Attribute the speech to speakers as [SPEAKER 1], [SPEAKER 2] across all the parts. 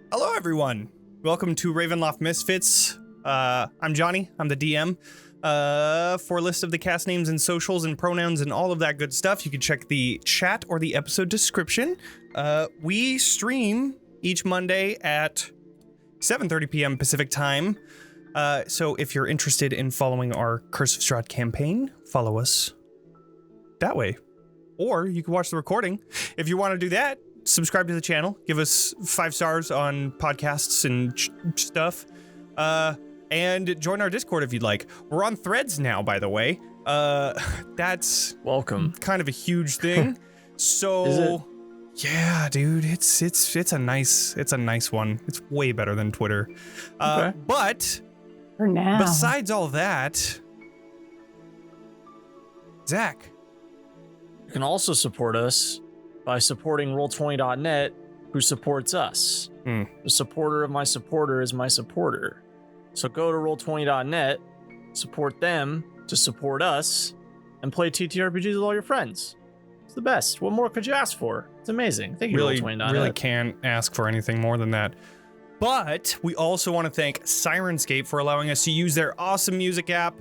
[SPEAKER 1] Hello, everyone. Welcome to Ravenloft Misfits. I'm Jonny. I'm the DM. For a list of the cast names and socials and pronouns and all of that good stuff, you can check the chat or the episode description. We stream each Monday at 7:30 p.m. Pacific time. So if you're interested in following our Curse of Strahd campaign, follow us that way. Or you can watch the recording. If you want to do that, subscribe to the channel, give us 5 stars on podcasts and stuff, and join our Discord if you'd like. We're on Threads now, by the way. That's
[SPEAKER 2] welcome.
[SPEAKER 1] Kind of a huge thing. So, yeah, dude, it's a nice one. It's way better than Twitter.
[SPEAKER 2] Okay.
[SPEAKER 1] But
[SPEAKER 3] for now,
[SPEAKER 1] besides all that, Zack,
[SPEAKER 2] you can also support us by supporting Roll20.net, who supports us. The supporter of my supporter is my supporter. So go to Roll20.net, support them to support us, and play TTRPGs with all your friends. It's the best. What more could you ask for? It's amazing. Thank you, Roll20.net.
[SPEAKER 1] Really can't ask for anything more than that. But we also want to thank Syrinscape for allowing us to use their awesome music app.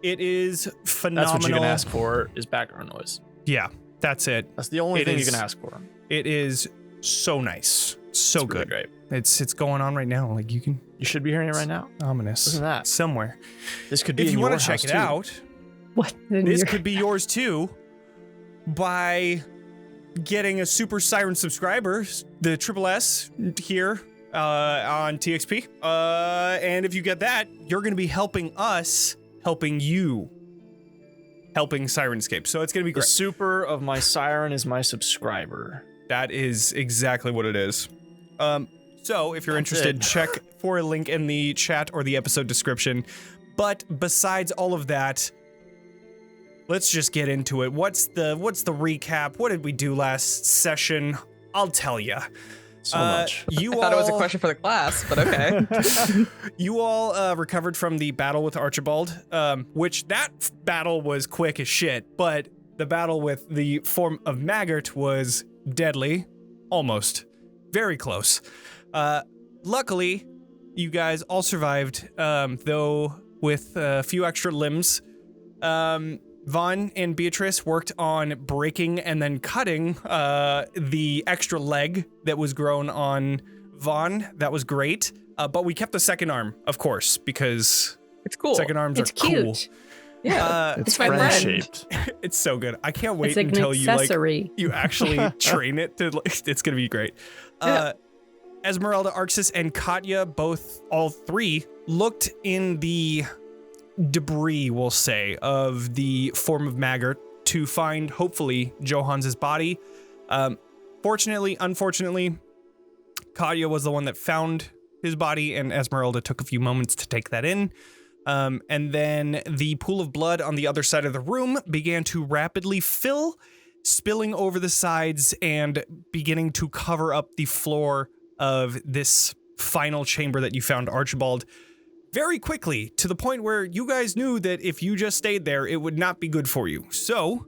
[SPEAKER 1] It is phenomenal.
[SPEAKER 2] That's what you can ask for, is background noise.
[SPEAKER 1] Yeah. That's it.
[SPEAKER 2] That's the only thing you can ask for.
[SPEAKER 1] It is so nice. So
[SPEAKER 2] it's
[SPEAKER 1] good.
[SPEAKER 2] Really great.
[SPEAKER 1] It's going on right now. Like you
[SPEAKER 2] should be hearing it right now.
[SPEAKER 1] Ominous.
[SPEAKER 2] Listen to that.
[SPEAKER 1] Somewhere.
[SPEAKER 2] This could be
[SPEAKER 1] if you want to check it out.
[SPEAKER 3] What?
[SPEAKER 1] This could be yours too by getting a Super Siren subscriber, the Triple S here on TXP. And if you get that, you're going to be helping us, helping you. Helping Syrinscape. So it's going to be great.
[SPEAKER 2] The super of my siren is my subscriber.
[SPEAKER 1] That is exactly what it is. So if you're interested, check for a link in the chat or the episode description. But besides all of that, let's just get into it. What's the recap? What did we do last session? I'll tell you.
[SPEAKER 2] So much.
[SPEAKER 4] I thought it was a question for the class, but okay.
[SPEAKER 1] You all recovered from the battle with Archibald, which that battle was quick as shit, but the battle with the form of Maggart was deadly. Almost. Very close. Luckily, you guys all survived, though with a few extra limbs. Vaughn and Beatrice worked on breaking and then cutting the extra leg that was grown on Vaughn. That was great. But we kept the second arm, of course, because
[SPEAKER 4] it's cool.
[SPEAKER 1] Second arms
[SPEAKER 3] it's
[SPEAKER 1] are
[SPEAKER 3] cute.
[SPEAKER 1] cool.
[SPEAKER 3] Yeah,
[SPEAKER 2] it's
[SPEAKER 3] my friend.
[SPEAKER 2] friend-shaped.
[SPEAKER 1] It's so good. I can't wait
[SPEAKER 3] It's like
[SPEAKER 1] until
[SPEAKER 3] you
[SPEAKER 1] you actually train it to. It's gonna be great. Esmeralda, Arxes, and Katya, all three, looked in the debris, we'll say, of the form of Maggart to find, hopefully, Johan's body. Fortunately, unfortunately, Katya was the one that found his body, and Esmeralda took a few moments to take that in. And then the pool of blood on the other side of the room began to rapidly fill, spilling over the sides and beginning to cover up the floor of this final chamber that you found Archibald very quickly, to the point where you guys knew that if you just stayed there, it would not be good for you. So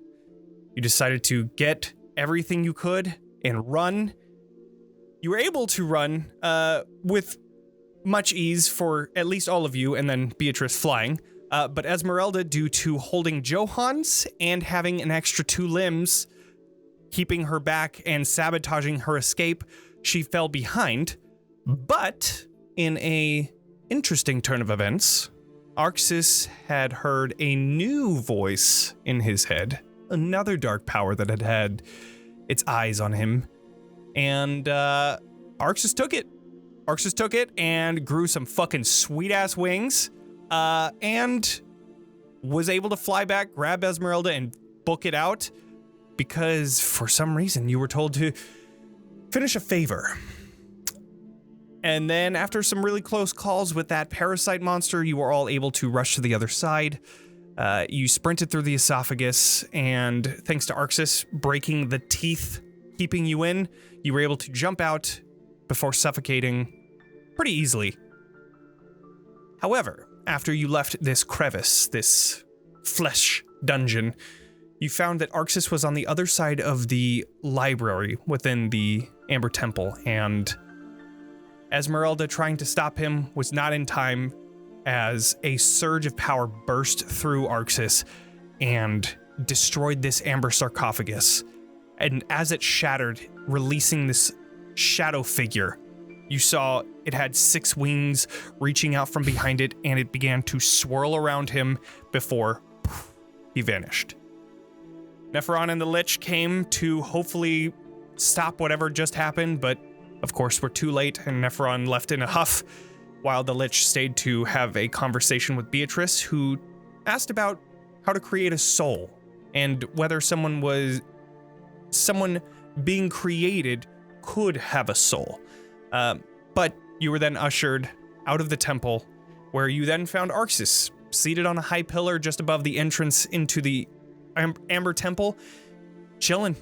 [SPEAKER 1] you decided to get everything you could and run. You were able to run with much ease for at least all of you, and then Beatrice flying. But Esmeralda, due to holding Johan's and having an extra 2 limbs, keeping her back and sabotaging her escape, she fell behind. But in a interesting turn of events, Arxes had heard a new voice in his head, another dark power that had its eyes on him, and Arxes took it. Arxes took it and grew some fucking sweet-ass wings, and was able to fly back, grab Esmeralda, and book it out, because for some reason you were told to finish a favor. And then after some really close calls with that parasite monster, you were all able to rush to the other side. You sprinted through the esophagus, and thanks to Arxes breaking the teeth, keeping you in, you were able to jump out before suffocating pretty easily. However, after you left this crevice, this flesh dungeon, you found that Arxes was on the other side of the library within the Amber Temple, and Esmeralda trying to stop him was not in time as a surge of power burst through Arxes and destroyed this amber sarcophagus. And as it shattered, releasing this shadow figure, you saw it had 6 wings reaching out from behind it, and it began to swirl around him before he vanished. Nephron and the Lich came to hopefully stop whatever just happened, but of course we're too late, and Nephron left in a huff, while the Lich stayed to have a conversation with Beatrice, who asked about how to create a soul, and whether someone being created could have a soul. But you were then ushered out of the temple, where you then found Arxes seated on a high pillar just above the entrance into the Amber Temple, chilling.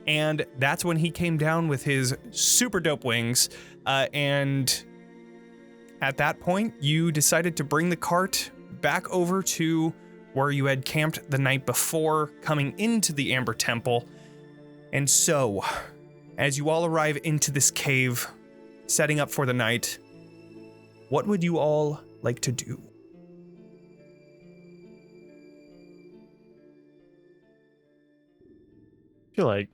[SPEAKER 1] And that's when he came down with his super dope wings, and at that point, you decided to bring the cart back over to where you had camped the night before, coming into the Amber Temple. And so, as you all arrive into this cave, setting up for the night, what would you all like to do?
[SPEAKER 2] I feel like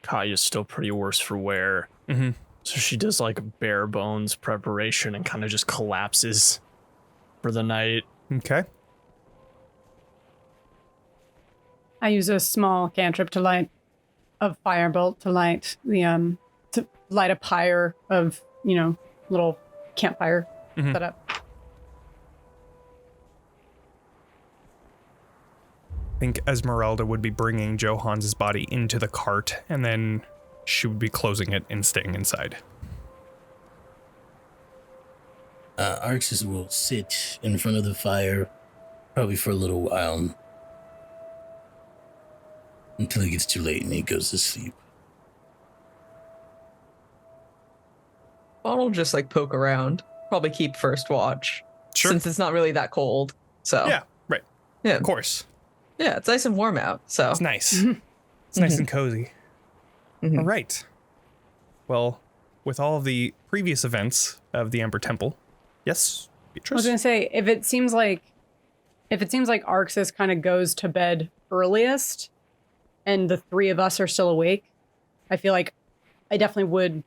[SPEAKER 2] Katya's still pretty worse for wear.
[SPEAKER 1] Mm-hmm.
[SPEAKER 2] So she does like a bare bones preparation and kind of just collapses for the night.
[SPEAKER 1] Okay.
[SPEAKER 3] I use a small cantrip to light a firebolt to light the to light a pyre of, little campfire set up.
[SPEAKER 1] I think Esmeralda would be bringing Johan's body into the cart, and then she would be closing it and staying inside.
[SPEAKER 5] Arxes will sit in front of the fire, probably for a little while, until it gets too late and he goes to sleep.
[SPEAKER 4] I'll just poke around. Probably keep first watch.
[SPEAKER 1] Sure.
[SPEAKER 4] Since it's not really that cold. So
[SPEAKER 1] Yeah, right.
[SPEAKER 4] yeah.
[SPEAKER 1] Of course.
[SPEAKER 4] Yeah, it's nice and warm out. So
[SPEAKER 1] It's nice. It's nice and cozy.
[SPEAKER 4] Mhm.
[SPEAKER 1] All right. Well, with all of the previous events of the Amber Temple, yes,
[SPEAKER 3] I was
[SPEAKER 1] Beatrice?
[SPEAKER 3] gonna say, if it seems like Arxes kind of goes to bed earliest, and the 3 of us are still awake, I feel like I definitely would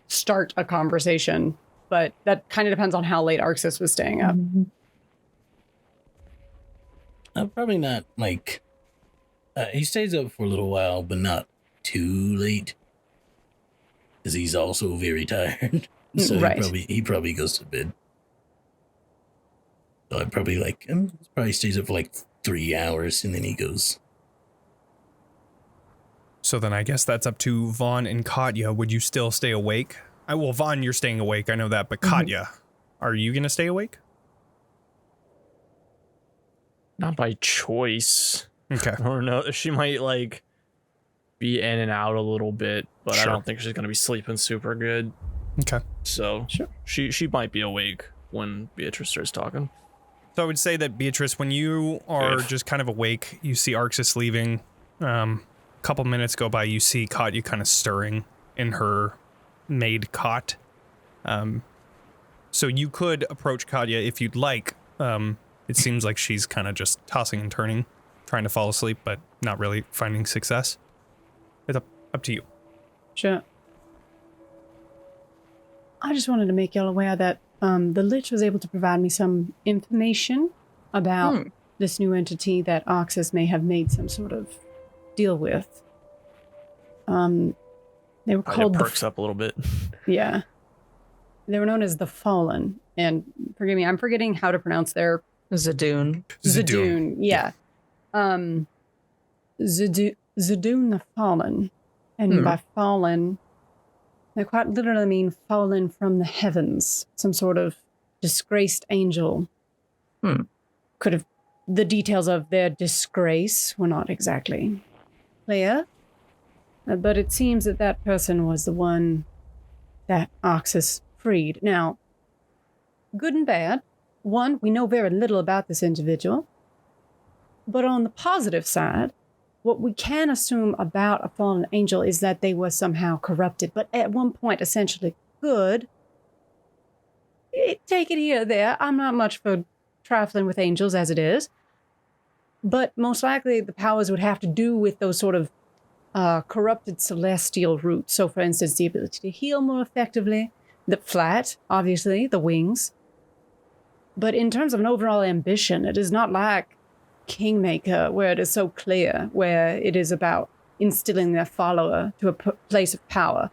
[SPEAKER 3] start a conversation, but that kind of depends on how late Arxes was staying up.
[SPEAKER 5] Probably not he stays up for a little while, but not too late, because he's also very tired. So
[SPEAKER 3] Right.
[SPEAKER 5] he probably goes to bed. So I probably stays up for 3 hours and then he goes.
[SPEAKER 1] So then I guess that's up to Vaughn and Katya. Would you still stay awake? Well, Vaughn, you're staying awake. I know that. But Katya, are you going to stay awake?
[SPEAKER 2] Not by choice.
[SPEAKER 1] Okay.
[SPEAKER 2] I don't know. She might be in and out a little bit, but I
[SPEAKER 1] Sure.
[SPEAKER 2] don't think she's going to be sleeping super good.
[SPEAKER 1] Okay.
[SPEAKER 2] So
[SPEAKER 3] Sure.
[SPEAKER 2] she might be awake when Beatrice starts talking.
[SPEAKER 1] So I would say that, Beatrice, when you are just kind of awake, you see Arxes leaving. Couple minutes go by, you see Katya kind of stirring in her made cot. So you could approach Katya if you'd like. It seems like she's kind of just tossing and turning, trying to fall asleep, but not really finding success. It's up to you.
[SPEAKER 3] Sure. I just wanted to make y'all aware that the Lich was able to provide me some information about this new entity that Arxes may have made some sort of deal with. They were called
[SPEAKER 2] perks up a little bit.
[SPEAKER 3] Yeah. They were known as the Fallen, and forgive me, I'm forgetting how to pronounce their
[SPEAKER 4] Zadoon.
[SPEAKER 3] Zadoon. Yeah. Zadoon the Fallen. And by fallen, they quite literally mean fallen from the heavens. Some sort of disgraced angel. Could have... The details of their disgrace were not exactly clear. But it seems that that person was the one that Arxes freed. Now, good and bad. One, we know very little about this individual. But on the positive side, what we can assume about a fallen angel is that they were somehow corrupted, but at one point essentially good. Take it here or there. I'm not much for trifling with angels as it is. But most likely the powers would have to do with those sort of corrupted celestial roots. So, for instance, the ability to heal more effectively, the flat, obviously, the wings. But in terms of an overall ambition, it is not like Kingmaker, where it is so clear, where it is about instilling their follower to a place of power.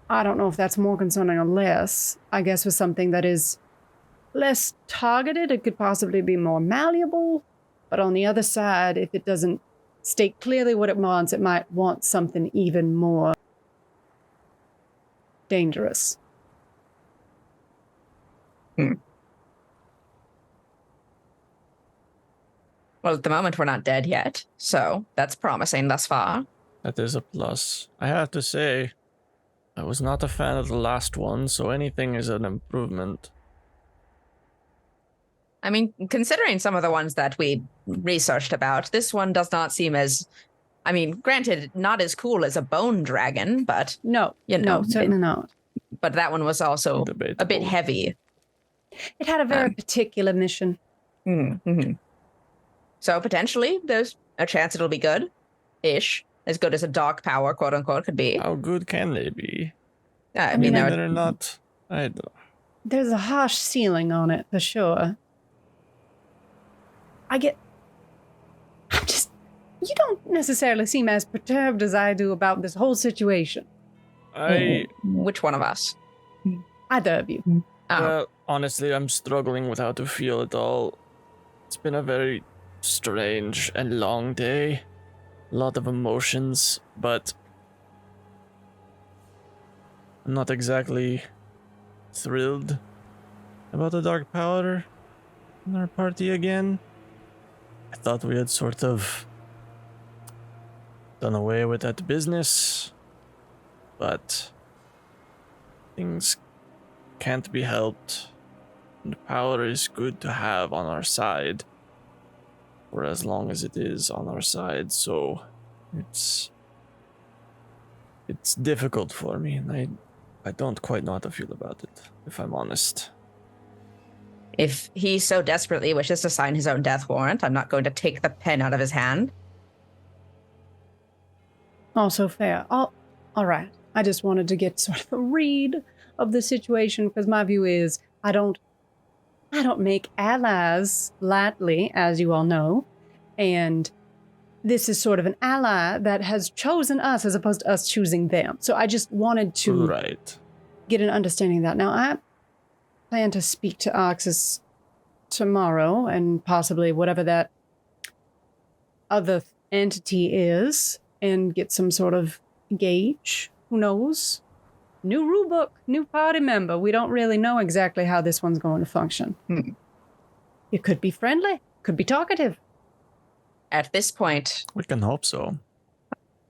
[SPEAKER 3] I don't know if that's more concerning or less. I guess with something that is less targeted, it could possibly be more malleable. But on the other side, if it doesn't state clearly what it wants, it might want something even more dangerous.
[SPEAKER 4] Well, at the moment, we're not dead yet, so that's promising thus far.
[SPEAKER 2] That is a plus. I have to say, I was not a fan of the last one, so anything is an improvement.
[SPEAKER 4] I mean, considering some of the ones that we researched about, this one does not seem as, I mean, granted, not as cool as a bone dragon, but
[SPEAKER 3] No, certainly not.
[SPEAKER 4] But that one was also
[SPEAKER 2] Debatable.
[SPEAKER 4] a bit heavy.
[SPEAKER 3] It had a very particular mission.
[SPEAKER 4] Mm-hmm. So potentially, there's a chance it'll be good-ish. As good as a dark power, quote-unquote, could be.
[SPEAKER 2] How good can they be?
[SPEAKER 4] I mean,
[SPEAKER 2] They're not. I don't.
[SPEAKER 3] There's a harsh ceiling on it, for sure. You don't necessarily seem as perturbed as I do about this whole situation.
[SPEAKER 4] Which one of us?
[SPEAKER 3] Either of you.
[SPEAKER 2] Well, honestly, I'm struggling with how to feel at all. It's been a very strange and long day. A lot of emotions, but I'm not exactly thrilled about the dark powder in our party again. I thought we had sort of done away with that business, but things can't be helped. And power is good to have on our side for as long as it is on our side, so it's difficult for me, and I don't quite know how to feel about it, if I'm honest.
[SPEAKER 4] If he so desperately wishes to sign his own death warrant, I'm not going to take the pen out of his hand.
[SPEAKER 3] Also fair. All right. I just wanted to get sort of a read of the situation, because my view is I don't make allies lightly, as you all know, and this is sort of an ally that has chosen us as opposed to us choosing them. So I just wanted to get an understanding of that. Now, I plan to speak to Arxes tomorrow, and possibly whatever that other entity is, and get some sort of gauge. Who knows? New rulebook, new party member. We don't really know exactly how this one's going to function. It could be friendly, could be talkative.
[SPEAKER 4] At this point,
[SPEAKER 2] We can hope so.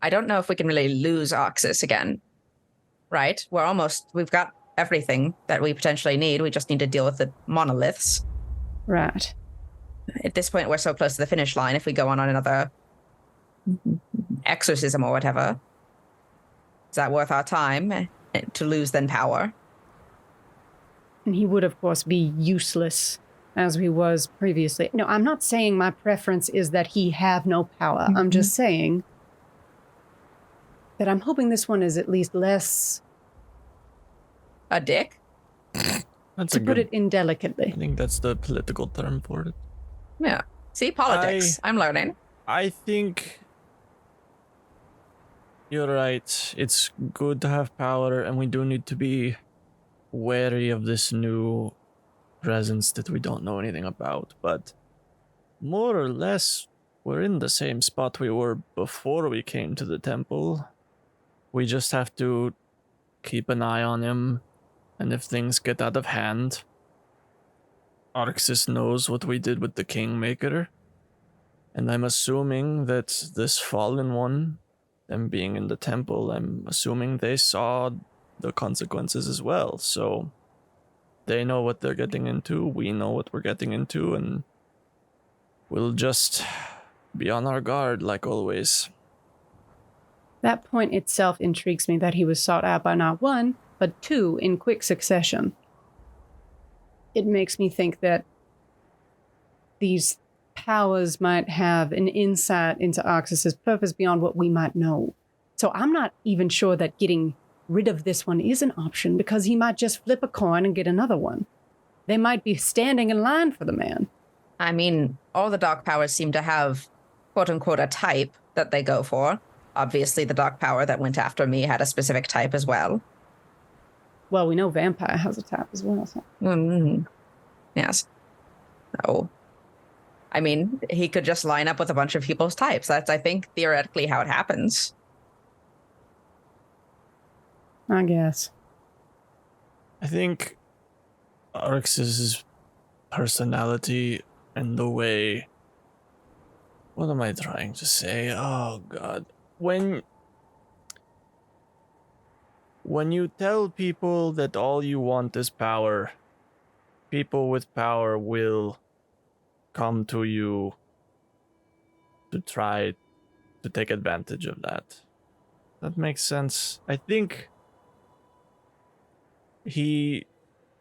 [SPEAKER 4] I don't know if we can really lose Arxes again. Right? We've got everything that we potentially need. We just need to deal with the monoliths.
[SPEAKER 3] Right.
[SPEAKER 4] At this point, we're so close to the finish line. If we go on another exorcism or whatever, is that worth our time to lose then power?
[SPEAKER 3] And he would, of course, be useless as he was previously. No, I'm not saying my preference is that he have no power. I'm just saying that I'm hoping this one is at least less,
[SPEAKER 4] A dick?
[SPEAKER 2] That's
[SPEAKER 3] to put it indelicately.
[SPEAKER 2] I think that's the political term for it.
[SPEAKER 4] Yeah. See, politics. I'm learning.
[SPEAKER 2] I think you're right. It's good to have power, and we do need to be wary of this new presence that we don't know anything about. But more or less, we're in the same spot we were before we came to the temple. We just have to keep an eye on him, and if things get out of hand, Arxes knows what we did with the Kingmaker. And I'm assuming that this fallen one, them being in the temple, I'm assuming they saw the consequences as well. So they know what they're getting into, we know what we're getting into, and we'll just be on our guard like always.
[SPEAKER 3] That point itself intrigues me that he was sought out by not one, but two in quick succession. It makes me think that these powers might have an insight into Arxes' purpose beyond what we might know. So I'm not even sure that getting rid of this one is an option, because he might just flip a coin and get another one. They might be standing in line for the man.
[SPEAKER 4] I mean, all the dark powers seem to have, quote unquote, a type that they go for. Obviously, the dark power that went after me had a specific type as well.
[SPEAKER 3] Well, we know vampire has a type as well. So.
[SPEAKER 4] Mm-hmm. Yes. So, I mean, he could just line up with a bunch of people's types. That's, I think, theoretically how it happens.
[SPEAKER 3] I guess.
[SPEAKER 2] I think Arxes' personality and the way... What am I trying to say? Oh, God. When you tell people that all you want is power, people with power will come to you to try to take advantage of that. That makes sense. I think he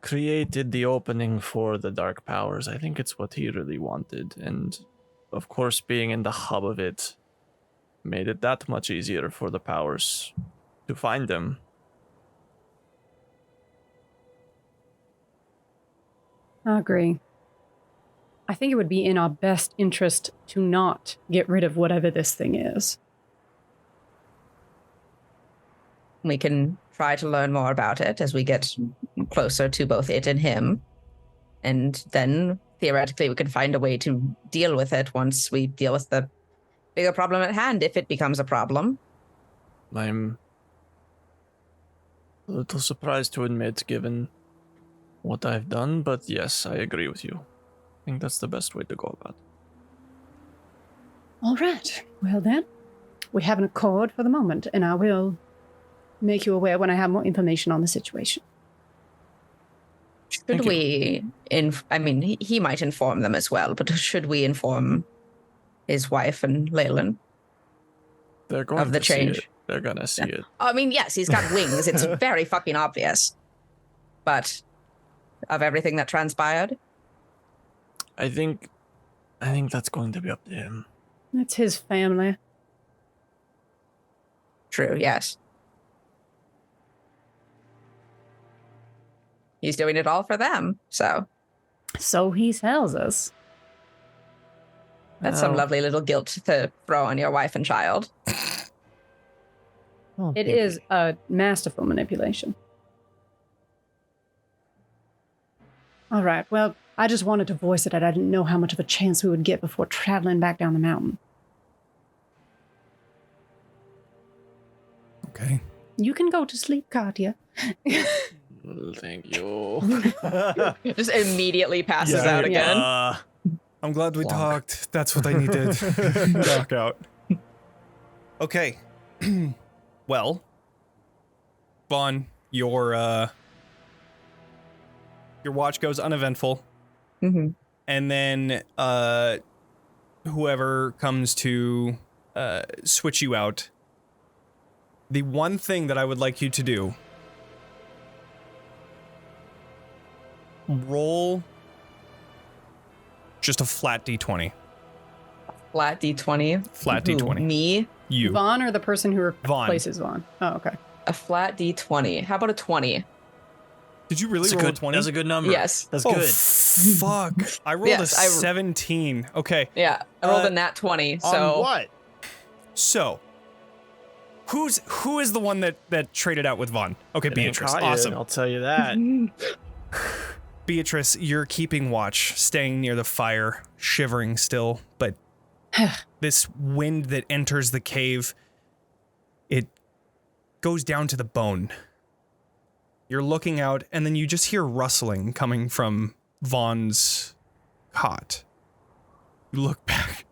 [SPEAKER 2] created the opening for the dark powers. I think it's what he really wanted. And of course, being in the hub of it made it that much easier for the powers to find them.
[SPEAKER 3] I agree. I think it would be in our best interest to not get rid of whatever this thing is.
[SPEAKER 4] We can try to learn more about it as we get closer to both it and him. And then, theoretically, we can find a way to deal with it once we deal with the bigger problem at hand, if it becomes a problem.
[SPEAKER 2] I'm a little surprised to admit, given what I've done, but yes, I agree with you. I think that's the best way to go about it.
[SPEAKER 3] All right. Well, then, we have an accord for the moment, and I will make you aware when I have more information on the situation.
[SPEAKER 4] Should we, I mean, he might inform them as well, but should we inform his wife and Leyland
[SPEAKER 2] They're going
[SPEAKER 4] of the
[SPEAKER 2] to see
[SPEAKER 4] change?
[SPEAKER 2] it. They're gonna see it.
[SPEAKER 4] I mean, yes, he's got wings. It's very fucking obvious. But of everything that transpired?
[SPEAKER 2] I think that's going to be up to him.
[SPEAKER 3] It's his family.
[SPEAKER 4] True, yes. He's doing it all for them, so.
[SPEAKER 3] So he tells us.
[SPEAKER 4] That's some
[SPEAKER 2] Oh.
[SPEAKER 4] lovely little guilt to throw on your wife and child.
[SPEAKER 3] It is a masterful manipulation. All right, well, I just wanted to voice it that I didn't know how much of a chance we would get before traveling back down the mountain.
[SPEAKER 1] Okay.
[SPEAKER 3] You can go to sleep, Katya.
[SPEAKER 2] Thank you.
[SPEAKER 4] Just immediately passes
[SPEAKER 1] Yeah.
[SPEAKER 4] out again.
[SPEAKER 1] I'm glad we
[SPEAKER 2] Plonk.
[SPEAKER 1] talked. That's what I needed. Knock out. Okay. Well, Vaughn, your watch goes uneventful,
[SPEAKER 4] Mm-hmm.
[SPEAKER 1] and then whoever comes to switch you out. The one thing that I would like you to do: roll just a flat d20.
[SPEAKER 4] Flat D20.
[SPEAKER 1] Flat
[SPEAKER 4] Who,
[SPEAKER 1] d20.
[SPEAKER 4] Me?
[SPEAKER 1] You.
[SPEAKER 3] Vaughn or the person who
[SPEAKER 1] Vaughn.
[SPEAKER 3] replaces Vaughn? Oh, okay.
[SPEAKER 4] A flat D20. How about a 20?
[SPEAKER 1] Did you really
[SPEAKER 2] That's a
[SPEAKER 1] roll a
[SPEAKER 2] good
[SPEAKER 1] 20?
[SPEAKER 2] That's a good number.
[SPEAKER 4] Yes.
[SPEAKER 2] That's
[SPEAKER 1] Oh,
[SPEAKER 2] good.
[SPEAKER 1] fuck. I rolled
[SPEAKER 4] Yes,
[SPEAKER 1] a 17. Okay.
[SPEAKER 4] Yeah, I rolled a nat 20, so.
[SPEAKER 6] On what?
[SPEAKER 1] So, who is the one that traded out with Vaughn? Okay,
[SPEAKER 2] It ain't
[SPEAKER 1] Beatrice.
[SPEAKER 2] Katya,
[SPEAKER 1] Awesome.
[SPEAKER 2] I'll tell you that.
[SPEAKER 1] Beatrice, you're keeping watch, staying near the fire, shivering still, but this wind that enters the cave, it goes down to the bone. You're looking out, and then you just hear rustling coming from Vaughn's cot. You look back.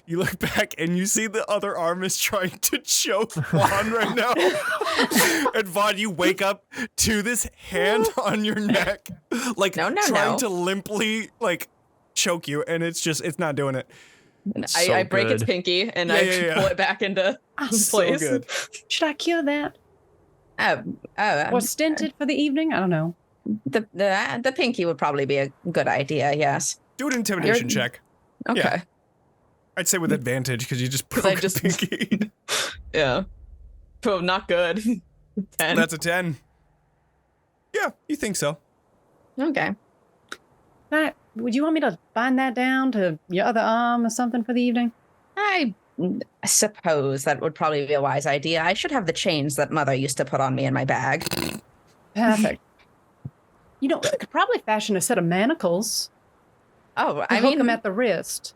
[SPEAKER 1] You look back, and you see the other arm is trying to choke Vaughn right now. And Vaughn, you wake up to this hand on your neck, like
[SPEAKER 4] No,
[SPEAKER 1] trying
[SPEAKER 4] no.
[SPEAKER 1] to limply like choke you, and it's not doing it.
[SPEAKER 2] So
[SPEAKER 6] break its
[SPEAKER 2] good.
[SPEAKER 6] pinky and
[SPEAKER 1] Yeah.
[SPEAKER 6] pull it back into place.
[SPEAKER 1] So good.
[SPEAKER 3] Should I cure that? Or stint it for the evening? I don't know.
[SPEAKER 4] The pinky would probably be a good idea, yes.
[SPEAKER 1] Do an intimidation check.
[SPEAKER 6] Okay.
[SPEAKER 1] Yeah. I'd say with advantage because you just broke
[SPEAKER 6] I
[SPEAKER 1] a
[SPEAKER 6] just-
[SPEAKER 1] pinky.
[SPEAKER 6] Yeah. Oh, not good. 10.
[SPEAKER 1] That's a 10. Yeah, you think so.
[SPEAKER 4] Okay.
[SPEAKER 3] Would you want me to bind that down to your other arm or something for the evening?
[SPEAKER 4] I suppose that would probably be a wise idea. I should have the chains that Mother used to put on me in my bag.
[SPEAKER 3] Perfect. You know, I could probably fashion a set of manacles.
[SPEAKER 4] Oh,
[SPEAKER 3] I
[SPEAKER 4] I
[SPEAKER 3] hook
[SPEAKER 4] mean,
[SPEAKER 3] them at the wrist.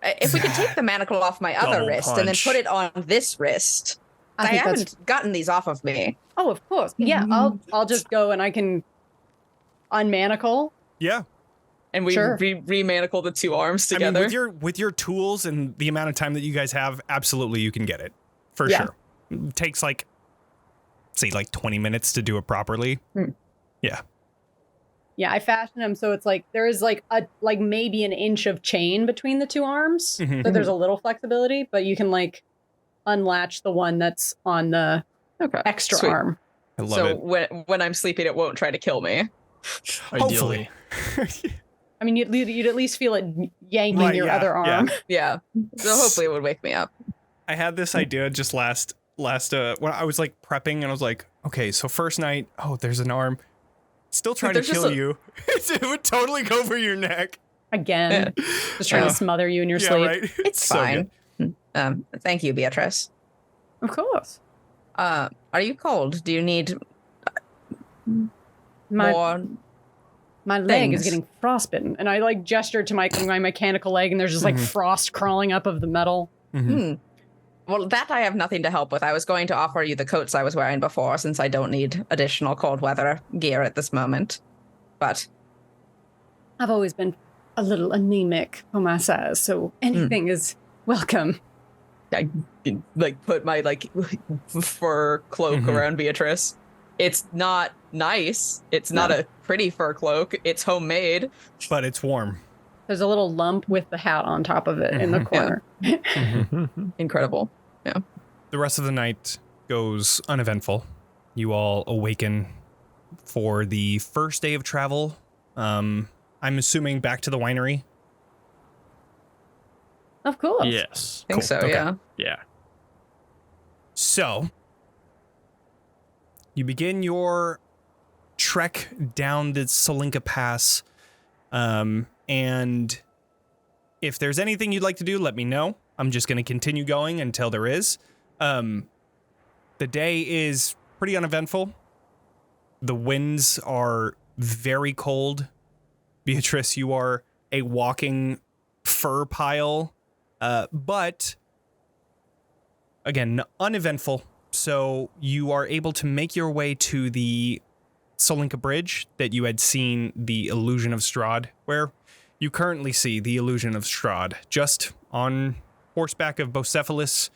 [SPEAKER 4] if we could take the manacle off my other
[SPEAKER 2] Double
[SPEAKER 4] wrist and then
[SPEAKER 2] punch.
[SPEAKER 4] put it on this wrist. I
[SPEAKER 3] think that's-
[SPEAKER 4] haven't gotten these off of me.
[SPEAKER 3] Oh, of course. Yeah, I'll just go and I can unmanacle.
[SPEAKER 1] Yeah.
[SPEAKER 6] And we
[SPEAKER 3] Sure.
[SPEAKER 6] remanacle the two arms
[SPEAKER 1] I
[SPEAKER 6] together.
[SPEAKER 1] mean, with your tools and the amount of time that you guys have, absolutely you can get it. For
[SPEAKER 3] Yeah.
[SPEAKER 1] sure. It takes like 20 minutes to do it properly. Yeah.
[SPEAKER 3] Yeah, I fashion them so it's like there is like maybe an inch of chain between the two arms.
[SPEAKER 1] Mhm.
[SPEAKER 3] So there's a little flexibility, but you can like unlatch the one that's on the
[SPEAKER 6] Okay.
[SPEAKER 3] extra
[SPEAKER 6] Sweet.
[SPEAKER 3] arm.
[SPEAKER 1] I love
[SPEAKER 6] So
[SPEAKER 1] it.
[SPEAKER 6] when I'm sleeping, it won't try to kill me.
[SPEAKER 2] Ideally.
[SPEAKER 1] Hopefully.
[SPEAKER 3] I mean, you'd at least feel it yanking
[SPEAKER 1] Right,
[SPEAKER 3] your
[SPEAKER 1] yeah,
[SPEAKER 3] other arm.
[SPEAKER 6] Yeah. So hopefully it would wake me up.
[SPEAKER 1] I had this idea just last when I was like prepping and I was like, okay, so first night, oh, there's an arm. Still trying to
[SPEAKER 6] There's just
[SPEAKER 1] kill
[SPEAKER 6] a-
[SPEAKER 1] you. It would totally go for your neck.
[SPEAKER 3] Again, just trying to smother you in your
[SPEAKER 1] Yeah,
[SPEAKER 3] sleep.
[SPEAKER 1] right?
[SPEAKER 4] It's
[SPEAKER 1] So
[SPEAKER 4] fine.
[SPEAKER 1] good.
[SPEAKER 4] Thank you, Beatrice.
[SPEAKER 3] Of course.
[SPEAKER 4] Are you cold? Do you need
[SPEAKER 3] My
[SPEAKER 4] more?
[SPEAKER 3] my leg is
[SPEAKER 4] things.
[SPEAKER 3] getting frostbitten, and I like gesture to my mechanical leg, and there's just like frost crawling up of the metal.
[SPEAKER 4] Well, that I have nothing to help with. I was going to offer you the coats I was wearing before, since I don't need additional cold weather gear at this moment. But
[SPEAKER 3] I've always been a little anemic for my size, so anything is welcome.
[SPEAKER 6] I like put my like fur cloak
[SPEAKER 1] Mhm.
[SPEAKER 6] around Beatrice. It's not nice. It's not a pretty fur cloak. It's homemade.
[SPEAKER 1] But it's warm.
[SPEAKER 3] There's a little lump with the hat on top of it in the corner.
[SPEAKER 6] Incredible. Yeah.
[SPEAKER 1] The rest of the night goes uneventful. You all awaken for the first day of travel. I'm assuming back to the winery.
[SPEAKER 3] Of course.
[SPEAKER 2] Yes.
[SPEAKER 6] I think
[SPEAKER 1] Cool.
[SPEAKER 6] so,
[SPEAKER 1] Okay.
[SPEAKER 6] yeah.
[SPEAKER 2] Yeah.
[SPEAKER 1] So, you begin your trek down the Solinka Pass. And if there's anything you'd like to do, let me know. I'm just going to continue going until there is. The day is pretty uneventful. The winds are very cold. Beatrice, you are a walking fur pile. But again, uneventful. So you are able to make your way to the Solinka Bridge that you had seen the illusion of Strahd, where you currently see the illusion of Strahd, just on horseback of Bocephalus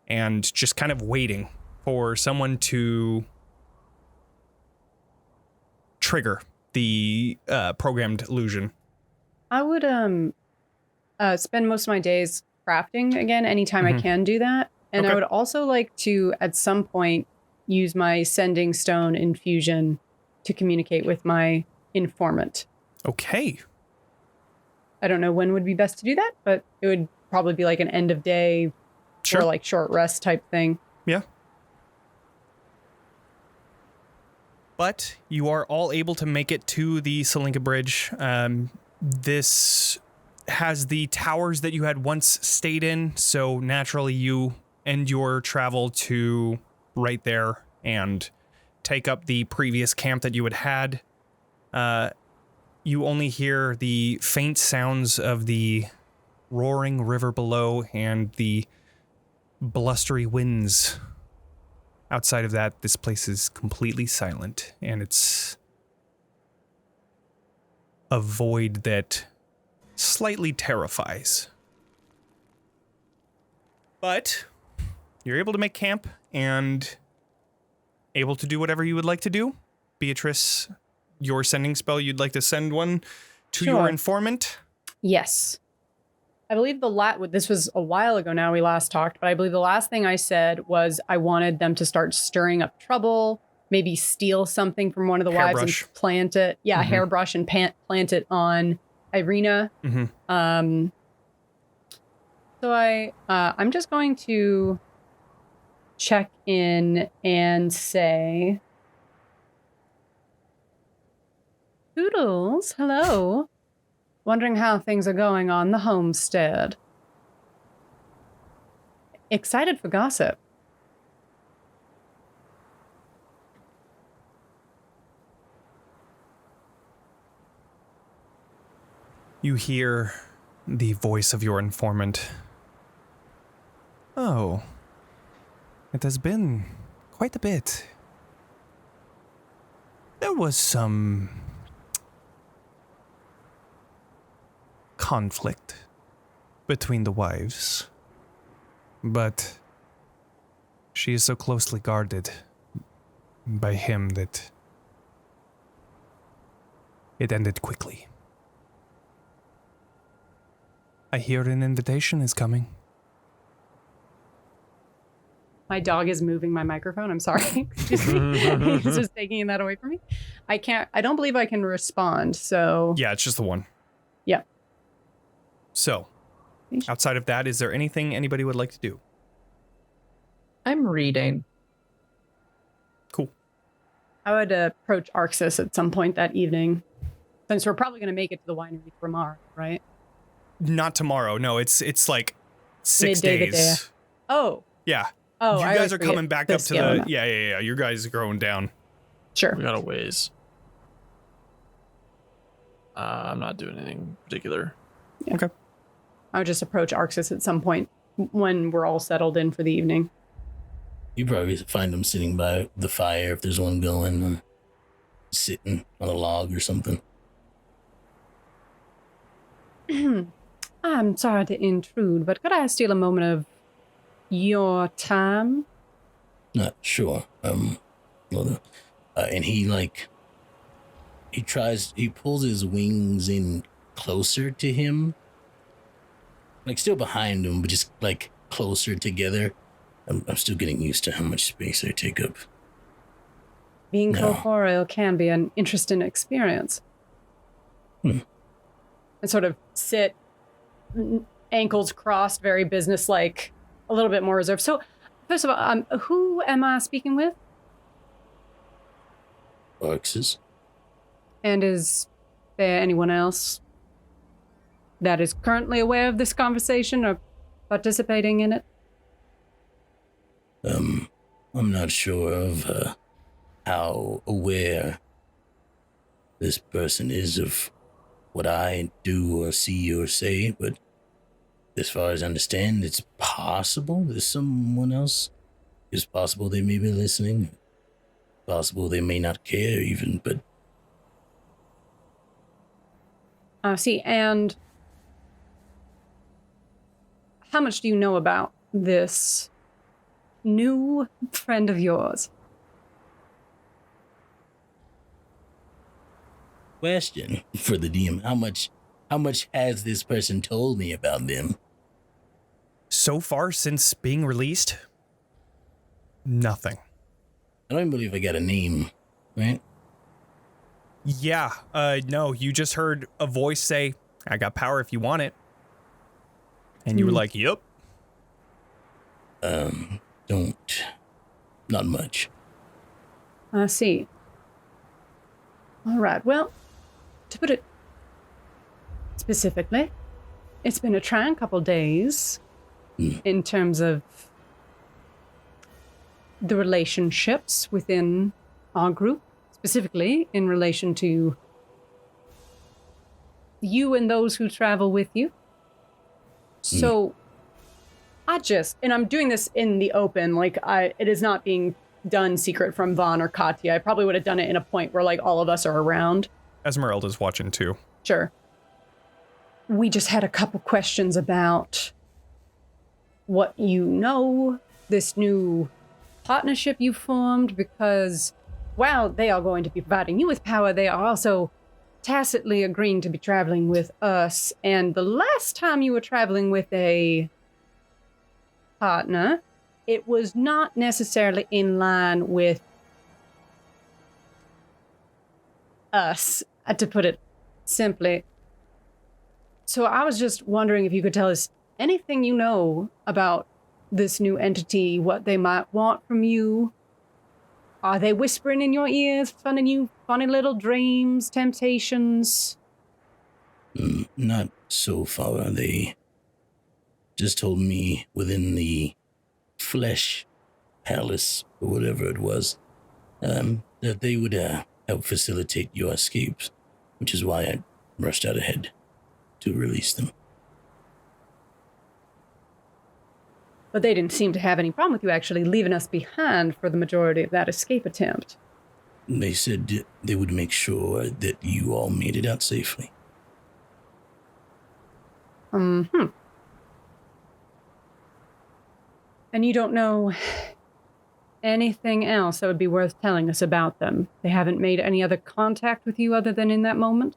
[SPEAKER 1] and just kind of waiting for someone to trigger the programmed illusion.
[SPEAKER 3] I would spend most of my days crafting again anytime I can do that. And
[SPEAKER 1] Okay.
[SPEAKER 3] I would also like to at some point use my sending stone infusion to communicate with my informant.
[SPEAKER 1] Okay.
[SPEAKER 3] I don't know when would be best to do that, but it would probably be like an end of day
[SPEAKER 1] Sure.
[SPEAKER 3] or like short rest type thing.
[SPEAKER 1] Yeah. But you are all able to make it to the Solinka Bridge. This has the towers that you had once stayed in, so naturally you end your travel to right there and take up the previous camp that you had. You only hear the faint sounds of the roaring river below and the blustery winds. Outside of that, this place is completely silent, and it's a void that slightly terrifies. But you're able to make camp and able to do whatever you would like to do. Beatrice, your sending spell, you'd like to send one to your
[SPEAKER 3] Sure.
[SPEAKER 1] informant?
[SPEAKER 3] Yes. I believe this was a while ago now we last talked, but I believe the last thing I said was I wanted them to start stirring up trouble, maybe steal something from one of the wives and plant it. Yeah, hairbrush and plant it on Irina. So I'm just going to check in and say, Toodles, hello. Wondering how things are going on the homestead. Excited for gossip.
[SPEAKER 1] You hear the voice of your informant. Oh, it has been quite a bit. There was some conflict between the wives, but she is so closely guarded by him that it ended quickly. I hear an invitation is coming.
[SPEAKER 3] My dog is moving my microphone. I'm sorry. Excuse me. He's just taking that away from me. I don't believe I can respond, so.
[SPEAKER 1] Yeah, it's just the one.
[SPEAKER 3] Yeah.
[SPEAKER 1] So, outside of that, is there anything anybody would like to do?
[SPEAKER 6] I'm reading.
[SPEAKER 1] Cool.
[SPEAKER 3] I would approach Arxes at some point that evening, since we're probably going to make it to the winery tomorrow, right?
[SPEAKER 1] Not tomorrow. No, it's like 6
[SPEAKER 3] Midday
[SPEAKER 1] days.
[SPEAKER 3] Oh.
[SPEAKER 1] Yeah.
[SPEAKER 3] Oh,
[SPEAKER 1] you guys are coming back up to the... Yeah. You guys are going down.
[SPEAKER 3] Sure.
[SPEAKER 2] We got a ways. I'm not doing anything particular.
[SPEAKER 3] Yeah.
[SPEAKER 1] Okay.
[SPEAKER 3] I would just approach Arxes at some point when we're all settled in for the evening.
[SPEAKER 5] You probably find them sitting by the fire if there's one going, sitting on a log or something.
[SPEAKER 3] I'm sorry to intrude, but could I steal a moment of your time?
[SPEAKER 5] Sure. And he pulls his wings in closer to him. Like still behind him, but just like closer together. I'm still getting used to how much space I take up.
[SPEAKER 3] Being corporeal can be an interesting experience. And sort of sit, ankles crossed, very businesslike, a little bit more reserved. So, first of all, who am I speaking with?
[SPEAKER 5] Arxes.
[SPEAKER 3] And is there anyone else that is currently aware of this conversation or participating in it?
[SPEAKER 5] I'm not sure of how aware this person is of what I do or see or say, but as far as I understand, it's possible there's someone else. It's possible they may be listening. Possible they may not care even, but...
[SPEAKER 3] See, and how much do you know about this new friend of yours?
[SPEAKER 5] Question for the DM. How much has this person told me about them?
[SPEAKER 1] So far, since being released, nothing.
[SPEAKER 5] I don't even believe I got a name, right?
[SPEAKER 1] Yeah, no, you just heard a voice say, I got power if you want it. And you were like, yep.
[SPEAKER 5] Not much.
[SPEAKER 3] I see. All right, well, to put it specifically, it's been a trying couple days in terms of the relationships within our group, specifically in relation to you and those who travel with you. So and I'm doing this in the open, it is not being done secret from Vaughn or Katya. I probably would have done it in a point where all of us are around.
[SPEAKER 1] Esmeralda's watching too.
[SPEAKER 3] Sure. We just had a couple questions about what you know, this new partnership you formed, because while they are going to be providing you with power, they are also tacitly agreeing to be traveling with us, and the last time you were traveling with a partner, it was not necessarily in line with us, to put it simply. So I was just wondering if you could tell us anything you know about this new entity, what they might want from you. Are they whispering in your ears, funning you funny little dreams, temptations?
[SPEAKER 5] Not so far. They just told me within the flesh palace, or whatever it was, that they would help facilitate your escapes, which is why I rushed out ahead to release them.
[SPEAKER 3] But they didn't seem to have any problem with you actually leaving us behind for the majority of that escape attempt.
[SPEAKER 5] They said they would make sure that you all made it out safely.
[SPEAKER 3] And you don't know anything else that would be worth telling us about them? They haven't made any other contact with you other than in that moment?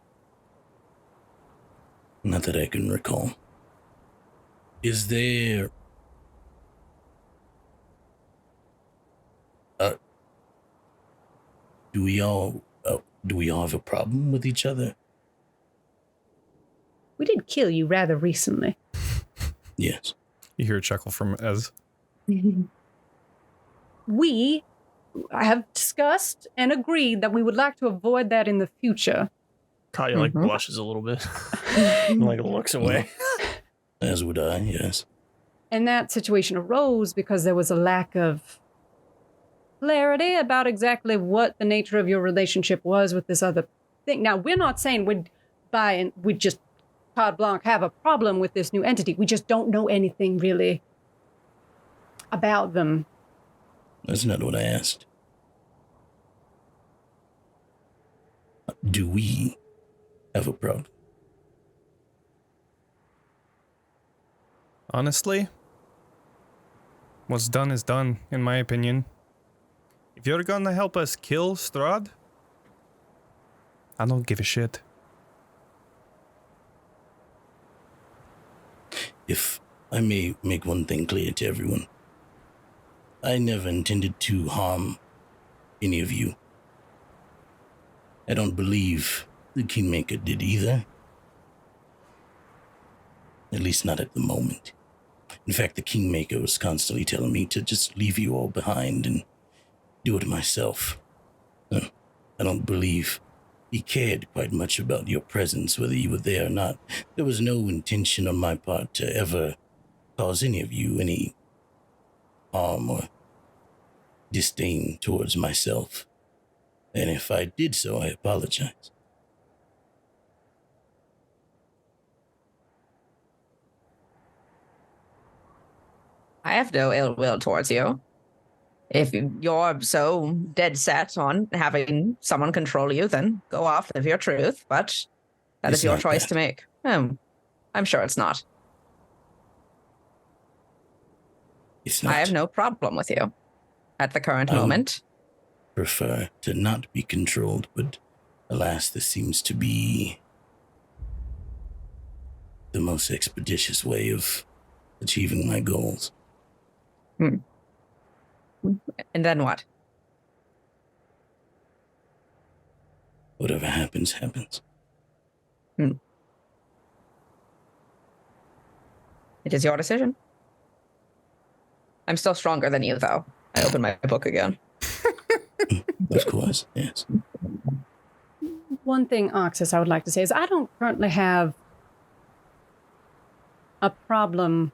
[SPEAKER 5] Not that I can recall. Is there... Do we all have a problem with each other?
[SPEAKER 3] We did kill you rather recently.
[SPEAKER 5] Yes.
[SPEAKER 1] You hear a chuckle from Ez.
[SPEAKER 3] We have discussed and agreed that we would like to avoid that in the future.
[SPEAKER 2] Katya blushes a little bit, looks away.
[SPEAKER 5] As would I, yes.
[SPEAKER 3] And that situation arose because there was a lack of clarity about exactly what the nature of your relationship was with this other thing. Now, we're not saying we'd just carte blanche have a problem with this new entity. We just don't know anything really about them.
[SPEAKER 5] That's not what I asked. Do we have a problem?
[SPEAKER 1] Honestly, what's done is done, in my opinion. If you're gonna help us kill Strahd, I don't give a shit.
[SPEAKER 5] If I may make one thing clear to everyone, I never intended to harm any of you. I don't believe the Kingmaker did either. At least not at the moment. In fact, the Kingmaker was constantly telling me to just leave you all behind and do it myself. I don't believe he cared quite much about your presence, whether you were there or not. There was no intention on my part to ever cause any of you any harm or disdain towards myself. And if I did so, I apologize.
[SPEAKER 4] I have no ill will towards you. If you're so dead set on having someone control you, then go off, live your truth. But that is your choice to make. I'm sure it's not.
[SPEAKER 5] It's not.
[SPEAKER 4] I have no problem with you at the current moment.
[SPEAKER 5] Prefer to not be controlled, but alas, this seems to be the most expeditious way of achieving my goals.
[SPEAKER 4] And then what?
[SPEAKER 5] Whatever happens, happens.
[SPEAKER 4] It is your decision. I'm still stronger than you, though. I open my book again.
[SPEAKER 5] Of course, yes.
[SPEAKER 3] One thing, Arxes, I would like to say is I don't currently have a problem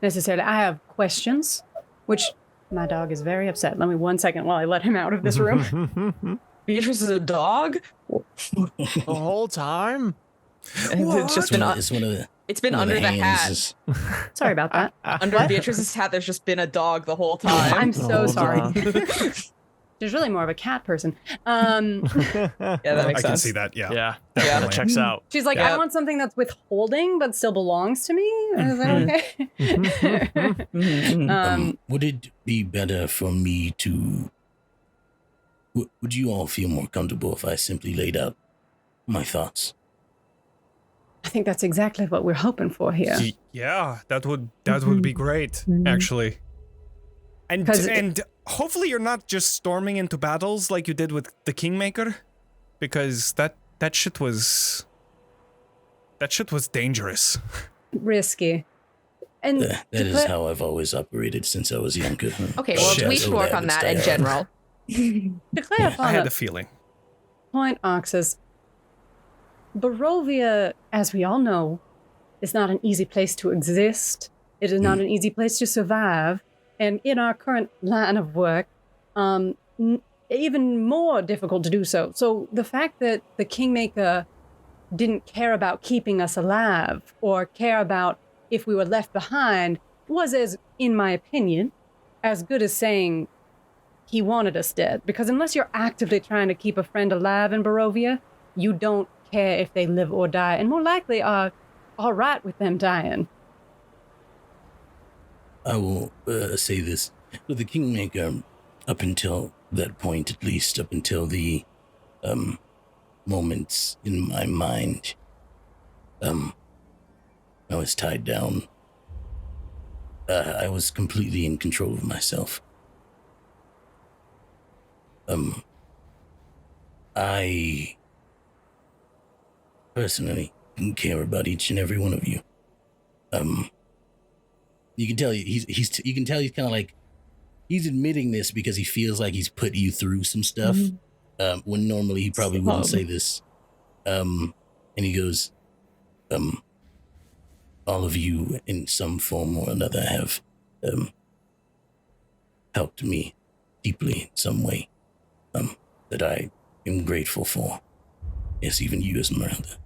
[SPEAKER 3] necessarily. I have questions, which my dog is very upset. Let me 1 second while I let him out of this room.
[SPEAKER 6] Beatrice is a dog?
[SPEAKER 2] The whole time?
[SPEAKER 6] It's just been it's been under the hat.
[SPEAKER 3] Sorry about that.
[SPEAKER 6] Under Beatrice's hat, there's just been a dog the whole time.
[SPEAKER 3] I'm so sorry. There's really more of a cat person.
[SPEAKER 6] Yeah, that makes sense.
[SPEAKER 1] I can see that, yeah.
[SPEAKER 2] Yeah,
[SPEAKER 1] Definitely.
[SPEAKER 2] that checks out.
[SPEAKER 3] She's like,
[SPEAKER 6] Yeah.
[SPEAKER 3] I want something that's withholding but still belongs to me. Is that okay?
[SPEAKER 5] Would it be better for me to... Would you all feel more comfortable if I simply laid out my thoughts.
[SPEAKER 3] I think that's exactly what we're hoping for here.
[SPEAKER 1] Yeah, that would be great, actually. And hopefully you're not just storming into battles like you did with the Kingmaker, because that shit was dangerous.
[SPEAKER 3] Risky. And
[SPEAKER 5] That is how I've always operated since I was younger.
[SPEAKER 4] Okay, well, we should work on that in general.
[SPEAKER 3] to clarify,
[SPEAKER 1] I had a feeling.
[SPEAKER 3] Point, Arxes. Barovia, as we all know, is not an easy place to exist. It is not an easy place to survive. And in our current line of work, even more difficult to do so. So the fact that the Kingmaker didn't care about keeping us alive or care about if we were left behind was, as in my opinion, as good as saying he wanted us dead. Because unless you're actively trying to keep a friend alive in Barovia, you don't care if they live or die, and more likely are all right with them dying.
[SPEAKER 5] I will say this. With the Kingmaker, up until that point, at least, up until the moments in my mind, I was tied down. I was completely in control of myself. I personally didn't care about each and every one of you. You can tell he's kind of like, he's admitting this because he feels like he's put you through some stuff, when normally he probably wouldn't say this. And he goes, all of you in some form or another have helped me deeply in some way, that I am grateful for. Yes, even you, Esmeralda.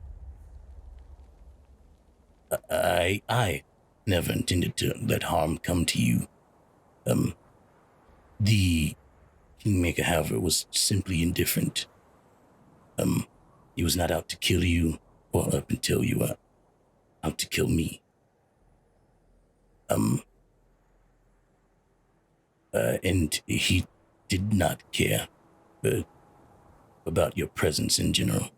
[SPEAKER 5] I never intended to let harm come to you. The Kingmaker, however, was simply indifferent. He was not out to kill you, or up until you were out to kill me. And he did not care about your presence in general.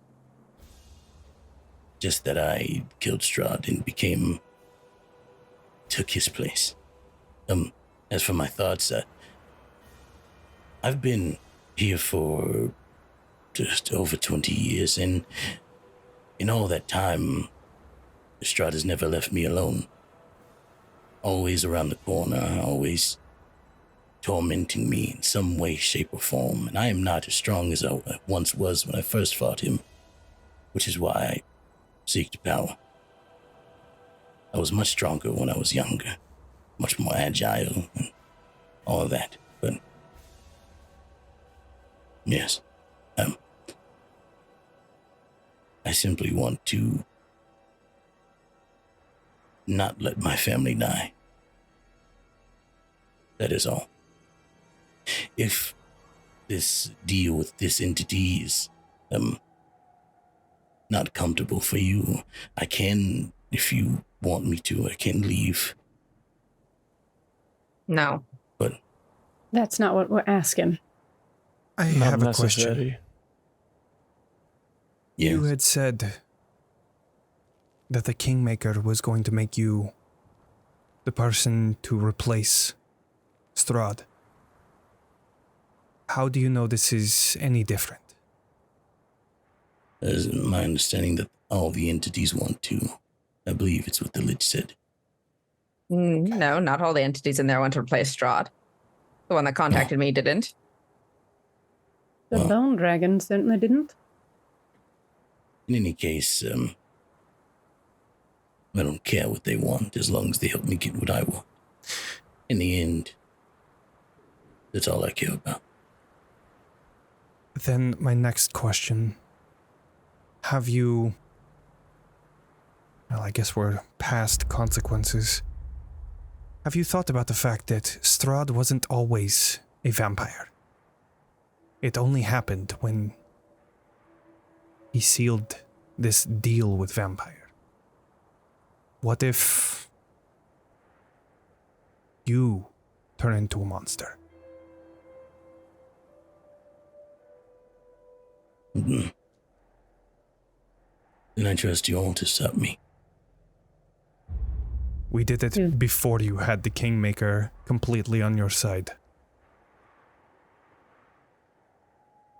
[SPEAKER 5] Just that I killed Strahd and took his place. As for my thoughts, I've been here for just over 20 years, and in all that time, Strahd has never left me alone. Always around the corner, always tormenting me in some way, shape, or form, and I am not as strong as I once was when I first fought him, which is why I seeked power. I was much stronger when I was younger, much more agile, and all of that, but yes, I simply want to not let my family die. That is all. If this deal with this entity is not comfortable for you, I can, if you want me to, I can leave.
[SPEAKER 4] No.
[SPEAKER 5] But
[SPEAKER 3] that's not what we're asking.
[SPEAKER 1] I have a question.
[SPEAKER 5] Yes.
[SPEAKER 1] You had said that the Kingmaker was going to make you the person to replace Strahd. How do you know this is any different?
[SPEAKER 5] That is my understanding that all the entities want to. I believe it's what the Lich said.
[SPEAKER 4] No, not all the entities in there want to replace Strahd. The one that contacted me didn't.
[SPEAKER 3] The Bone Dragon certainly didn't.
[SPEAKER 5] In any case, I don't care what they want as long as they help me get what I want. In the end, that's all I care about.
[SPEAKER 1] Then my next question. Have you... Well, I guess we're past consequences. Have you thought about the fact that Strahd wasn't always a vampire? It only happened when he sealed this deal with vampire. What if you turn into a monster?
[SPEAKER 5] And I trust you all to stop me.
[SPEAKER 1] We did it before you had the Kingmaker completely on your side.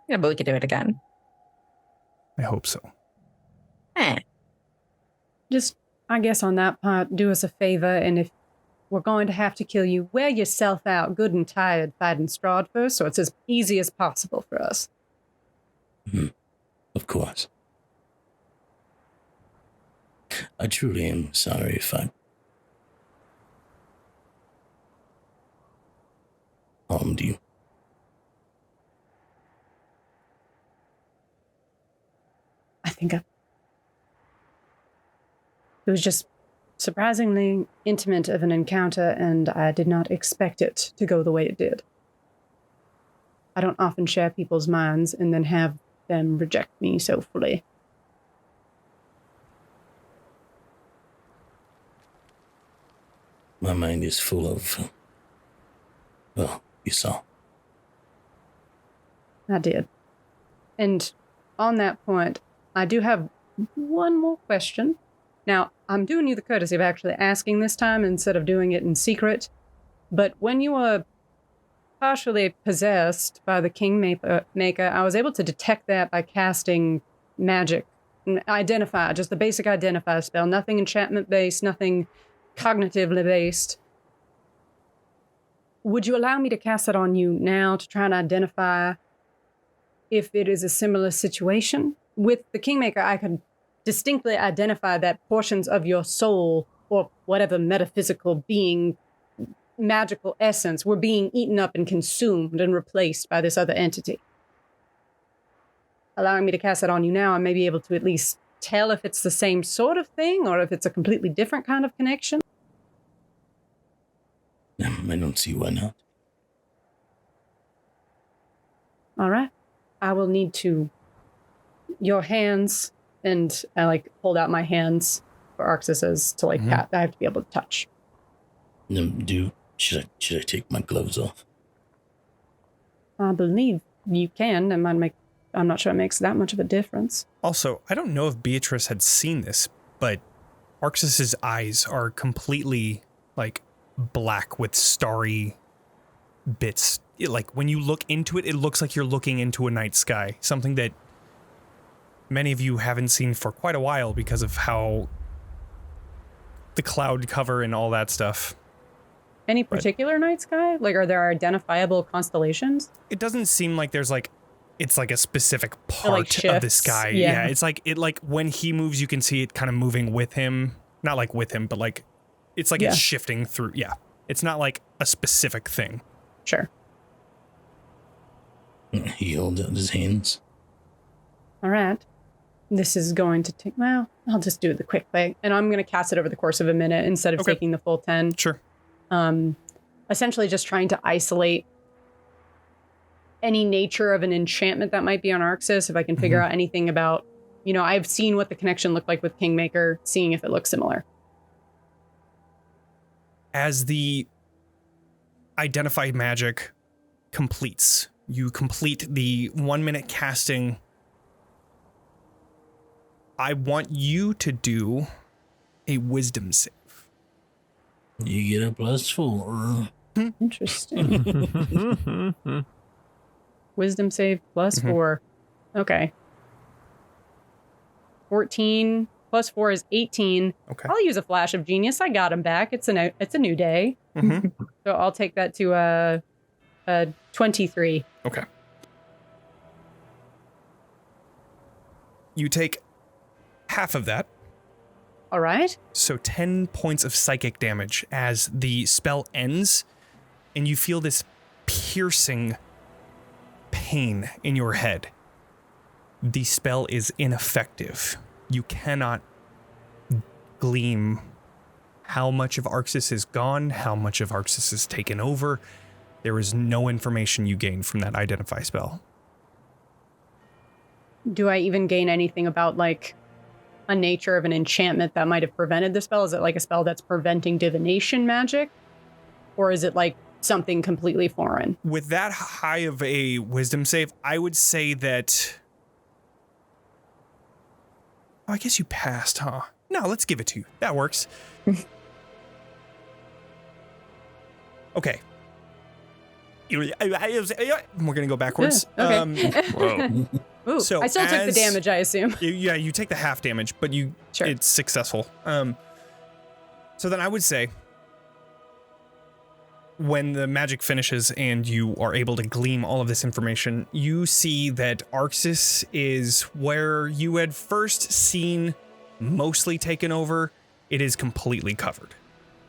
[SPEAKER 4] Yeah, but we could do it again.
[SPEAKER 1] I hope so.
[SPEAKER 3] Just, I guess on that part, do us a favor, and if we're going to have to kill you, wear yourself out good and tired fighting Strahd first, so it's as easy as possible for us.
[SPEAKER 5] Of course. I truly am sorry if I harmed you.
[SPEAKER 3] I think it was just surprisingly intimate of an encounter, and I did not expect it to go the way it did. I don't often share people's minds and then have them reject me so fully.
[SPEAKER 5] My mind is full of, well, you saw.
[SPEAKER 3] I did. And on that point, I do have one more question. Now, I'm doing you the courtesy of actually asking this time instead of doing it in secret. But when you were partially possessed by the Kingmaker, I was able to detect that by casting magic. Identify, just the basic identify spell. Nothing enchantment-based, nothing cognitively based. Would you allow me to cast it on you now to try and identify if it is a similar situation? With the Kingmaker, I could distinctly identify that portions of your soul or whatever metaphysical being, magical essence, were being eaten up and consumed and replaced by this other entity. Allowing me to cast it on you now, I may be able to at least tell if it's the same sort of thing or if it's a completely different kind of connection.
[SPEAKER 5] I don't see why not.
[SPEAKER 3] All right. I will need your hands, and I hold out my hands for Arxes to pat. I have to be able to touch.
[SPEAKER 5] Should I take my gloves off?
[SPEAKER 3] I believe you can. I'm not sure it makes that much of a difference.
[SPEAKER 1] Also, I don't know if Beatrice had seen this, but Arxes' eyes are completely black with starry bits. When you look into it, it looks like you're looking into a night sky. Something that many of you haven't seen for quite a while because of how the cloud cover and all that stuff.
[SPEAKER 3] Any particular night sky? Are there identifiable constellations?
[SPEAKER 1] It doesn't seem like there's it's a specific part of the sky.
[SPEAKER 3] Yeah.
[SPEAKER 1] It's when he moves, you can see it kind of moving with him. Not with him, but it's it's shifting through. Yeah. It's not a specific thing.
[SPEAKER 3] Sure.
[SPEAKER 5] He holds out his hands.
[SPEAKER 3] All right. This is going to take, I'll just do the quick way. And I'm going to cast it over the course of a minute instead of taking the full 10.
[SPEAKER 1] Sure.
[SPEAKER 3] Essentially just trying to isolate any nature of an enchantment that might be on Arxes, if I can figure out anything about, I've seen what the connection looked like with Kingmaker, seeing if it looks similar.
[SPEAKER 1] As the identified magic completes, you complete the 1 minute casting. I want you to do a wisdom save.
[SPEAKER 5] You get a +4.
[SPEAKER 3] Interesting. Wisdom save +4. Okay. 14 +4 is 18.
[SPEAKER 1] Okay.
[SPEAKER 3] I'll use a flash of genius. I got him back. It's a new day. So I'll take that to a 23.
[SPEAKER 1] Okay. You take half of that.
[SPEAKER 3] All right.
[SPEAKER 1] So 10 points of psychic damage as the spell ends, and you feel this piercing pain in your head. The spell is ineffective. You cannot glean how much of Arxes is gone, how much of Arxes is taken over. There is no information you gain from that identify spell.
[SPEAKER 3] Do I even gain anything about a nature of an enchantment that might have prevented the spell? Is it a spell that's preventing divination magic? Or is it something completely foreign?
[SPEAKER 1] With that high of a wisdom save, I would say that I guess you passed, huh? No, let's give it to you. That works. Okay. We're gonna go backwards.
[SPEAKER 3] Yeah, okay. Ooh,
[SPEAKER 1] So
[SPEAKER 3] I still took the
[SPEAKER 1] as-
[SPEAKER 3] damage, I assume.
[SPEAKER 1] You take the half damage, but
[SPEAKER 3] Sure.
[SPEAKER 1] it's successful. So then I would say, when the magic finishes and you are able to glean all of this information, you see that Arxes is where you had first seen mostly taken over. It is completely covered.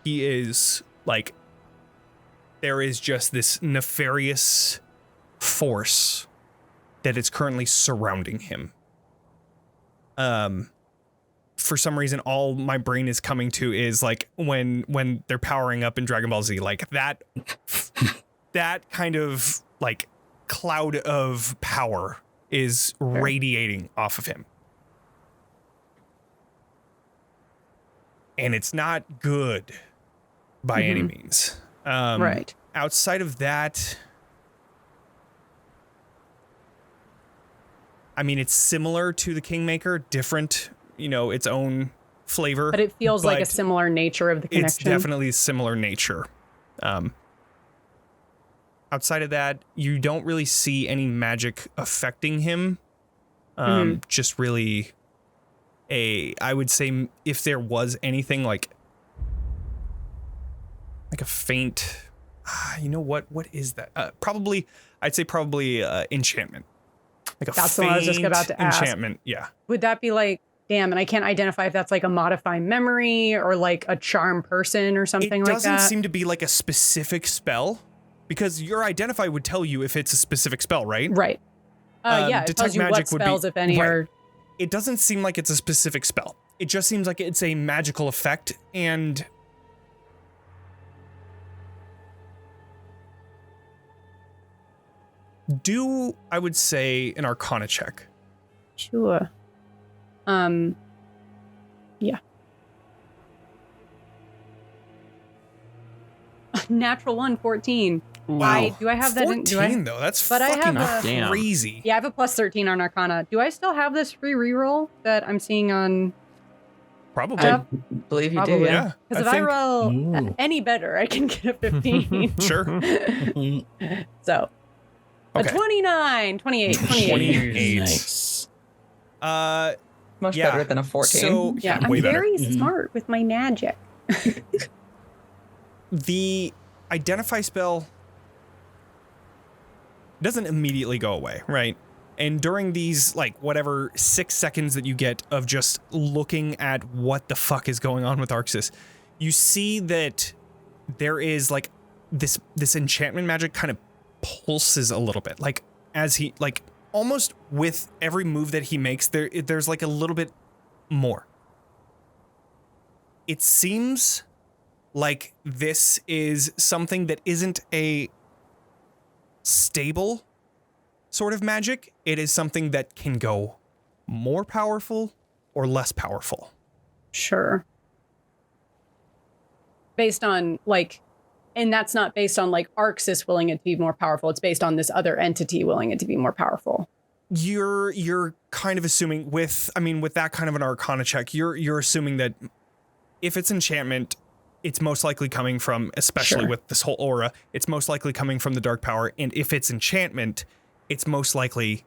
[SPEAKER 1] He is like, there is just this nefarious force that is currently surrounding him. For some reason, all my brain is coming to is like when they're powering up in Dragon Ball Z, like that kind of like cloud of power is radiating off of him. And it's not good by any means.
[SPEAKER 3] Right.
[SPEAKER 1] Outside of that, I mean, it's similar to the Kingmaker, different, its own flavor.
[SPEAKER 3] But it feels like a
[SPEAKER 1] but
[SPEAKER 3] similar nature of the connection.
[SPEAKER 1] It's definitely a similar nature. Outside of that, you don't really see any magic affecting him. Just really I would say if there was anything like a faint, what is that? I'd say probably enchantment. Like a
[SPEAKER 3] That's what I was just about to ask.
[SPEAKER 1] Enchantment, yeah.
[SPEAKER 3] Would that be like, damn, and I can't identify if that's like a modify memory or like a charm person or something like that?
[SPEAKER 1] It doesn't seem to be like a specific spell, because your identify would tell you if it's a specific spell, right?
[SPEAKER 3] Right. Yeah, it
[SPEAKER 1] detect
[SPEAKER 3] tells you
[SPEAKER 1] magic
[SPEAKER 3] what
[SPEAKER 1] would be-
[SPEAKER 3] spells, if any,
[SPEAKER 1] right.
[SPEAKER 3] are...
[SPEAKER 1] It doesn't seem like it's a specific spell. It just seems like it's a magical effect, and I would say, an Arcana check.
[SPEAKER 3] Sure. Yeah. Natural 1, 14.
[SPEAKER 1] Wow.
[SPEAKER 3] Do I have that
[SPEAKER 1] 14,
[SPEAKER 3] in...
[SPEAKER 1] though. That's
[SPEAKER 3] But I
[SPEAKER 1] fucking
[SPEAKER 3] have
[SPEAKER 2] Damn.
[SPEAKER 1] crazy.
[SPEAKER 3] Yeah, I have a plus 13 on Arcana. Do I still have this free reroll that I'm seeing on...
[SPEAKER 1] Probably.
[SPEAKER 3] Yep.
[SPEAKER 6] Believe you
[SPEAKER 3] Probably.
[SPEAKER 6] do.
[SPEAKER 1] Yeah.
[SPEAKER 3] Because if I roll any better, I can get a 15.
[SPEAKER 1] Sure.
[SPEAKER 3] So,
[SPEAKER 1] Okay.
[SPEAKER 3] a 29, 28.
[SPEAKER 1] 28.
[SPEAKER 5] Nice.
[SPEAKER 6] Much
[SPEAKER 1] Yeah.
[SPEAKER 6] better than a 14.
[SPEAKER 1] So,
[SPEAKER 3] Yeah, I'm
[SPEAKER 1] way better.
[SPEAKER 3] very smart with my magic.
[SPEAKER 1] The identify spell doesn't immediately go away, right? And during these, 6 seconds that you get of just looking at what the fuck is going on with Arxes, you see that there is, this enchantment magic kind of pulses a little bit. As he, almost with every move that he makes, there's, a little bit more. It seems like this is something that isn't a stable sort of magic. It is something that can go more powerful or less powerful.
[SPEAKER 3] Sure. Based on, and that's not based on, Arxes willing it to be more powerful. It's based on this other entity willing it to be more powerful.
[SPEAKER 1] You're kind of assuming with that kind of an Arcana check, you're assuming that if it's enchantment, it's most likely coming from, especially
[SPEAKER 3] Sure.
[SPEAKER 1] with this whole aura, it's most likely coming from the dark power. And if it's enchantment, it's most likely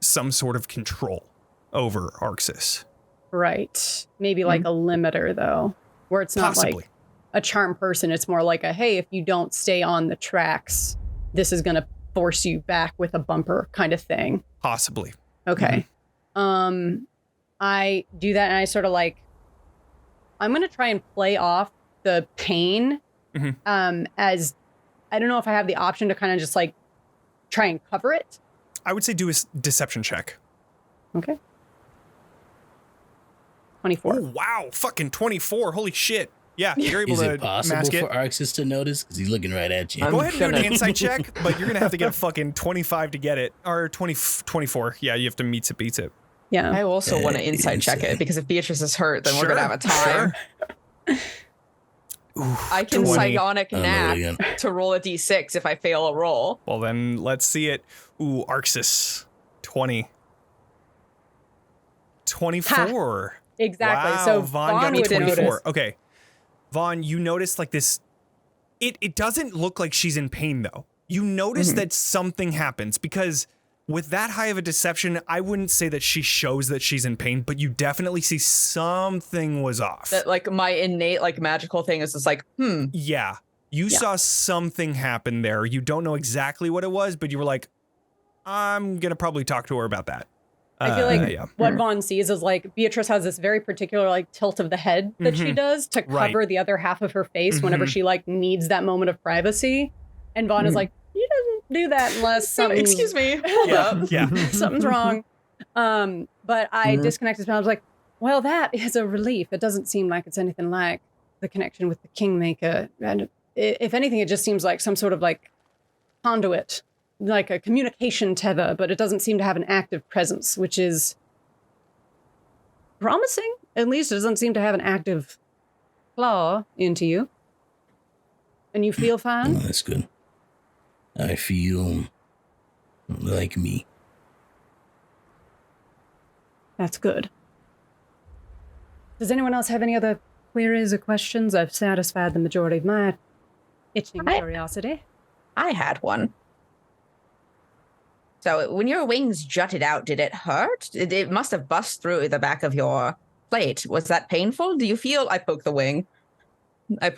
[SPEAKER 1] some sort of control over Arxes.
[SPEAKER 3] Right. Maybe like a limiter, though, where it's not
[SPEAKER 1] Possibly.
[SPEAKER 3] like a charm person. It's more like a, hey, if you don't stay on the tracks, this is going to force you back with a bumper kind of thing.
[SPEAKER 1] Possibly.
[SPEAKER 3] Okay. I do that and I sort of I'm going to try and play off the pain as I don't know if I have the option to kind of just try and cover it.
[SPEAKER 1] I would say do a deception check.
[SPEAKER 3] Okay. 24.
[SPEAKER 1] Oh, wow. Fucking 24. Holy shit. Yeah, you're able
[SPEAKER 5] Is
[SPEAKER 1] to
[SPEAKER 5] it possible
[SPEAKER 1] mask it.
[SPEAKER 5] for Arxes to notice? Because he's looking right at you.
[SPEAKER 1] Go ahead and do an
[SPEAKER 6] gonna-
[SPEAKER 1] insight check, but you're going to have to get a fucking 25 to get it. Or 24. Yeah, you have to meets it, beats it.
[SPEAKER 3] Yeah.
[SPEAKER 6] I also want to insight check it because if Beatrice is hurt, then we're gonna have a time. I can
[SPEAKER 1] 20.
[SPEAKER 6] psionic
[SPEAKER 5] I don't know
[SPEAKER 6] knack
[SPEAKER 5] again.
[SPEAKER 6] to roll a d6 if I fail a roll.
[SPEAKER 1] Well, then let's see it. Ooh, Arxes. 20. 24.
[SPEAKER 3] Exactly.
[SPEAKER 1] Wow,
[SPEAKER 3] So
[SPEAKER 1] Vaughn got
[SPEAKER 3] would
[SPEAKER 1] 24.
[SPEAKER 3] notice.
[SPEAKER 1] Okay. Vaughn, you notice like this. It doesn't look like she's in pain though. You notice that something happens because with that high of a deception, I wouldn't say that she shows that she's in pain, but you definitely see something was off.
[SPEAKER 6] That like my innate like magical thing is just like,
[SPEAKER 1] Yeah. You saw something happen there. You don't know exactly what it was, but you were like, I'm going to probably talk to her about that.
[SPEAKER 3] I feel like what Vaughn sees is like Beatrice has this very particular like tilt of the head that she does to cover the other half of her face whenever she like needs that moment of privacy. And Vaughn is like, you doesn't do that unless something.
[SPEAKER 6] excuse me, hold up.
[SPEAKER 1] Yeah.
[SPEAKER 3] Something's wrong. But I disconnected. I was like, well, that is a relief. It doesn't seem like it's anything like the connection with the Kingmaker. And if anything, it just seems like some sort of like conduit, like a communication tether, but it doesn't seem to have an active presence, which is promising. At least it doesn't seem to have an active claw into you. And you feel fine?
[SPEAKER 5] Oh, that's good. I feel like me.
[SPEAKER 3] That's good. Does anyone else have any other queries or questions? I've satisfied the majority of my itching curiosity.
[SPEAKER 4] I had one. So when your wings jutted out, did it hurt? It must have bust through the back of your plate. Was that painful? Do you feel? I poke the wing. You have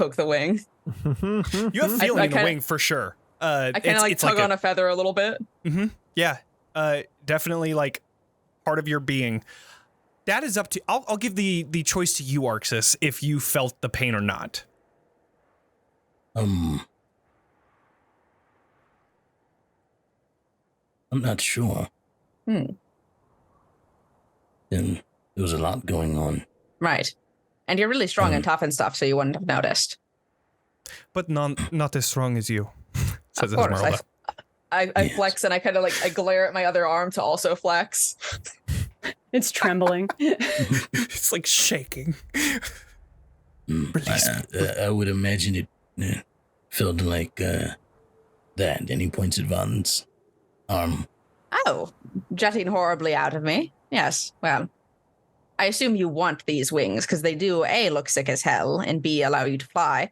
[SPEAKER 4] feeling in the wing for sure.
[SPEAKER 6] I kind of like tug on a feather a little bit.
[SPEAKER 1] Yeah. Definitely like part of your being. That is up to, I'll give the choice to you, Arxes, if you felt the pain or not.
[SPEAKER 5] I'm not sure. And there was a lot going on.
[SPEAKER 4] Right. And you're really strong and tough and stuff, so you wouldn't have noticed.
[SPEAKER 1] But not as strong as you.
[SPEAKER 6] Says of course. I flex and I kind of like, I glare at my other arm to also flex.
[SPEAKER 3] It's trembling.
[SPEAKER 1] It's like shaking.
[SPEAKER 5] I would imagine it felt like that. And he points at Vaughn's arm.
[SPEAKER 4] Oh, jutting horribly out of me. Yes, well, I assume you want these wings because they do A, look sick as hell, and B, allow you to fly,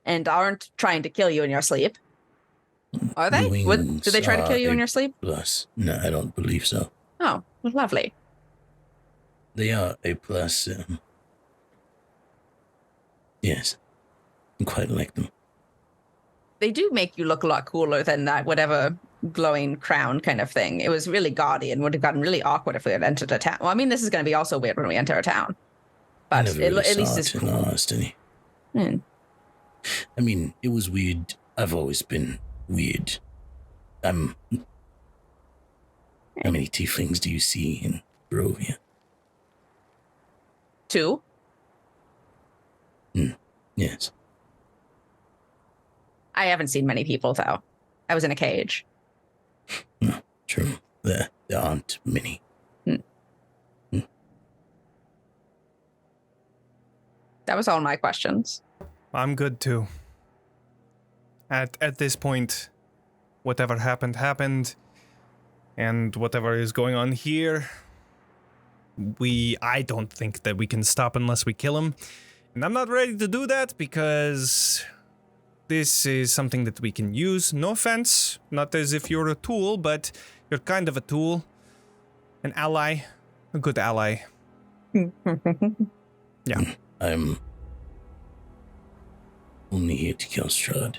[SPEAKER 4] and aren't trying to kill you in your sleep. Are they? Do they try to kill you in your sleep?
[SPEAKER 5] Plus. No, I don't believe so.
[SPEAKER 4] Oh, lovely.
[SPEAKER 5] They are a plus. Yes, I quite like them.
[SPEAKER 4] They do make you look a lot cooler than that whatever glowing crown kind of thing. It was really gaudy and would have gotten really awkward if we had entered a town. Well, I mean, this is going to be also weird when we enter a town. But at least it's cool.
[SPEAKER 5] Honesty. I mean, it was weird. I've always been weird. How many tieflings do you see in Barovia?
[SPEAKER 4] 2.
[SPEAKER 5] Yes.
[SPEAKER 4] I haven't seen many people, though. I was in a cage.
[SPEAKER 5] No, true. There aren't many.
[SPEAKER 4] That was all my questions.
[SPEAKER 1] I'm good, too. At this point, whatever happened, and whatever is going on here, I don't think that we can stop unless we kill him. And I'm not ready to do that because this is something that we can use. No offense, not as if you're a tool, but you're kind of a tool. An ally, a good ally. Yeah.
[SPEAKER 5] I'm only here to kill Strahd.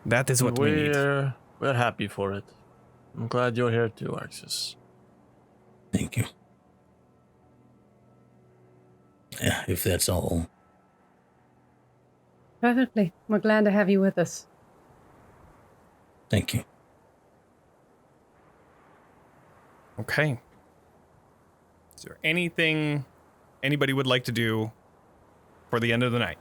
[SPEAKER 1] That is what we need.
[SPEAKER 2] We're happy for it. I'm glad you're here too, Arxes.
[SPEAKER 5] Thank you. Yeah, if that's all.
[SPEAKER 3] Perfectly. We're glad to have you with us.
[SPEAKER 5] Thank you.
[SPEAKER 1] Okay. Is there anything anybody would like to do for the end of the night?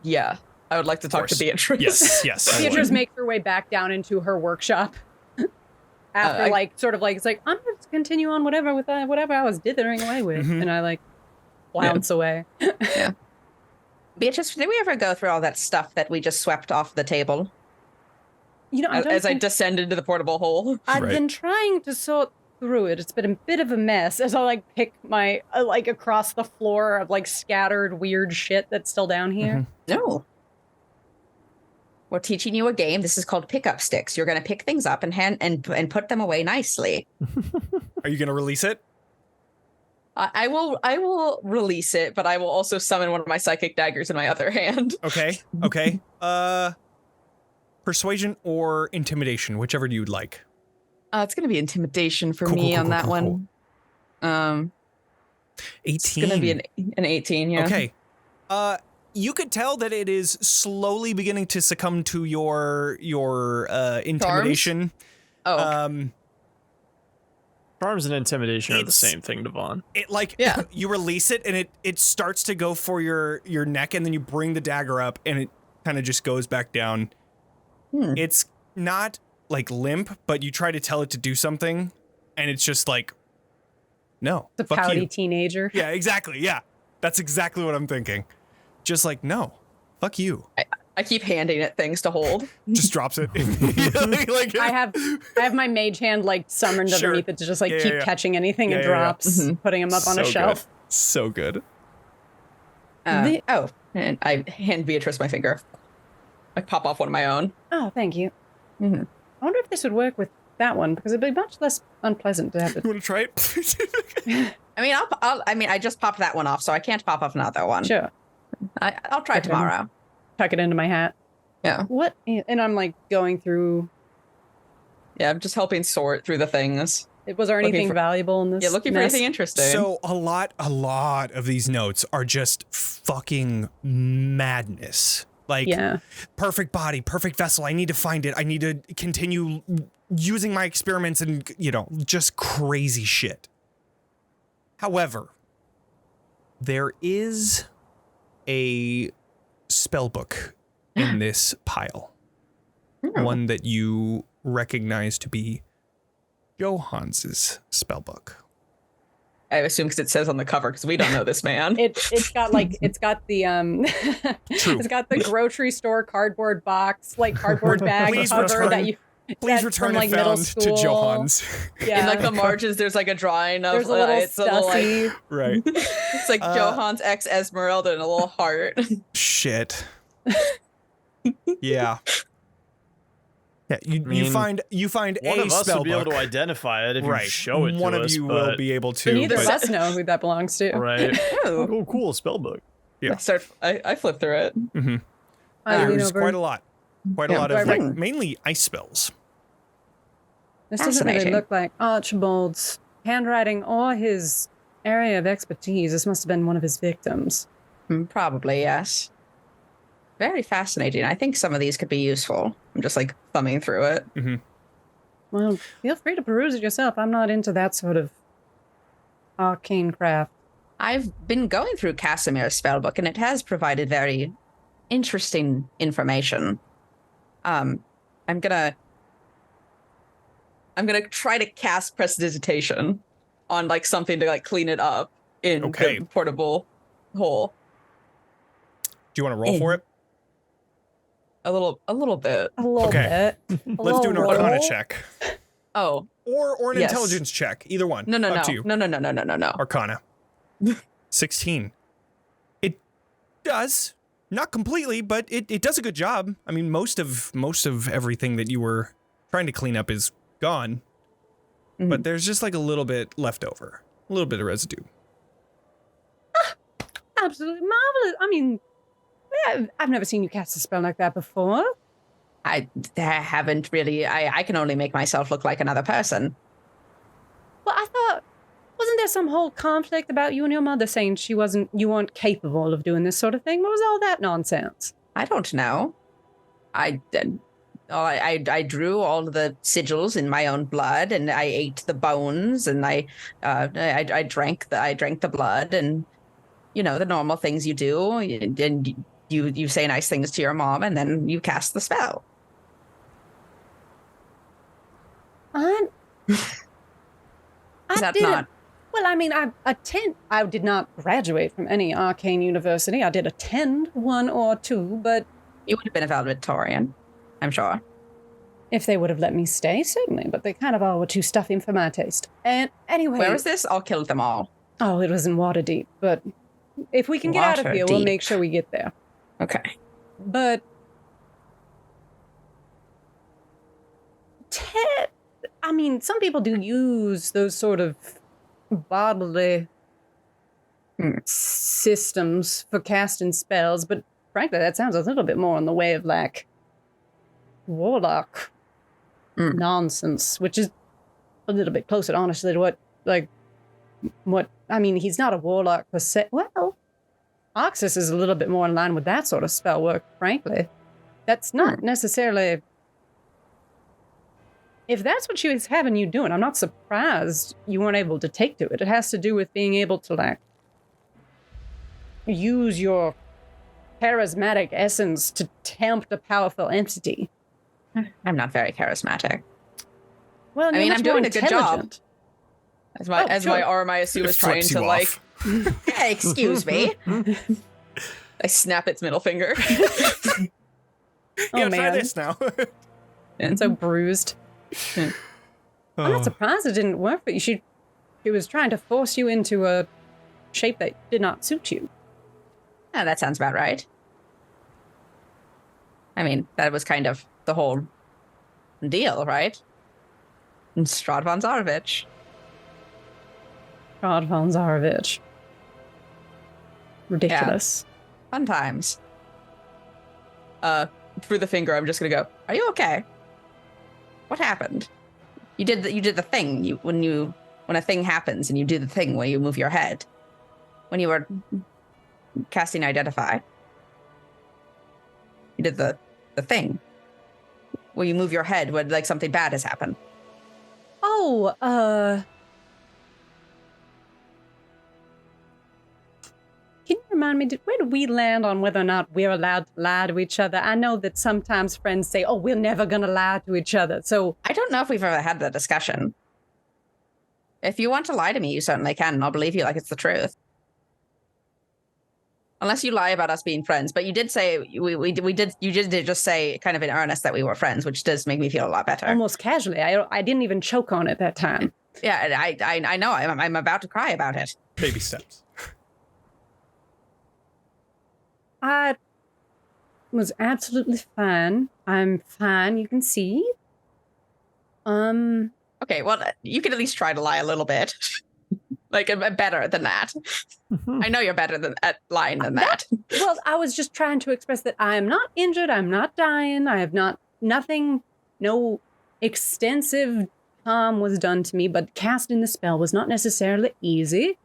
[SPEAKER 6] Yeah. I would like to talk to Beatrice.
[SPEAKER 1] Yes.
[SPEAKER 3] Beatrice makes her way back down into her workshop. After I'm going to continue on whatever I was dithering away with. And I flounce away.
[SPEAKER 4] Yeah. Beatrice, did we ever go through all that stuff that we just swept off the table?
[SPEAKER 3] You know,
[SPEAKER 6] I descend into the portable hole.
[SPEAKER 3] I've been trying to sort through it. It's been a bit of a mess as I like pick my like across the floor of like scattered weird shit that's still down here.
[SPEAKER 4] No. We're teaching you a game. This is called pickup sticks. You're going to pick things up and put them away nicely.
[SPEAKER 1] Are you going to release it?
[SPEAKER 6] I will release it, but I will also summon one of my psychic daggers in my other hand.
[SPEAKER 1] Okay. Persuasion or intimidation, whichever you'd like.
[SPEAKER 6] It's going to be intimidation for
[SPEAKER 1] Cool,
[SPEAKER 6] me
[SPEAKER 1] cool,
[SPEAKER 6] on
[SPEAKER 1] cool,
[SPEAKER 6] that
[SPEAKER 1] cool,
[SPEAKER 6] one.
[SPEAKER 1] 18.
[SPEAKER 6] It's going to be an 18, yeah.
[SPEAKER 1] Okay. You could tell that it is slowly beginning to succumb to your intimidation.
[SPEAKER 6] Oh.
[SPEAKER 2] Charms and intimidation are the same thing, Devan.
[SPEAKER 1] It like
[SPEAKER 6] Yeah.
[SPEAKER 1] you release it and it starts to go for your neck, and then you bring the dagger up and it kind of just goes back down. It's not like limp, but you try to tell it to do something, and it's just like, no.
[SPEAKER 3] The
[SPEAKER 1] fuck
[SPEAKER 3] pouty
[SPEAKER 1] you.
[SPEAKER 3] teenager.
[SPEAKER 1] Yeah, exactly. Yeah, that's exactly what I'm thinking. Just like, no, fuck you.
[SPEAKER 6] I keep handing it things to hold.
[SPEAKER 1] Just drops it. like,
[SPEAKER 3] I have my mage hand like summoned
[SPEAKER 1] Sure.
[SPEAKER 3] underneath it to just like
[SPEAKER 1] Yeah,
[SPEAKER 3] keep
[SPEAKER 1] yeah.
[SPEAKER 3] catching anything it
[SPEAKER 1] Yeah.
[SPEAKER 3] drops, putting them up on a
[SPEAKER 1] So
[SPEAKER 3] shelf.
[SPEAKER 1] good. So good.
[SPEAKER 3] The-
[SPEAKER 6] And I hand Beatrice my finger. I pop off one of my own.
[SPEAKER 3] Oh, thank you.
[SPEAKER 6] Mhm.
[SPEAKER 3] I wonder if this would work with that one because it'd be much less unpleasant to have it.
[SPEAKER 1] You want to try it?
[SPEAKER 6] I mean, I just popped that one off, so I can't pop off another one.
[SPEAKER 3] Sure,
[SPEAKER 6] I'll try
[SPEAKER 3] Okay.
[SPEAKER 6] tomorrow.
[SPEAKER 3] tuck it into my hat.
[SPEAKER 6] Yeah.
[SPEAKER 3] What? And I'm like going through.
[SPEAKER 6] Yeah, I'm just helping sort through the things.
[SPEAKER 3] Was there
[SPEAKER 6] Looking
[SPEAKER 3] anything
[SPEAKER 6] for-
[SPEAKER 3] valuable in this?
[SPEAKER 6] Yeah, looking for
[SPEAKER 3] mess?
[SPEAKER 6] anything interesting.
[SPEAKER 1] So a lot of these notes are just fucking madness. Like,
[SPEAKER 3] Yeah.
[SPEAKER 1] perfect body, perfect vessel. I need to find it. I need to continue using my experiments and, just crazy shit. However, there is a spell book in this pile. One that you recognize to be Johan's spell book.
[SPEAKER 6] I assume because it says on the cover, because we don't know this man.
[SPEAKER 3] It's got the
[SPEAKER 1] True.
[SPEAKER 3] it's got the grocery store cardboard box, like cardboard bag
[SPEAKER 1] Please
[SPEAKER 3] cover
[SPEAKER 1] return-
[SPEAKER 3] that you.
[SPEAKER 1] Please
[SPEAKER 3] that's
[SPEAKER 1] return
[SPEAKER 3] from, like,
[SPEAKER 1] it
[SPEAKER 3] middle
[SPEAKER 1] found to
[SPEAKER 3] school.
[SPEAKER 1] Johan's.
[SPEAKER 3] Yeah.
[SPEAKER 6] In like the margins, there's like a drawing of
[SPEAKER 3] There's a little
[SPEAKER 6] it's a little like
[SPEAKER 3] Stussy.
[SPEAKER 1] Right.
[SPEAKER 6] it's like Johan's ex Esmeralda and a little heart.
[SPEAKER 1] Shit. Yeah. Yeah, you
[SPEAKER 2] mean,
[SPEAKER 1] find
[SPEAKER 2] One
[SPEAKER 1] a
[SPEAKER 2] of us
[SPEAKER 1] spell
[SPEAKER 2] would be able
[SPEAKER 1] book.
[SPEAKER 2] to identify it if
[SPEAKER 1] Right.
[SPEAKER 2] you show it to
[SPEAKER 1] One
[SPEAKER 2] us.
[SPEAKER 1] of you will
[SPEAKER 2] but-
[SPEAKER 1] be able to.
[SPEAKER 3] Neither of
[SPEAKER 1] but-
[SPEAKER 3] us know who that belongs to.
[SPEAKER 2] Right.
[SPEAKER 6] Oh.
[SPEAKER 2] Oh, cool spellbook.
[SPEAKER 1] Yeah.
[SPEAKER 6] I flip through it.
[SPEAKER 3] I lean
[SPEAKER 1] There's
[SPEAKER 3] over.
[SPEAKER 1] quite a lot. Quite a
[SPEAKER 6] Yeah.
[SPEAKER 1] lot of
[SPEAKER 3] Right.
[SPEAKER 1] mainly ice spells.
[SPEAKER 3] This doesn't really
[SPEAKER 4] Fascinating.
[SPEAKER 3] look like Archibald's handwriting or his area of expertise. This must have been one of his victims.
[SPEAKER 4] Probably, yes. Very fascinating. I think some of these could be useful.
[SPEAKER 6] I'm just like thumbing through it.
[SPEAKER 3] Well, feel free to peruse it yourself. I'm not into that sort of arcane craft.
[SPEAKER 4] I've been going through Casimir's spellbook, and it has provided very interesting information.
[SPEAKER 6] I'm gonna try to cast prestidigitation on like something to like clean it up in
[SPEAKER 1] Okay.
[SPEAKER 6] the portable hole.
[SPEAKER 1] Do you want to roll for it?
[SPEAKER 6] A little bit.
[SPEAKER 3] A little
[SPEAKER 1] Okay.
[SPEAKER 3] bit.
[SPEAKER 1] Let's do an
[SPEAKER 3] little
[SPEAKER 1] Arcana
[SPEAKER 3] roll.
[SPEAKER 1] check,
[SPEAKER 6] Oh
[SPEAKER 1] or an
[SPEAKER 6] Yes.
[SPEAKER 1] intelligence check. Either one.
[SPEAKER 6] no
[SPEAKER 1] Up to you.
[SPEAKER 6] no.
[SPEAKER 1] Arcana. 16. It does. Not completely, but it does a good job. I mean, most of everything that you were trying to clean up is gone. But there's just like a little bit left over. A little bit of residue.
[SPEAKER 3] Absolutely marvelous. I mean, yeah, I've never seen you cast a spell like that before.
[SPEAKER 4] I haven't really. I can only make myself look like another person.
[SPEAKER 3] Well, I thought, wasn't there some whole conflict about you and your mother saying you weren't capable of doing this sort of thing? What was all that nonsense?
[SPEAKER 4] I don't know. I drew all of the sigils in my own blood, and I ate the bones, and I drank the blood, and the normal things you do, and you say nice things to your mom, and then you cast the spell.
[SPEAKER 3] I
[SPEAKER 4] Is that
[SPEAKER 3] didn't-
[SPEAKER 4] not?
[SPEAKER 3] Well, I mean, I did not graduate from any arcane university. I did attend one or two, but
[SPEAKER 6] Oh,
[SPEAKER 4] You would have been a valedictorian, I'm sure.
[SPEAKER 3] If they would have let me stay, certainly, but they kind of all were too stuffy for my taste. And anyway...
[SPEAKER 6] Where was this? I'll kill them all.
[SPEAKER 3] Oh, it was in Waterdeep, but if we can get out of here, we'll make sure we get there.
[SPEAKER 6] Okay.
[SPEAKER 3] But... I mean, some people do use those sort of bodily systems for casting spells, but frankly, that sounds a little bit more in the way of, like, warlock nonsense, which is a little bit closer, honestly, to what, I mean, he's not a warlock per se. Well, Arxes is a little bit more in line with that sort of spell work, frankly. That's not necessarily... If that's what she was having you doing, I'm not surprised you weren't able to take to it. It has to do with being able to, like, use your charismatic essence to tempt a powerful entity.
[SPEAKER 6] I'm not very charismatic.
[SPEAKER 3] Well,
[SPEAKER 6] I mean, I'm doing a good job. As my arm, I assume, is trying to, like...
[SPEAKER 4] Hey, excuse me.
[SPEAKER 6] I snap its middle finger.
[SPEAKER 3] Oh, man.
[SPEAKER 1] Try this now.
[SPEAKER 3] And so bruised. I'm not surprised it didn't work for you. She was trying to force you into a shape that did not suit you.
[SPEAKER 6] Yeah, that sounds about right. I mean, that was kind of the whole deal, right? Stradvan Zarovich.
[SPEAKER 3] Stradvan Zarovich. Ridiculous.
[SPEAKER 6] Yeah. Fun times. Through the finger, I'm just gonna go, are you okay? What happened? You did the thing. When a thing happens and you do the thing where you move your head. When you were casting Identify. You did the thing. Where you move your head when, like, something bad has happened.
[SPEAKER 3] Oh, can you remind me, where did we land on whether or not we're allowed to lie to each other? I know that sometimes friends say, oh, we're never going to lie to each other, so...
[SPEAKER 6] I don't know if we've ever had that discussion. If you want to lie to me, you certainly can, and I'll believe you like it's the truth. Unless you lie about us being friends, but you did say, you did just say kind of in earnest that we were friends, which does make me feel a lot better.
[SPEAKER 3] Almost casually. I didn't even choke on it that time.
[SPEAKER 6] Yeah, I know, I'm about to cry about it.
[SPEAKER 1] Baby steps.
[SPEAKER 3] I was absolutely fine. I'm fine, you can see.
[SPEAKER 6] Okay, well, you can at least try to lie a little bit. Like, better than that. I know you're better at lying than that.
[SPEAKER 3] Well, I was just trying to express that I am not injured, I'm not dying, I have no extensive harm was done to me, but casting the spell was not necessarily easy.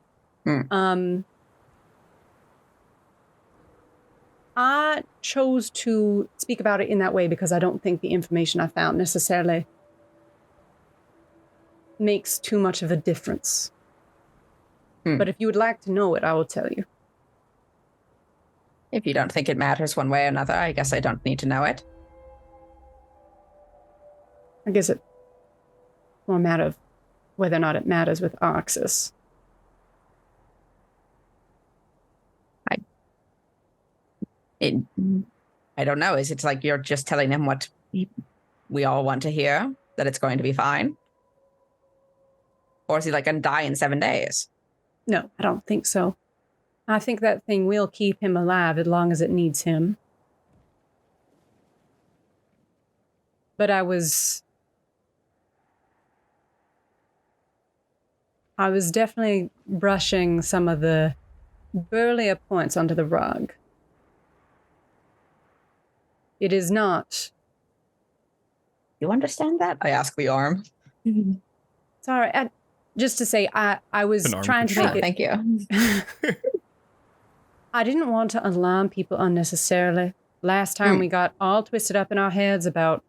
[SPEAKER 3] I chose to speak about it in that way because I don't think the information I found necessarily makes too much of a difference. But if you would like to know it, I will tell you.
[SPEAKER 6] If you don't think it matters one way or another, I guess I don't need to know it.
[SPEAKER 3] I guess it's more a matter of whether or not it matters with Arxes.
[SPEAKER 6] I don't know. Is it like you're just telling him what we all want to hear, that it's going to be fine? Or is he like going to die in 7 days?
[SPEAKER 3] No, I don't think so. I think that thing will keep him alive as long as it needs him. But I was definitely brushing some of the burlier points onto the rug. It is not.
[SPEAKER 6] You understand that? I ask the arm.
[SPEAKER 3] Sorry, just to say, I was trying to make it...
[SPEAKER 6] Thank you.
[SPEAKER 3] I didn't want to alarm people unnecessarily. Last time we got all twisted up in our heads about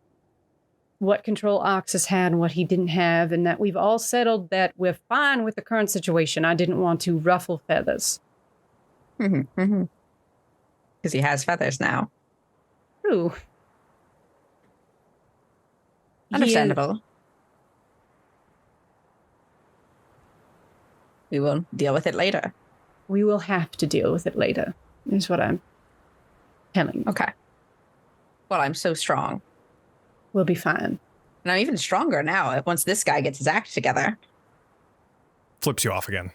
[SPEAKER 3] what control Arxes had and what he didn't have, and that we've all settled that we're fine with the current situation. I didn't want to ruffle feathers.
[SPEAKER 6] Because he has feathers now.
[SPEAKER 3] True.
[SPEAKER 6] Understandable. We will deal with it later.
[SPEAKER 3] We will have to deal with it later, is what I'm telling you.
[SPEAKER 6] Okay. Well, I'm so strong.
[SPEAKER 3] We'll be fine.
[SPEAKER 6] And I'm even stronger now once this guy gets his act together.
[SPEAKER 1] Flips you off again.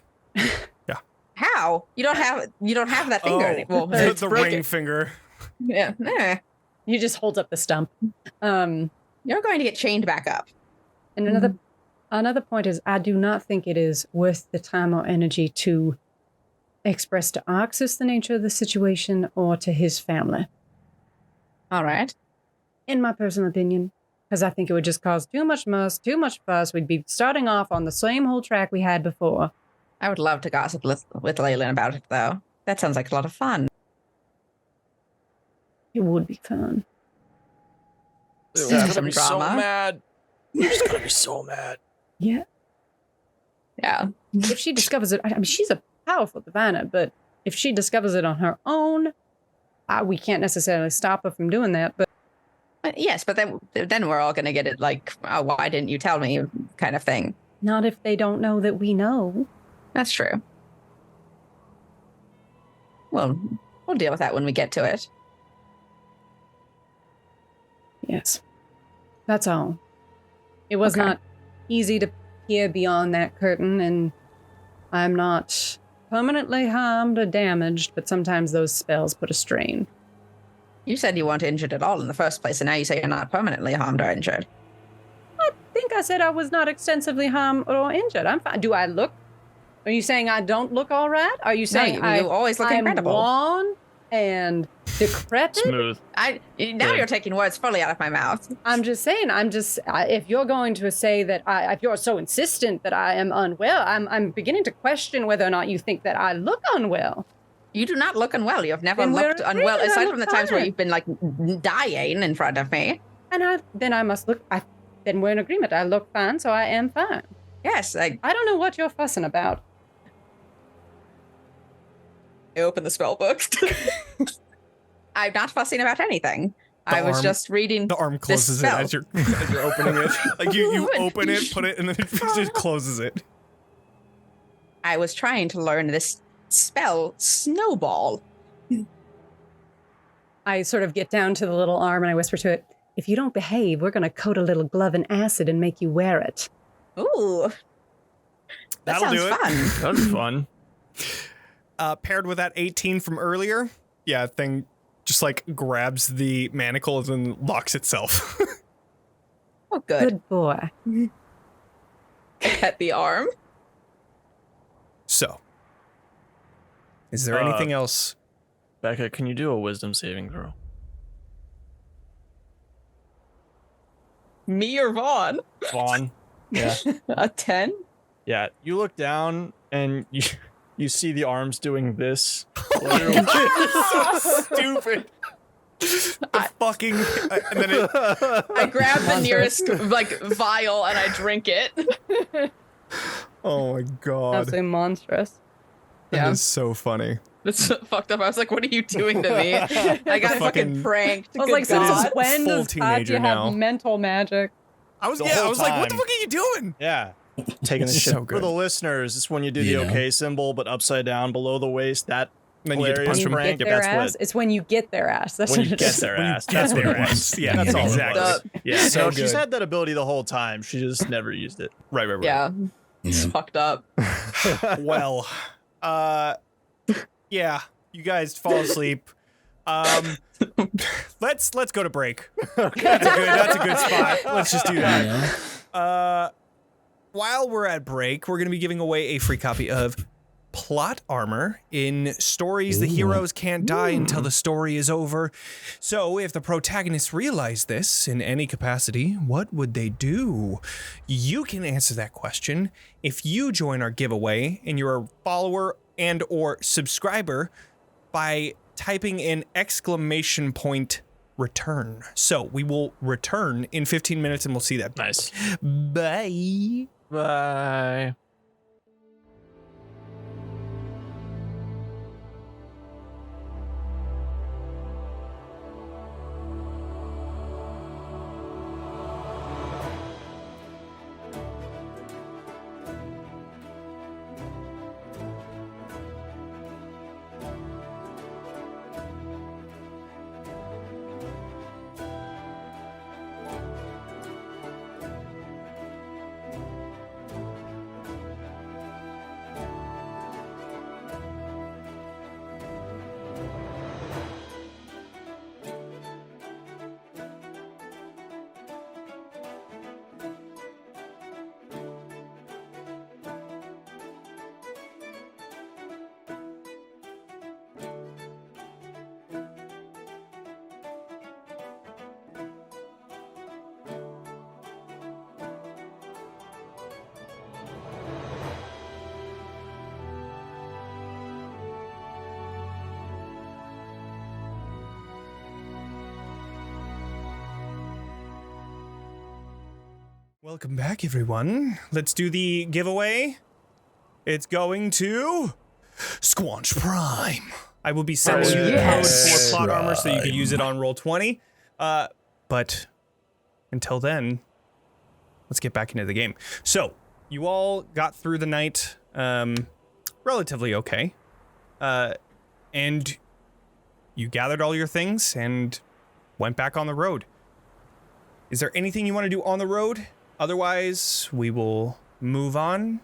[SPEAKER 1] Yeah.
[SPEAKER 6] How? You don't have that finger anymore.
[SPEAKER 1] The ring finger.
[SPEAKER 6] Yeah.
[SPEAKER 3] You just hold up the stump.
[SPEAKER 6] You're going to get chained back up.
[SPEAKER 3] And another point is, I do not think it is worth the time or energy to express to Arxes the nature of the situation or to his family.
[SPEAKER 6] All right.
[SPEAKER 3] In my personal opinion, because I think it would just cause too much muss, too much fuss. We'd be starting off on the same whole track we had before.
[SPEAKER 6] I would love to gossip with Leyland about it, though. That sounds like a lot of fun.
[SPEAKER 3] It would be fun.
[SPEAKER 2] I'm
[SPEAKER 6] Some
[SPEAKER 2] gonna be so
[SPEAKER 6] drama.
[SPEAKER 2] mad. I'm just gonna be so mad.
[SPEAKER 3] Yeah.
[SPEAKER 6] Yeah.
[SPEAKER 3] If she discovers it, I mean, she's a powerful diviner, but if she discovers it on her own, we can't necessarily stop her from doing that. But
[SPEAKER 6] Yes, but then we're all going to get it like, oh, why didn't you tell me kind of thing.
[SPEAKER 3] not if they don't know that we know.
[SPEAKER 6] That's true. Well, we'll deal with that when we get to it.
[SPEAKER 3] Yes. That's all. It was
[SPEAKER 6] Okay.
[SPEAKER 3] not easy to peer beyond that curtain, and I'm not permanently harmed or damaged, but sometimes those spells put a strain.
[SPEAKER 6] You said you weren't injured at all in the first place, and now you say you're not permanently harmed or injured.
[SPEAKER 3] I think I said I was not extensively harmed or injured. I'm fine. Do I look? Are you saying I don't look all right? Are you saying
[SPEAKER 6] you always look
[SPEAKER 3] I'm
[SPEAKER 6] incredible.
[SPEAKER 3] wan and decrepit?
[SPEAKER 2] Smooth.
[SPEAKER 6] Now
[SPEAKER 2] Good.
[SPEAKER 6] you're taking words fully out of my mouth.
[SPEAKER 3] I'm just saying. If you're going to say that if you're so insistent that I am unwell, I'm beginning to question whether or not you think that I look unwell.
[SPEAKER 6] You do not look unwell. You have never
[SPEAKER 3] Then we're
[SPEAKER 6] looked unwell,
[SPEAKER 3] agreed. I
[SPEAKER 6] aside
[SPEAKER 3] look
[SPEAKER 6] from the times where
[SPEAKER 3] fine.
[SPEAKER 6] you've been like dying in front of me.
[SPEAKER 3] And then I must look. Then we're in agreement. I look fine, so I am fine.
[SPEAKER 6] Yes, I
[SPEAKER 3] I don't know what you're fussing about.
[SPEAKER 6] open the spell book. I'm not fussing about anything. I was
[SPEAKER 1] arm-
[SPEAKER 6] just reading
[SPEAKER 1] The arm closes it
[SPEAKER 6] spell.
[SPEAKER 1] as you're opening it. Like you open it, put it, and then it just closes it.
[SPEAKER 6] I was trying to learn this spell, Snowball.
[SPEAKER 3] I sort of get down to the little arm and I whisper to it, if you don't behave, we're going to coat a little glove in acid and make you wear it.
[SPEAKER 6] Ooh. That
[SPEAKER 1] That'll
[SPEAKER 6] sounds
[SPEAKER 1] do it.
[SPEAKER 6] fun.
[SPEAKER 2] That'd be fun.
[SPEAKER 1] Paired with that 18 from earlier, yeah, thing just like grabs the manacles and locks itself.
[SPEAKER 6] Oh, good.
[SPEAKER 3] Good boy.
[SPEAKER 6] Pet the arm.
[SPEAKER 1] So, is there anything else?
[SPEAKER 2] Becca, can you do a wisdom saving throw?
[SPEAKER 6] Me or Vaughn?
[SPEAKER 2] Vaughn. Yeah.
[SPEAKER 6] A 10?
[SPEAKER 2] Yeah. You look down and you see the arms doing this.
[SPEAKER 1] So stupid. The fucking and then it,
[SPEAKER 6] I grab the nearest like vial and I drink it.
[SPEAKER 1] oh my god,
[SPEAKER 3] Absolutely monstrous.
[SPEAKER 1] that
[SPEAKER 6] Yeah.
[SPEAKER 1] is so funny.
[SPEAKER 6] That's so fucked up. I was like, what are you doing to me? I got fucking pranked.
[SPEAKER 3] I was
[SPEAKER 6] Good
[SPEAKER 3] like,
[SPEAKER 6] God.
[SPEAKER 3] since when
[SPEAKER 1] full
[SPEAKER 3] does
[SPEAKER 1] teenager
[SPEAKER 3] Katya
[SPEAKER 1] now.
[SPEAKER 3] have mental magic?
[SPEAKER 1] I was
[SPEAKER 2] The
[SPEAKER 1] I
[SPEAKER 2] whole
[SPEAKER 1] was like, what the
[SPEAKER 2] time.
[SPEAKER 1] fuck are you doing?
[SPEAKER 2] Yeah. Taking the
[SPEAKER 1] It's
[SPEAKER 2] shit.
[SPEAKER 1] so
[SPEAKER 2] For
[SPEAKER 1] good.
[SPEAKER 2] the listeners, it's when you do the
[SPEAKER 5] Yeah.
[SPEAKER 2] OK symbol, but upside down below the waist. That
[SPEAKER 1] And then you get to
[SPEAKER 2] hilarious
[SPEAKER 1] punch them.
[SPEAKER 2] prank,
[SPEAKER 3] Get their
[SPEAKER 2] that's
[SPEAKER 3] ass?
[SPEAKER 2] what.
[SPEAKER 3] It's when you get their ass. That's
[SPEAKER 2] When
[SPEAKER 3] what
[SPEAKER 2] you
[SPEAKER 3] it
[SPEAKER 2] get
[SPEAKER 3] is.
[SPEAKER 2] their
[SPEAKER 1] When you
[SPEAKER 2] ass.
[SPEAKER 1] get
[SPEAKER 2] That's what
[SPEAKER 1] their
[SPEAKER 2] it
[SPEAKER 1] ass.
[SPEAKER 2] was.
[SPEAKER 1] Yeah,
[SPEAKER 2] That's all
[SPEAKER 1] exactly.
[SPEAKER 2] it was. Yeah.
[SPEAKER 1] So
[SPEAKER 2] No, she's
[SPEAKER 1] good.
[SPEAKER 2] had that ability the whole time. She just never used it.
[SPEAKER 1] Right.
[SPEAKER 6] Yeah. It's
[SPEAKER 5] Yeah.
[SPEAKER 6] fucked up.
[SPEAKER 1] Well, yeah, you guys fall asleep. Let's go to break. That's a good spot. Let's just do that.
[SPEAKER 5] Yeah.
[SPEAKER 1] While we're at break, we're going to be giving away a free copy of Plot Armor. In stories, the heroes can't die until the story is over. So if the protagonists realize this in any capacity, what would they do? You can answer that question if you join our giveaway and you're a follower and or subscriber by typing in !return. So we will return in 15 minutes and we'll see that.
[SPEAKER 2] Nice.
[SPEAKER 1] Bye.
[SPEAKER 2] Bye.
[SPEAKER 1] Welcome back, everyone. Let's do the giveaway. It's going to Squanch Prime. I will be sending you the code for plot armor so you can use it on Roll20. But until then, let's get back into the game. So, you all got through the night relatively okay. And you gathered all your things and went back on the road. Is there anything you want to do on the road? Otherwise, we will move on.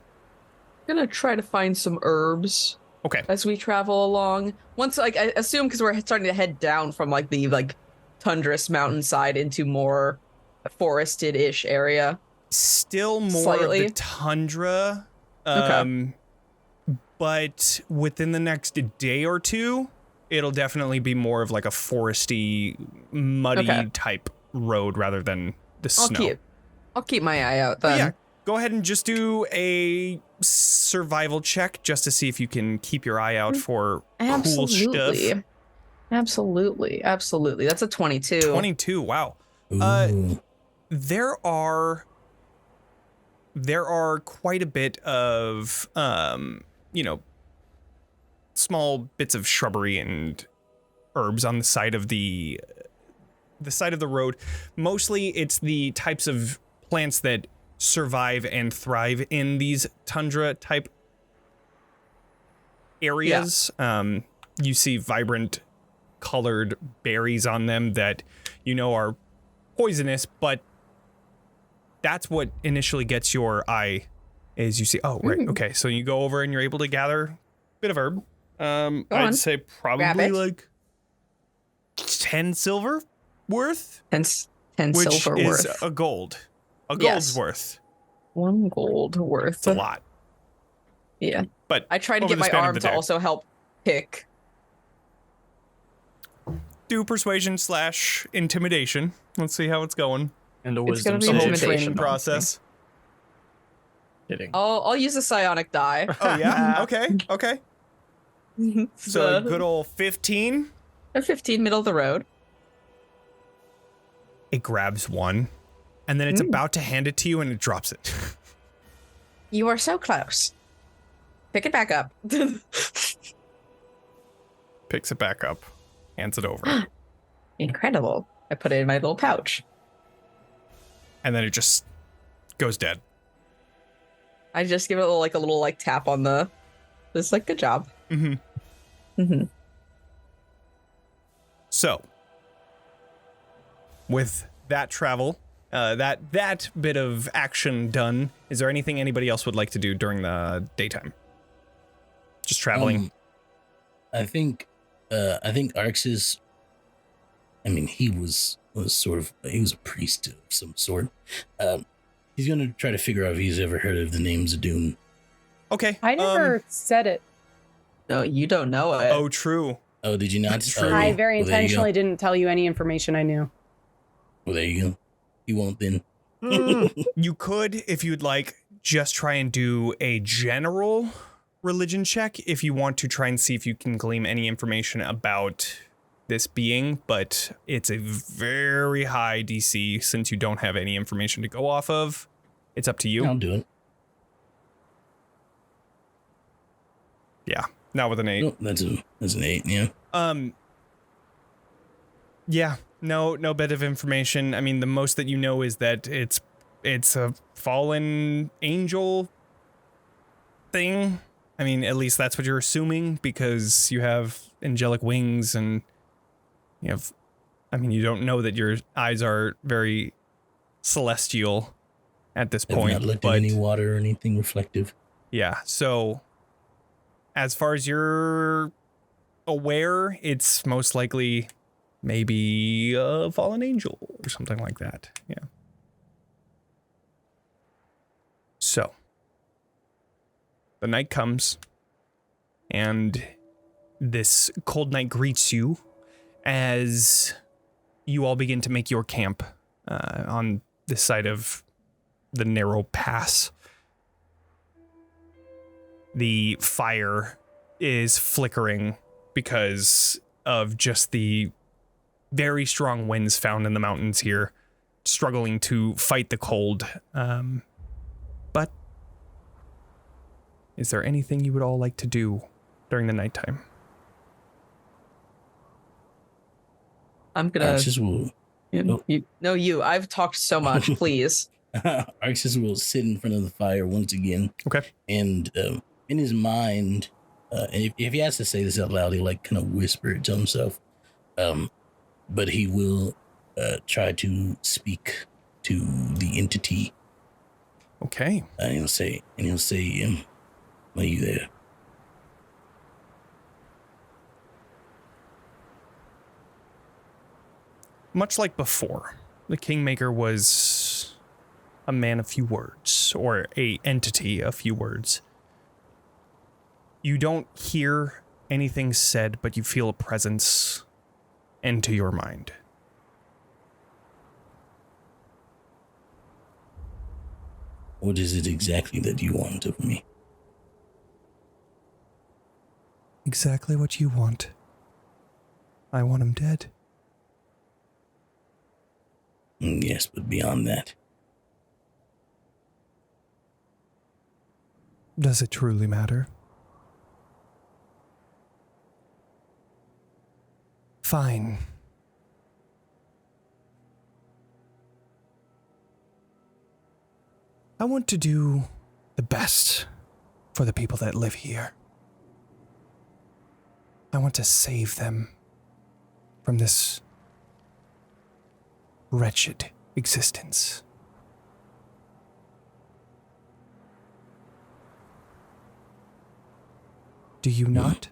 [SPEAKER 7] I'm gonna try to find some herbs.
[SPEAKER 1] Okay.
[SPEAKER 7] As we travel along. Once, like, I assume because we're starting to head down from like the tundrous mountainside into more forested-ish area.
[SPEAKER 1] Still more
[SPEAKER 7] Slightly.
[SPEAKER 1] of the tundra.
[SPEAKER 7] Okay.
[SPEAKER 1] But within the next day or two, it'll definitely be more of like a foresty, muddy type road rather than the snow.
[SPEAKER 7] I'll keep my eye out then.
[SPEAKER 1] But yeah, go ahead and just do a survival check just to see if you can keep your eye out for cool stuff.
[SPEAKER 7] Absolutely. That's a 22.
[SPEAKER 1] 22, wow. There are quite a bit of small bits of shrubbery and herbs on the side of the road. Mostly it's the types of plants that survive and thrive in these tundra type areas. Yeah. You see vibrant colored berries on them that are poisonous, but that's what initially gets your eye is you see, oh, right, okay. So you go over and you're able to gather a bit of herb. I'd say probably like 10 silver worth.
[SPEAKER 7] 10
[SPEAKER 1] which
[SPEAKER 7] silver
[SPEAKER 1] is
[SPEAKER 7] worth.
[SPEAKER 1] a gold. A gold's worth.
[SPEAKER 7] 1 gold worth.
[SPEAKER 1] It's a lot.
[SPEAKER 7] Yeah.
[SPEAKER 1] But
[SPEAKER 7] I try to get my arm to also help pick.
[SPEAKER 1] Do persuasion / intimidation. Let's see how it's going.
[SPEAKER 2] And a
[SPEAKER 7] It's
[SPEAKER 2] wisdom
[SPEAKER 7] gonna be
[SPEAKER 2] save.
[SPEAKER 7] intimidation.
[SPEAKER 1] Training process.
[SPEAKER 2] Kidding.
[SPEAKER 7] I'll use a psionic die.
[SPEAKER 1] Oh yeah. Okay. So a good old 15.
[SPEAKER 7] A 15, middle of the road.
[SPEAKER 1] It grabs one, and then it's about to hand it to you, and it drops it.
[SPEAKER 6] You are so close. Pick it back up.
[SPEAKER 1] Picks it back up, hands it over,
[SPEAKER 6] Incredible.
[SPEAKER 7] I put it in my little pouch.
[SPEAKER 1] and then it just goes dead.
[SPEAKER 7] I just give it a little tap on the. It's like, good job.
[SPEAKER 1] So, with that travel, that bit of action done, is there anything anybody else would like to do during the daytime? Just traveling.
[SPEAKER 5] I think Arxes. I mean, he was a priest of some sort. He's gonna try to figure out if he's ever heard of the name Zadoon.
[SPEAKER 1] Okay.
[SPEAKER 3] I never said it.
[SPEAKER 7] No, you don't know it.
[SPEAKER 1] Oh, true.
[SPEAKER 5] Oh, did you not?
[SPEAKER 1] True.
[SPEAKER 3] I very
[SPEAKER 5] Well, there you
[SPEAKER 3] intentionally didn't tell you any information I knew.
[SPEAKER 5] Well, there you go. You won't then.
[SPEAKER 1] You could, if you'd like, just try and do a general religion check if you want to try and see if you can glean any information about this being, but it's a very high DC since you don't have any information to go off of. It's up to you.
[SPEAKER 5] I'll do it.
[SPEAKER 1] Yeah, not with an 8.
[SPEAKER 5] Oh, that's an 8. Yeah.
[SPEAKER 1] Yeah, no bit of information. I mean, the most that you know is that it's a fallen angel thing. I mean, at least that's what you're assuming because you have angelic wings and you have, I mean, you don't know that your eyes are very celestial at this point.
[SPEAKER 5] Have not looked
[SPEAKER 1] but
[SPEAKER 5] at any water or anything reflective.
[SPEAKER 1] yeah, so as far as you're aware, it's most likely maybe a fallen angel or something like that. Yeah. So the night comes and this cold night greets you as you all begin to make your camp on this side of the narrow pass. The fire is flickering because of just the very strong winds found in the mountains here, struggling to fight the cold. But is there anything you would all like to do during the nighttime?
[SPEAKER 7] I'm gonna.
[SPEAKER 5] Arxes will.
[SPEAKER 7] You. I've talked so much. Please.
[SPEAKER 5] Arxes will sit in front of the fire once again.
[SPEAKER 1] Okay.
[SPEAKER 5] And in his mind, and if he has to say this out loud, he'll like kind of whisper it to himself. But he will try to speak to the entity.
[SPEAKER 1] Okay.
[SPEAKER 5] And he'll say, are you there?
[SPEAKER 1] Much like before, the Kingmaker was a man of few words, or a entity of few words. You don't hear anything said, but you feel a presence into your mind.
[SPEAKER 5] What is it exactly that you want of me?
[SPEAKER 1] Exactly what you want. I want him dead.
[SPEAKER 5] Yes, but beyond that.
[SPEAKER 1] Does it truly matter? Fine. I want to do the best for the people that live here. I want to save them from this wretched existence. Do you not?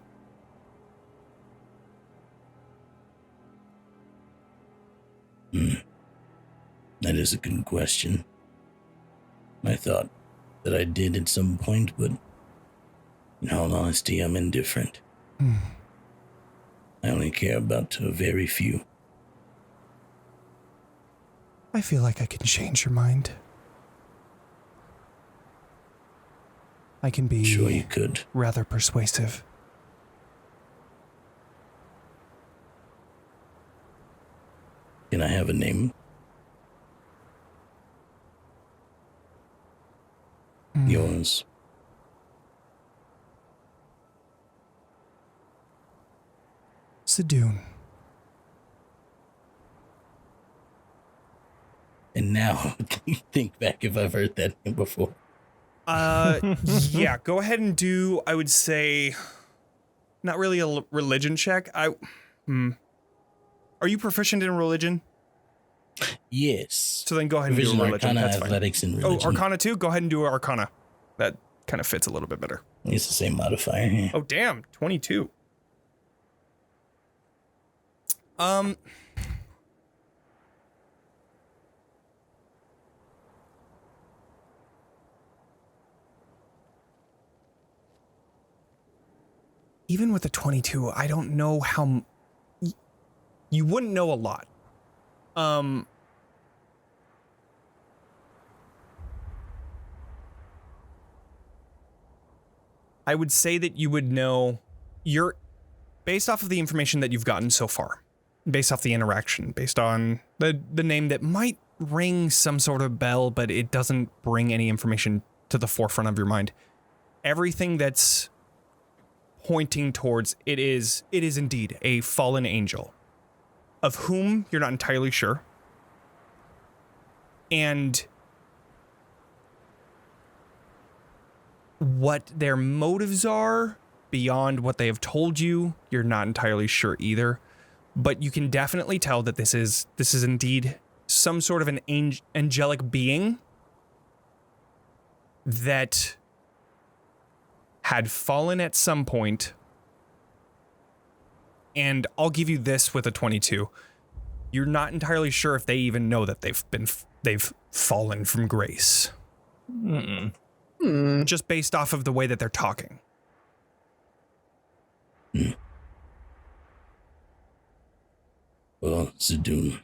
[SPEAKER 5] That is a good question. I thought that I did at some point, but in all honesty, I'm indifferent. I only care about a very few.
[SPEAKER 1] I feel like I can change your mind. I can be
[SPEAKER 5] Sure you could.
[SPEAKER 1] rather persuasive.
[SPEAKER 5] Can I have a name? Yours.
[SPEAKER 1] Sedoon.
[SPEAKER 5] And now, can you think back if I've heard that name before?
[SPEAKER 1] Yeah, go ahead and do, I would say, not really a religion check. Are you proficient in religion?
[SPEAKER 5] Yes.
[SPEAKER 1] So then go ahead and do a religion.
[SPEAKER 5] Arcana,
[SPEAKER 1] That's fine.
[SPEAKER 5] athletics, and religion.
[SPEAKER 1] Oh, Arcana too? Go ahead and do Arcana. That kind of fits a little bit better.
[SPEAKER 5] It's the same modifier. Yeah.
[SPEAKER 1] Oh, damn. 22. Even with the 22, I don't know how... You wouldn't know a lot. I would say that you would know... Based off of the information that you've gotten so far, based off the interaction, based on the name that might ring some sort of bell, but it doesn't bring any information to the forefront of your mind. Everything that's pointing towards it is indeed a fallen angel, of whom you're not entirely sure. And what their motives are beyond what they have told you, you're not entirely sure either. But you can definitely tell that this is indeed some sort of an angelic being that had fallen at some point. And I'll give you this with a 22. You're not entirely sure if they even know that they've fallen from grace. Just based off of the way that they're talking.
[SPEAKER 5] Well, Sedoon.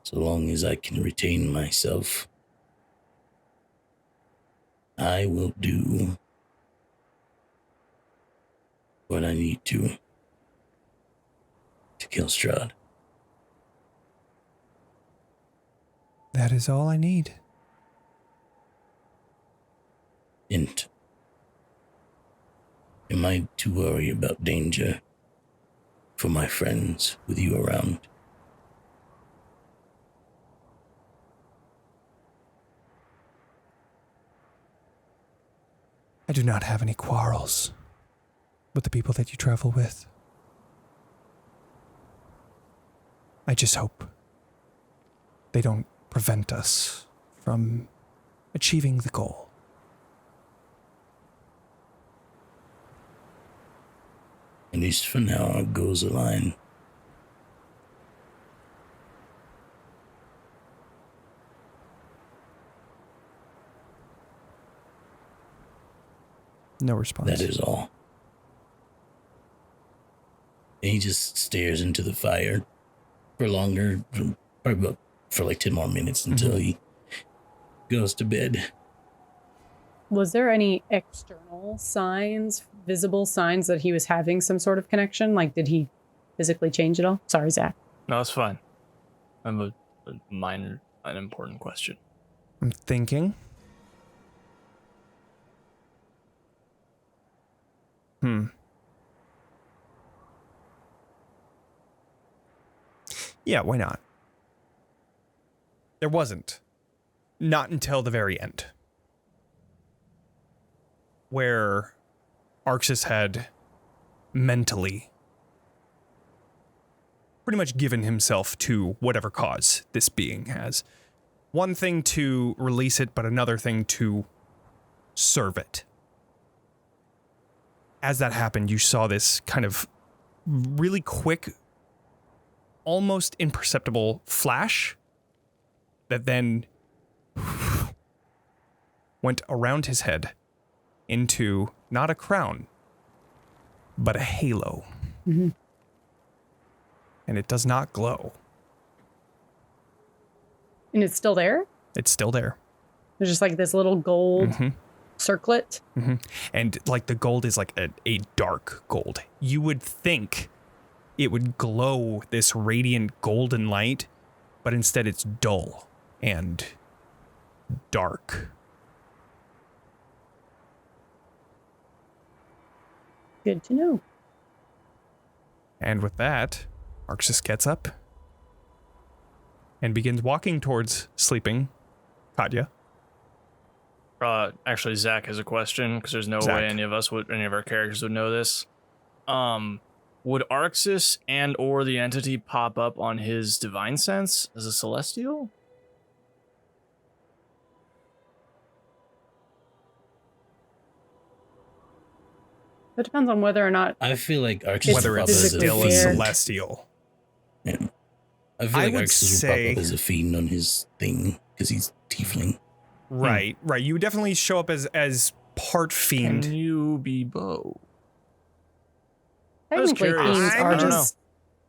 [SPEAKER 5] So long as I can retain myself, I will do what I need to kill Strahd.
[SPEAKER 1] That is all I need.
[SPEAKER 5] And am I to worry about danger for my friends with you around?
[SPEAKER 1] I do not have any quarrels with the people that you travel with. I just hope they don't prevent us from achieving the goal.
[SPEAKER 5] At least for now, our goals align.
[SPEAKER 1] No response.
[SPEAKER 5] That is all. And he just stares into the fire for longer, probably about for like 10 more minutes until he goes to bed.
[SPEAKER 3] Was there any external signs, visible signs that he was having some sort of connection? Like, did he physically change at all? Sorry, Zack.
[SPEAKER 2] No, it's fine. I'm a minor, unimportant question.
[SPEAKER 1] I'm thinking. Yeah, why not? There wasn't. Not until the very end. Where Arxes had mentally pretty much given himself to whatever cause this being has. One thing to release it, but another thing to serve it. As that happened, you saw this kind of really quick, almost imperceptible flash that then went around his head into not a crown, but a halo.
[SPEAKER 3] Mm-hmm.
[SPEAKER 1] And it does not glow.
[SPEAKER 3] And it's still there?
[SPEAKER 1] It's still there.
[SPEAKER 3] There's just like this little gold circlet.
[SPEAKER 1] And like the gold is like a dark gold. You would think it would glow this radiant golden light, but instead it's dull and dark.
[SPEAKER 3] Good to know.
[SPEAKER 1] And with that, Arxes gets up and begins walking towards sleeping Katya.
[SPEAKER 2] Actually, Zack has a question because there's no
[SPEAKER 1] Zack.
[SPEAKER 2] way any of our characters would know this. Would Arxes and or the entity pop up on his divine sense as a celestial?
[SPEAKER 3] It depends on whether or not.
[SPEAKER 5] I feel like Arxes
[SPEAKER 1] Whether
[SPEAKER 5] will pop
[SPEAKER 1] it's
[SPEAKER 5] up as a
[SPEAKER 1] still a
[SPEAKER 3] there.
[SPEAKER 1] celestial.
[SPEAKER 5] Yeah. I feel
[SPEAKER 1] I
[SPEAKER 5] like
[SPEAKER 1] would
[SPEAKER 5] Arxes will pop up as a fiend on his thing because he's tiefling.
[SPEAKER 1] Right. You would definitely show up as part fiend.
[SPEAKER 2] Can you be both? I was
[SPEAKER 3] Technically,
[SPEAKER 2] curious.
[SPEAKER 3] fiends
[SPEAKER 1] I
[SPEAKER 3] are
[SPEAKER 1] don't
[SPEAKER 3] just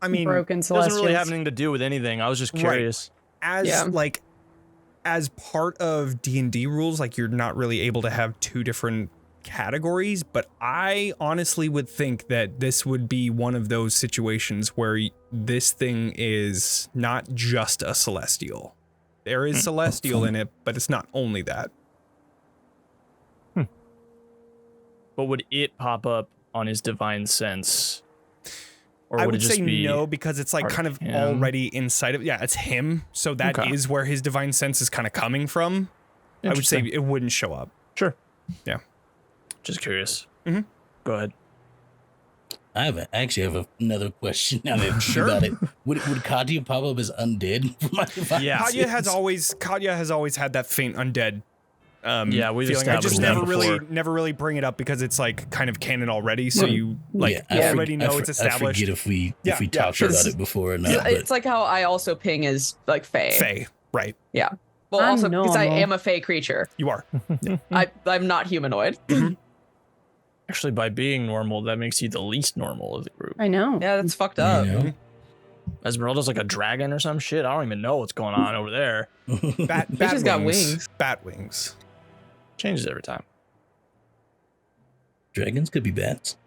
[SPEAKER 1] I mean,
[SPEAKER 3] broken
[SPEAKER 2] It doesn't
[SPEAKER 3] celestials.
[SPEAKER 2] really have anything to do with anything. I was just curious.
[SPEAKER 1] as part of D&D rules, like you're not really able to have two different categories, but I honestly would think that this would be one of those situations where this thing is not just a celestial. There is celestial in it, but it's not only that.
[SPEAKER 2] But would it pop up on his divine sense? Or
[SPEAKER 1] I
[SPEAKER 2] would
[SPEAKER 1] would
[SPEAKER 2] it just
[SPEAKER 1] say
[SPEAKER 2] be
[SPEAKER 1] no, because it's like
[SPEAKER 2] part
[SPEAKER 1] kind
[SPEAKER 2] of
[SPEAKER 1] of
[SPEAKER 2] him?
[SPEAKER 1] already inside of, yeah, it's him. So that is
[SPEAKER 2] Okay.
[SPEAKER 1] where his divine sense is kind of coming from. I would say it wouldn't show up.
[SPEAKER 2] Sure.
[SPEAKER 1] Yeah.
[SPEAKER 2] Just curious.
[SPEAKER 1] Mhm.
[SPEAKER 2] Go ahead.
[SPEAKER 5] I actually have another question now that I think about it. Would Katya pop up as undead? For my divine
[SPEAKER 2] Yeah.
[SPEAKER 1] Katya
[SPEAKER 5] sense?
[SPEAKER 1] has always had that faint undead
[SPEAKER 2] Yeah, we've
[SPEAKER 1] feeling. I just
[SPEAKER 2] established
[SPEAKER 1] never
[SPEAKER 2] that
[SPEAKER 1] really
[SPEAKER 2] before.
[SPEAKER 1] bring it up because it's like kind of canon already. So you like
[SPEAKER 5] I
[SPEAKER 1] already know it's established.
[SPEAKER 5] I forget if we
[SPEAKER 1] Yeah,
[SPEAKER 5] talked
[SPEAKER 1] sure.
[SPEAKER 5] about it before or not.
[SPEAKER 7] Yeah,
[SPEAKER 5] but
[SPEAKER 7] it's like how I also ping as like Fae.
[SPEAKER 1] Fae, right?
[SPEAKER 7] Yeah. Well,
[SPEAKER 3] I'm
[SPEAKER 7] also because I
[SPEAKER 3] normal.
[SPEAKER 7] am a Fae creature.
[SPEAKER 1] You are.
[SPEAKER 7] I'm not humanoid.
[SPEAKER 2] Actually, by being normal, that makes you the least normal of the group.
[SPEAKER 3] I know.
[SPEAKER 7] Yeah, that's fucked
[SPEAKER 5] you
[SPEAKER 7] up.
[SPEAKER 5] know?
[SPEAKER 2] Esmeralda's like a dragon or some shit. I don't even know what's going on over there.
[SPEAKER 1] Bat
[SPEAKER 7] Bitch's got wings.
[SPEAKER 1] Bat wings.
[SPEAKER 2] Changes every time.
[SPEAKER 5] Dragons could be bats.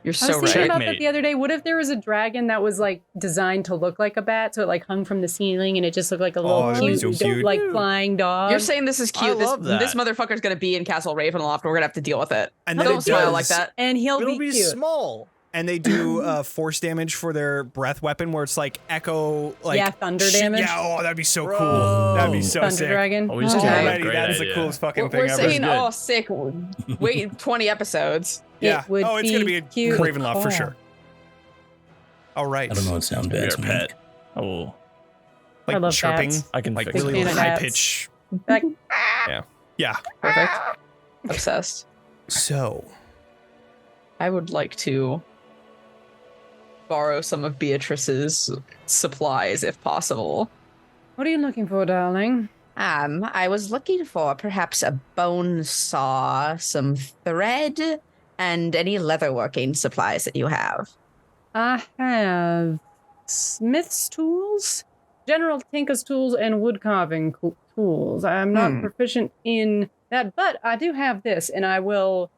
[SPEAKER 7] You're
[SPEAKER 3] I
[SPEAKER 7] so
[SPEAKER 3] was
[SPEAKER 7] right.
[SPEAKER 3] thinking about that
[SPEAKER 2] Checkmate.
[SPEAKER 3] the other day. What if there was a dragon that was like designed to look like a bat, so it like hung from the ceiling and it just looked like a little
[SPEAKER 1] that'd be
[SPEAKER 3] cute,
[SPEAKER 1] so cute.
[SPEAKER 3] like flying dog?
[SPEAKER 7] You're saying this is cute.
[SPEAKER 2] I love
[SPEAKER 7] this
[SPEAKER 2] that.
[SPEAKER 7] motherfucker's gonna be in Castle Ravenloft. We're gonna have to deal with it.
[SPEAKER 1] And
[SPEAKER 7] Don't
[SPEAKER 1] then it
[SPEAKER 7] smile
[SPEAKER 1] does-
[SPEAKER 7] like that.
[SPEAKER 3] and he'll
[SPEAKER 2] It'll
[SPEAKER 3] be
[SPEAKER 2] be
[SPEAKER 3] cute.
[SPEAKER 2] small.
[SPEAKER 1] And they do force damage for their breath weapon, where it's like echo, like
[SPEAKER 3] Yeah, thunder damage.
[SPEAKER 1] Yeah, oh, that'd be so
[SPEAKER 2] Bro.
[SPEAKER 1] cool. That'd be so
[SPEAKER 3] Thunder
[SPEAKER 1] sick.
[SPEAKER 3] dragon.
[SPEAKER 2] Oh, we
[SPEAKER 3] Oh.
[SPEAKER 2] just came up with a
[SPEAKER 1] Already,
[SPEAKER 2] great
[SPEAKER 1] that is the
[SPEAKER 2] idea.
[SPEAKER 1] coolest fucking
[SPEAKER 7] We're
[SPEAKER 1] thing ever.
[SPEAKER 7] saying,
[SPEAKER 2] good.
[SPEAKER 7] oh, sick. Wait 20 episodes.
[SPEAKER 1] Yeah.
[SPEAKER 3] It would
[SPEAKER 1] Oh, it's gonna be a
[SPEAKER 3] cute.
[SPEAKER 1] Ravenloft for sure. All right.
[SPEAKER 5] I don't know. It sounds
[SPEAKER 2] Be
[SPEAKER 5] bad
[SPEAKER 2] our
[SPEAKER 5] to me.
[SPEAKER 2] pet. Oh,
[SPEAKER 1] Like
[SPEAKER 3] I love
[SPEAKER 1] chirping,
[SPEAKER 3] bats.
[SPEAKER 2] I can
[SPEAKER 1] like
[SPEAKER 2] fix
[SPEAKER 1] really
[SPEAKER 3] it.
[SPEAKER 1] high
[SPEAKER 3] Bats.
[SPEAKER 1] pitch.
[SPEAKER 3] Like,
[SPEAKER 1] Yeah.
[SPEAKER 7] Perfect. Obsessed.
[SPEAKER 1] So
[SPEAKER 7] I would like to borrow some of Beatrice's supplies if possible.
[SPEAKER 3] what are you looking for, darling?
[SPEAKER 4] I was looking for perhaps a bone saw, some thread, and any leatherworking supplies that you have.
[SPEAKER 3] I have smith's tools, general tinker's tools, and wood carving tools. I'm not proficient in that, but I do have this, and I will.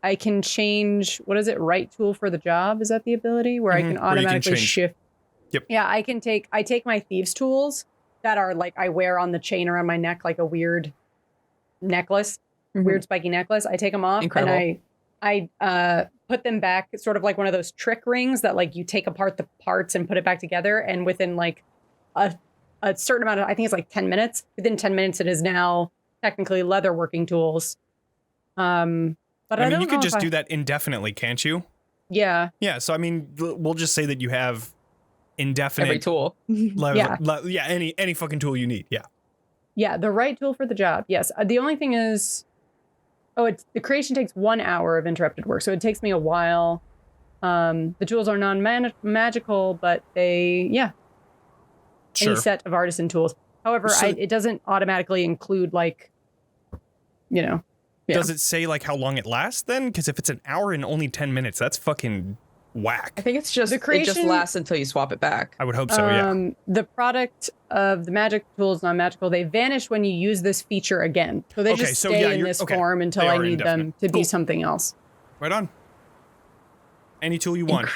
[SPEAKER 3] I can change. What is it? Right tool for the job? Is that the ability where I can
[SPEAKER 1] Where you can
[SPEAKER 3] automatically
[SPEAKER 1] change.
[SPEAKER 3] shift?
[SPEAKER 1] Yep.
[SPEAKER 3] Yeah, I can take. I take my thieves' tools that are like I wear on the chain around my neck, like a weird necklace, weird spiky necklace. I take them off
[SPEAKER 7] Incredible.
[SPEAKER 3] and I put them back, sort of like one of those trick rings that like you take apart the parts and put it back together, and within like a certain amount of, I think it's like 10 minutes. Within 10 minutes, it is now technically leather working tools. But I
[SPEAKER 1] mean,
[SPEAKER 3] don't
[SPEAKER 1] you
[SPEAKER 3] know
[SPEAKER 1] could
[SPEAKER 3] if
[SPEAKER 1] just
[SPEAKER 3] I-
[SPEAKER 1] do that indefinitely, can't you?
[SPEAKER 3] Yeah,
[SPEAKER 1] Yeah. So I mean, we'll just say that you have indefinite
[SPEAKER 7] Every tool.
[SPEAKER 3] Yeah.
[SPEAKER 1] any fucking tool you need. Yeah.
[SPEAKER 3] yeah, the right tool for the job. Yes. The only thing is, the creation takes 1 hour of interrupted work, so it takes me a while. The tools are non-magical, but they,
[SPEAKER 1] Sure.
[SPEAKER 3] any set of artisan tools. However,
[SPEAKER 1] So-
[SPEAKER 3] it doesn't automatically include like,
[SPEAKER 7] Yeah.
[SPEAKER 1] Does it say like how long it lasts then? Because if it's an hour and only 10 minutes, that's fucking whack.
[SPEAKER 7] I think it's just
[SPEAKER 3] The
[SPEAKER 7] it just
[SPEAKER 3] creation-
[SPEAKER 7] lasts until you swap it back.
[SPEAKER 1] I would hope so. Yeah.
[SPEAKER 3] The product of the magic tools, non-magical, they vanish when you use this feature again. So they
[SPEAKER 1] Okay,
[SPEAKER 3] just
[SPEAKER 1] so
[SPEAKER 3] stay
[SPEAKER 1] yeah,
[SPEAKER 3] in
[SPEAKER 1] you're-
[SPEAKER 3] this
[SPEAKER 1] okay.
[SPEAKER 3] form until
[SPEAKER 1] They
[SPEAKER 3] I
[SPEAKER 1] are
[SPEAKER 3] need them
[SPEAKER 1] indefinite.
[SPEAKER 3] to be
[SPEAKER 1] Cool.
[SPEAKER 3] something else.
[SPEAKER 1] Right on. Any tool you want.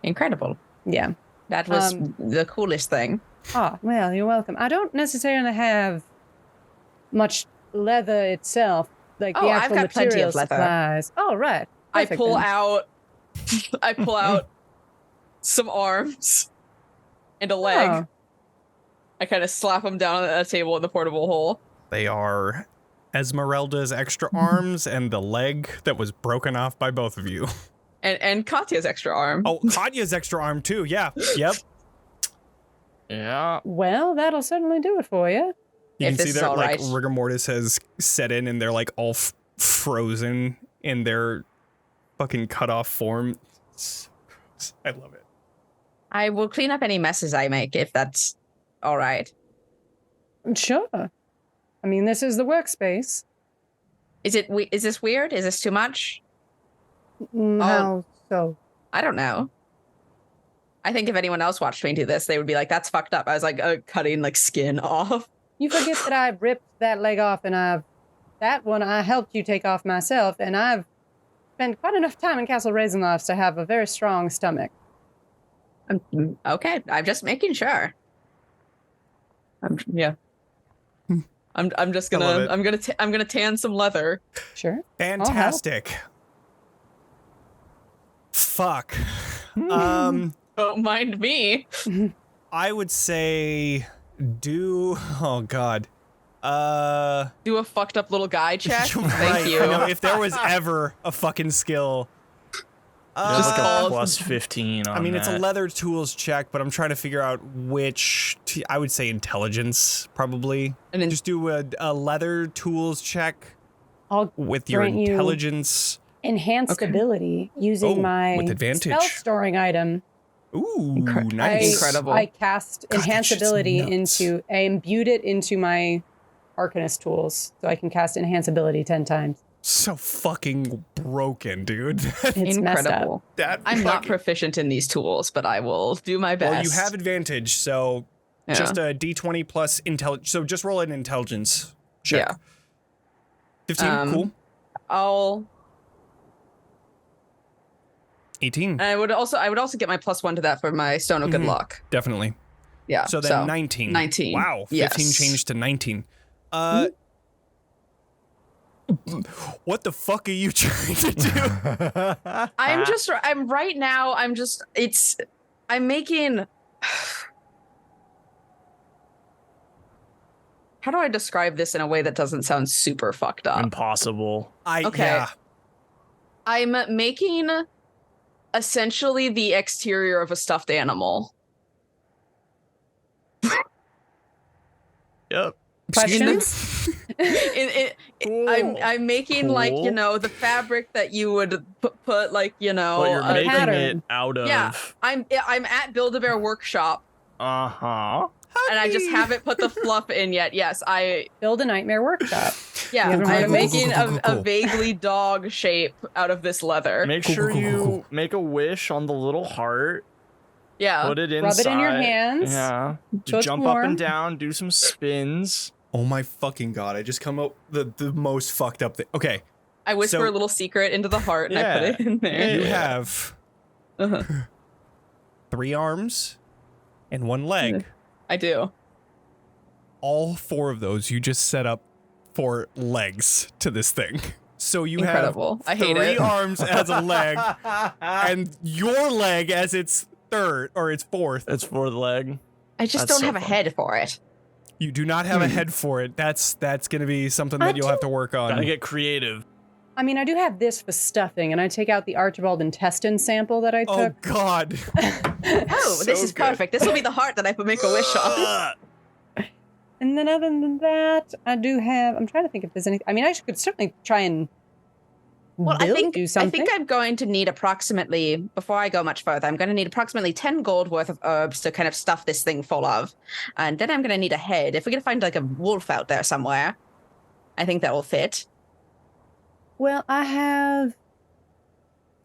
[SPEAKER 4] Incredible.
[SPEAKER 3] Yeah.
[SPEAKER 4] That was the coolest thing.
[SPEAKER 3] Ah, well, you're welcome. I don't necessarily have much leather itself, like the
[SPEAKER 4] Oh, I've
[SPEAKER 3] actual
[SPEAKER 4] got plenty of
[SPEAKER 3] material
[SPEAKER 4] leather.
[SPEAKER 3] supplies. Oh, right.
[SPEAKER 7] I
[SPEAKER 3] Perfect
[SPEAKER 7] pull
[SPEAKER 3] then.
[SPEAKER 7] out I pull out some arms and a leg.
[SPEAKER 3] Oh.
[SPEAKER 7] I kind of slap them down on a table in the portable hole.
[SPEAKER 1] They are Esmeralda's extra arms and the leg that was broken off by both of you.
[SPEAKER 7] And Katya's extra arm.
[SPEAKER 1] Oh, Katya's extra arm too. Yeah. Yep.
[SPEAKER 2] yeah.
[SPEAKER 3] Well, that'll certainly do it for you.
[SPEAKER 1] You
[SPEAKER 4] If
[SPEAKER 1] can
[SPEAKER 4] this
[SPEAKER 1] see
[SPEAKER 4] is
[SPEAKER 1] that
[SPEAKER 4] all
[SPEAKER 1] like
[SPEAKER 4] right.
[SPEAKER 1] rigor mortis has set in and they're like all frozen in their fucking cut off form. It's so gross. I love it.
[SPEAKER 4] I will clean up any messes I make if that's all right.
[SPEAKER 3] Sure. I mean, this is the workspace.
[SPEAKER 4] Is this weird? Is this too much?
[SPEAKER 3] How so?
[SPEAKER 4] I don't know. I think if anyone else watched me do this, they would be like, "That's fucked up." I was like cutting like skin off.
[SPEAKER 3] You forget that I ripped that leg off and that one I helped you take off myself, and I've spent quite enough time in Castle Ravenloft to have a very strong stomach.
[SPEAKER 4] Okay, I'm just making sure.
[SPEAKER 7] Yeah. I'm just
[SPEAKER 1] I love
[SPEAKER 7] gonna
[SPEAKER 1] it.
[SPEAKER 7] I'm gonna tan some leather.
[SPEAKER 3] Sure.
[SPEAKER 1] Fantastic. Fuck.
[SPEAKER 7] Don't mind me.
[SPEAKER 1] I would say oh god.
[SPEAKER 7] Do a fucked up little guy check.
[SPEAKER 1] Right.
[SPEAKER 7] Thank you.
[SPEAKER 1] I know, if there was ever a fucking skill.
[SPEAKER 2] There's like
[SPEAKER 7] call-
[SPEAKER 2] a plus 15 on
[SPEAKER 1] I mean, it's a
[SPEAKER 2] that.
[SPEAKER 1] leather tools check, but I'm trying to figure out which. I would say intelligence, probably.
[SPEAKER 7] And then
[SPEAKER 1] Just do a leather tools check
[SPEAKER 3] I'll
[SPEAKER 1] with your
[SPEAKER 3] grant you
[SPEAKER 1] intelligence.
[SPEAKER 3] enhanced
[SPEAKER 7] Okay.
[SPEAKER 3] ability using
[SPEAKER 1] Oh,
[SPEAKER 3] my
[SPEAKER 1] with advantage.
[SPEAKER 3] spell storing item.
[SPEAKER 1] Ooh, nice.
[SPEAKER 7] Incredible.
[SPEAKER 3] I cast
[SPEAKER 1] God, that
[SPEAKER 3] enhanced
[SPEAKER 1] shit's
[SPEAKER 3] ability
[SPEAKER 1] nuts.
[SPEAKER 3] I imbued it into my Arcanist tools, so I can cast enhance ability 10 times.
[SPEAKER 1] So fucking broken, dude.
[SPEAKER 3] It's messed up.
[SPEAKER 7] incredible.
[SPEAKER 1] that
[SPEAKER 7] I'm not
[SPEAKER 1] fucking-
[SPEAKER 7] proficient in these tools, but I will do my best.
[SPEAKER 1] Well, you have advantage, so
[SPEAKER 7] Yeah.
[SPEAKER 1] just a d20 plus intelligence. So just roll an intelligence check.
[SPEAKER 7] Yeah.
[SPEAKER 1] 15, cool.
[SPEAKER 7] I'll
[SPEAKER 1] 18.
[SPEAKER 7] And I would also get my +1 to that for my Stone of Good Luck.
[SPEAKER 1] Definitely.
[SPEAKER 7] Yeah.
[SPEAKER 1] So then 19.
[SPEAKER 7] 19.
[SPEAKER 1] Wow. 15
[SPEAKER 7] Yes.
[SPEAKER 1] changed to 19. What the fuck are you trying to do?
[SPEAKER 7] I'm making. How do I describe this in a way that doesn't sound super fucked up?
[SPEAKER 2] Impossible.
[SPEAKER 7] Okay.
[SPEAKER 1] Yeah.
[SPEAKER 7] I'm making essentially the exterior of a stuffed animal.
[SPEAKER 2] Yep.
[SPEAKER 3] Questions?
[SPEAKER 2] Cool.
[SPEAKER 7] I'm making like, you
[SPEAKER 2] Cool.
[SPEAKER 7] know, the fabric that you would put like, you know,
[SPEAKER 2] But you're making
[SPEAKER 3] pattern.
[SPEAKER 2] it out of.
[SPEAKER 7] yeah. I'm at Build-A-Bear Workshop
[SPEAKER 2] Uh-huh.
[SPEAKER 7] and I just haven't put the fluff in yet. Yes,
[SPEAKER 3] Build a nightmare workshop.
[SPEAKER 7] yeah,
[SPEAKER 3] Cool, cool,
[SPEAKER 7] I'm
[SPEAKER 3] cool,
[SPEAKER 7] making
[SPEAKER 1] cool.
[SPEAKER 7] a vaguely dog shape out of this leather.
[SPEAKER 2] Make
[SPEAKER 1] Cool,
[SPEAKER 2] sure
[SPEAKER 1] cool, cool,
[SPEAKER 2] you
[SPEAKER 1] cool.
[SPEAKER 2] make a wish on the little heart.
[SPEAKER 7] Yeah.
[SPEAKER 2] Put it inside.
[SPEAKER 3] Rub it in your hands.
[SPEAKER 2] Yeah.
[SPEAKER 3] So it's
[SPEAKER 2] Jump up
[SPEAKER 3] warm.
[SPEAKER 2] and down. Do some spins.
[SPEAKER 1] Oh my fucking god! I just come up the most fucked up thing. Okay,
[SPEAKER 7] I whisper
[SPEAKER 1] So-
[SPEAKER 7] a little secret into the heart and I
[SPEAKER 2] Yeah.
[SPEAKER 7] put it in there.
[SPEAKER 1] you
[SPEAKER 2] Yeah.
[SPEAKER 1] have
[SPEAKER 7] Uh-huh.
[SPEAKER 1] 3 arms and 1 leg.
[SPEAKER 7] I do.
[SPEAKER 1] All 4 of those you just set up for legs to this thing. So you
[SPEAKER 7] Incredible. I
[SPEAKER 1] have
[SPEAKER 7] hate
[SPEAKER 1] 3
[SPEAKER 7] it.
[SPEAKER 1] arms as a leg, and your leg as its 3rd or its 4th.
[SPEAKER 2] It's for the leg.
[SPEAKER 6] I just
[SPEAKER 2] That's
[SPEAKER 6] don't
[SPEAKER 2] so
[SPEAKER 6] have a
[SPEAKER 2] fun.
[SPEAKER 6] head for it.
[SPEAKER 1] You do not have a head for it. That's gonna be something that you'll have to work on.
[SPEAKER 2] Gotta get creative.
[SPEAKER 3] I mean, I do have this for stuffing, and I take out the Archibald intestine sample that I
[SPEAKER 1] Oh
[SPEAKER 3] took.
[SPEAKER 1] god.
[SPEAKER 6] Oh, this
[SPEAKER 1] So
[SPEAKER 6] is
[SPEAKER 1] good.
[SPEAKER 6] perfect. This will be the heart that I make a wish on.
[SPEAKER 3] And then other than that, I do have, I'm trying to think if there's anything. I mean, I could certainly try and
[SPEAKER 6] Well, I
[SPEAKER 3] do
[SPEAKER 6] I
[SPEAKER 3] something.
[SPEAKER 6] think I'm going to need approximately, before I go much further, I'm going to need approximately 10 gold worth of herbs to kind of stuff this thing full of. And then I'm going to need a head. If we can find like a wolf out there somewhere, I think that will fit.
[SPEAKER 3] Well, I have,
[SPEAKER 6] Do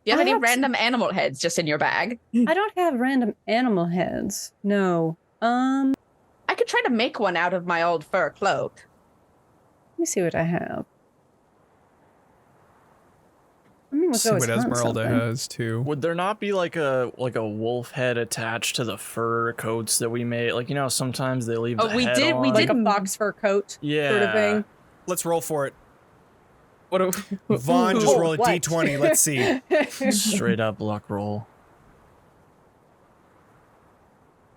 [SPEAKER 6] you have
[SPEAKER 3] I
[SPEAKER 6] any
[SPEAKER 3] have
[SPEAKER 6] random animal heads just in your bag?
[SPEAKER 3] I don't have random animal heads. No.
[SPEAKER 6] I could try to make one out of my old fur cloak.
[SPEAKER 3] Let me see what I have. I mean,
[SPEAKER 1] See what Esmeralda has too.
[SPEAKER 2] Would there not be like a wolf head attached to the fur coats that we made? Like, you know, sometimes they leave
[SPEAKER 7] Oh,
[SPEAKER 2] the
[SPEAKER 7] we
[SPEAKER 2] head
[SPEAKER 7] did- we
[SPEAKER 2] on.
[SPEAKER 3] Like
[SPEAKER 7] did-
[SPEAKER 3] a fox fur coat
[SPEAKER 2] Yeah.
[SPEAKER 3] sort of thing.
[SPEAKER 1] Let's roll for it.
[SPEAKER 7] What do
[SPEAKER 1] Vaughn, just
[SPEAKER 3] Oh,
[SPEAKER 1] roll a
[SPEAKER 3] what?
[SPEAKER 1] d20. Let's see.
[SPEAKER 2] Straight up luck roll.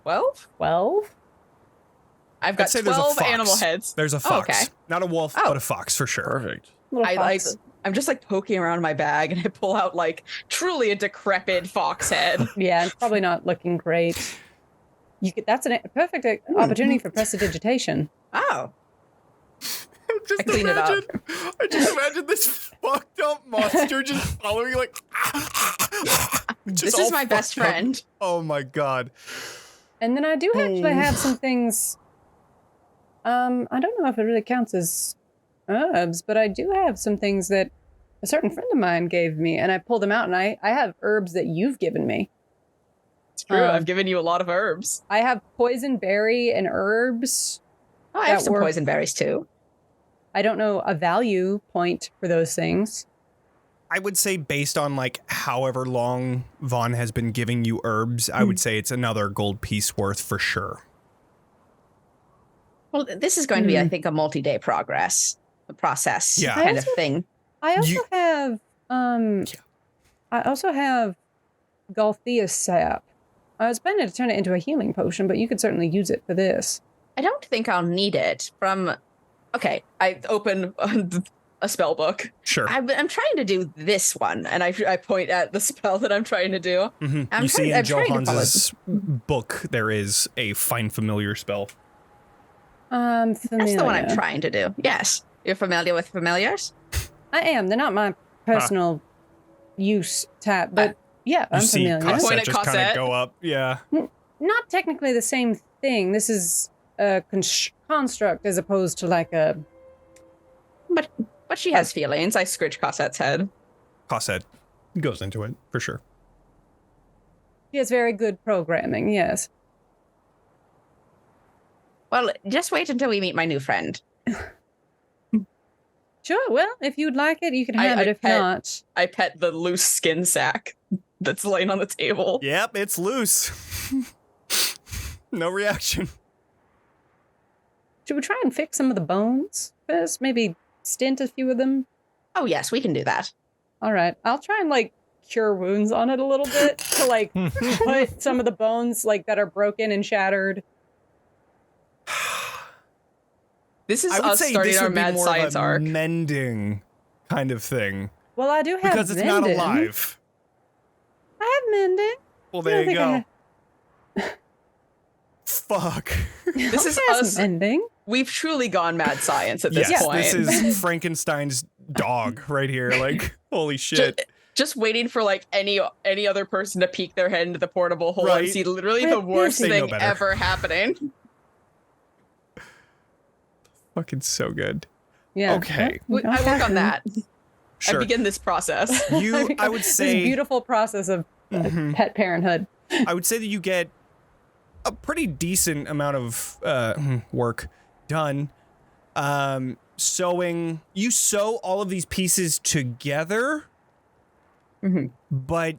[SPEAKER 7] 12?
[SPEAKER 3] 12?
[SPEAKER 7] I've got
[SPEAKER 1] I'd say there's a
[SPEAKER 7] 12
[SPEAKER 1] fox.
[SPEAKER 7] animal heads.
[SPEAKER 1] There's a
[SPEAKER 6] Oh,
[SPEAKER 1] fox.
[SPEAKER 6] okay.
[SPEAKER 1] Not a wolf,
[SPEAKER 6] Oh.
[SPEAKER 1] but a fox for sure.
[SPEAKER 2] Perfect.
[SPEAKER 3] Little fox.
[SPEAKER 7] I'm just like poking around my bag and I pull out like truly a decrepit fox head.
[SPEAKER 3] Yeah, it's probably not looking great. You could, that's a perfect opportunity for prestidigitation.
[SPEAKER 6] Oh,
[SPEAKER 1] Just
[SPEAKER 7] I clean it up.
[SPEAKER 1] I just imagine this fucked up monster just following you like. Just
[SPEAKER 6] this
[SPEAKER 1] all
[SPEAKER 6] is my best
[SPEAKER 1] fucked up.
[SPEAKER 6] friend.
[SPEAKER 1] Oh my god.
[SPEAKER 3] And then I do actually have some things. I don't know if it really counts as herbs, but I do have some things that a certain friend of mine gave me, and I pulled them out, and I have herbs that you've given me.
[SPEAKER 7] It's true. I've given you a lot of herbs.
[SPEAKER 3] I have poison berry and herbs.
[SPEAKER 6] Oh, I have
[SPEAKER 3] That
[SPEAKER 6] some
[SPEAKER 3] works.
[SPEAKER 6] poison berries too.
[SPEAKER 3] I don't know a value point for those things.
[SPEAKER 1] I would say based on like however long Vaughn has been giving you herbs, I would say it's another gold piece worth for sure.
[SPEAKER 6] Well, this is going to be, I think, a multi-day process
[SPEAKER 1] Yeah.
[SPEAKER 6] kind of thing.
[SPEAKER 3] I also
[SPEAKER 1] You-
[SPEAKER 3] have I also have Galthea sap. I was planning to turn it into a healing potion, but you could certainly use it for this.
[SPEAKER 6] I don't think I'll need it from. Okay,
[SPEAKER 7] I open a spell book.
[SPEAKER 1] Sure.
[SPEAKER 6] I'm trying to do this one.
[SPEAKER 7] And I point at the spell that I'm trying to do.
[SPEAKER 1] Mhm.
[SPEAKER 6] I'm
[SPEAKER 1] You see in
[SPEAKER 6] I'm trying to follow-
[SPEAKER 1] Johan's book, there is a find familiar spell.
[SPEAKER 3] Familiar.
[SPEAKER 6] That's the one I'm trying to do. Yes. You're familiar with familiars?
[SPEAKER 3] I am. They're not my personal use type, but yeah,
[SPEAKER 1] You
[SPEAKER 3] I'm
[SPEAKER 1] see
[SPEAKER 3] familiar.
[SPEAKER 7] Point
[SPEAKER 1] Cosette
[SPEAKER 7] at
[SPEAKER 1] just kind of
[SPEAKER 7] Cosette.
[SPEAKER 1] go up. Yeah.
[SPEAKER 3] Not technically the same thing. This is a construct as opposed to like a.
[SPEAKER 6] But she has feelings.
[SPEAKER 7] I scritch Cosette's head.
[SPEAKER 1] Cosette goes into it for sure.
[SPEAKER 3] She has very good programming. Yes.
[SPEAKER 6] Well, just wait until we meet my new friend.
[SPEAKER 3] Sure. Well, if you'd like it, you can have it. If not,
[SPEAKER 7] I pet the loose skin sack. that's laying on the table.
[SPEAKER 1] Yep, it's loose. No reaction.
[SPEAKER 3] Should we try and fix some of the bones first? Maybe stint a few of them?
[SPEAKER 6] Oh, yes, we can do that.
[SPEAKER 3] All right. I'll try and like cure wounds on it a little bit to like put some of the bones like that are broken and shattered.
[SPEAKER 7] This is
[SPEAKER 1] I would
[SPEAKER 7] us
[SPEAKER 1] say
[SPEAKER 7] starting
[SPEAKER 1] this
[SPEAKER 7] our
[SPEAKER 1] would be
[SPEAKER 7] mad
[SPEAKER 1] more
[SPEAKER 7] science
[SPEAKER 1] of a
[SPEAKER 7] arc.
[SPEAKER 1] mending kind of thing.
[SPEAKER 3] Well, I do have
[SPEAKER 1] Because it's not
[SPEAKER 3] mending.
[SPEAKER 1] alive.
[SPEAKER 3] I have mending.
[SPEAKER 1] Well,
[SPEAKER 3] I
[SPEAKER 1] there you
[SPEAKER 3] think I
[SPEAKER 1] go. Fuck.
[SPEAKER 7] This is
[SPEAKER 3] has
[SPEAKER 7] us.
[SPEAKER 3] mending.
[SPEAKER 7] We've truly gone mad science at this
[SPEAKER 1] Yes,
[SPEAKER 7] point.
[SPEAKER 1] this is Frankenstein's dog right here. Like, holy shit.
[SPEAKER 7] Just waiting for like any other person to peek their head into the portable hole
[SPEAKER 1] Right.
[SPEAKER 7] and see literally
[SPEAKER 3] Right,
[SPEAKER 7] the worst
[SPEAKER 1] they know
[SPEAKER 7] thing
[SPEAKER 1] better.
[SPEAKER 7] ever happening.
[SPEAKER 1] Fucking so good.
[SPEAKER 3] Yeah.
[SPEAKER 1] Okay.
[SPEAKER 7] I work on that.
[SPEAKER 1] Sure.
[SPEAKER 7] I begin this process.
[SPEAKER 1] I would
[SPEAKER 3] This
[SPEAKER 1] say
[SPEAKER 3] beautiful process of pet parenthood.
[SPEAKER 1] I would say that you get a pretty decent amount of work done. Sewing. You sew all of these pieces together, but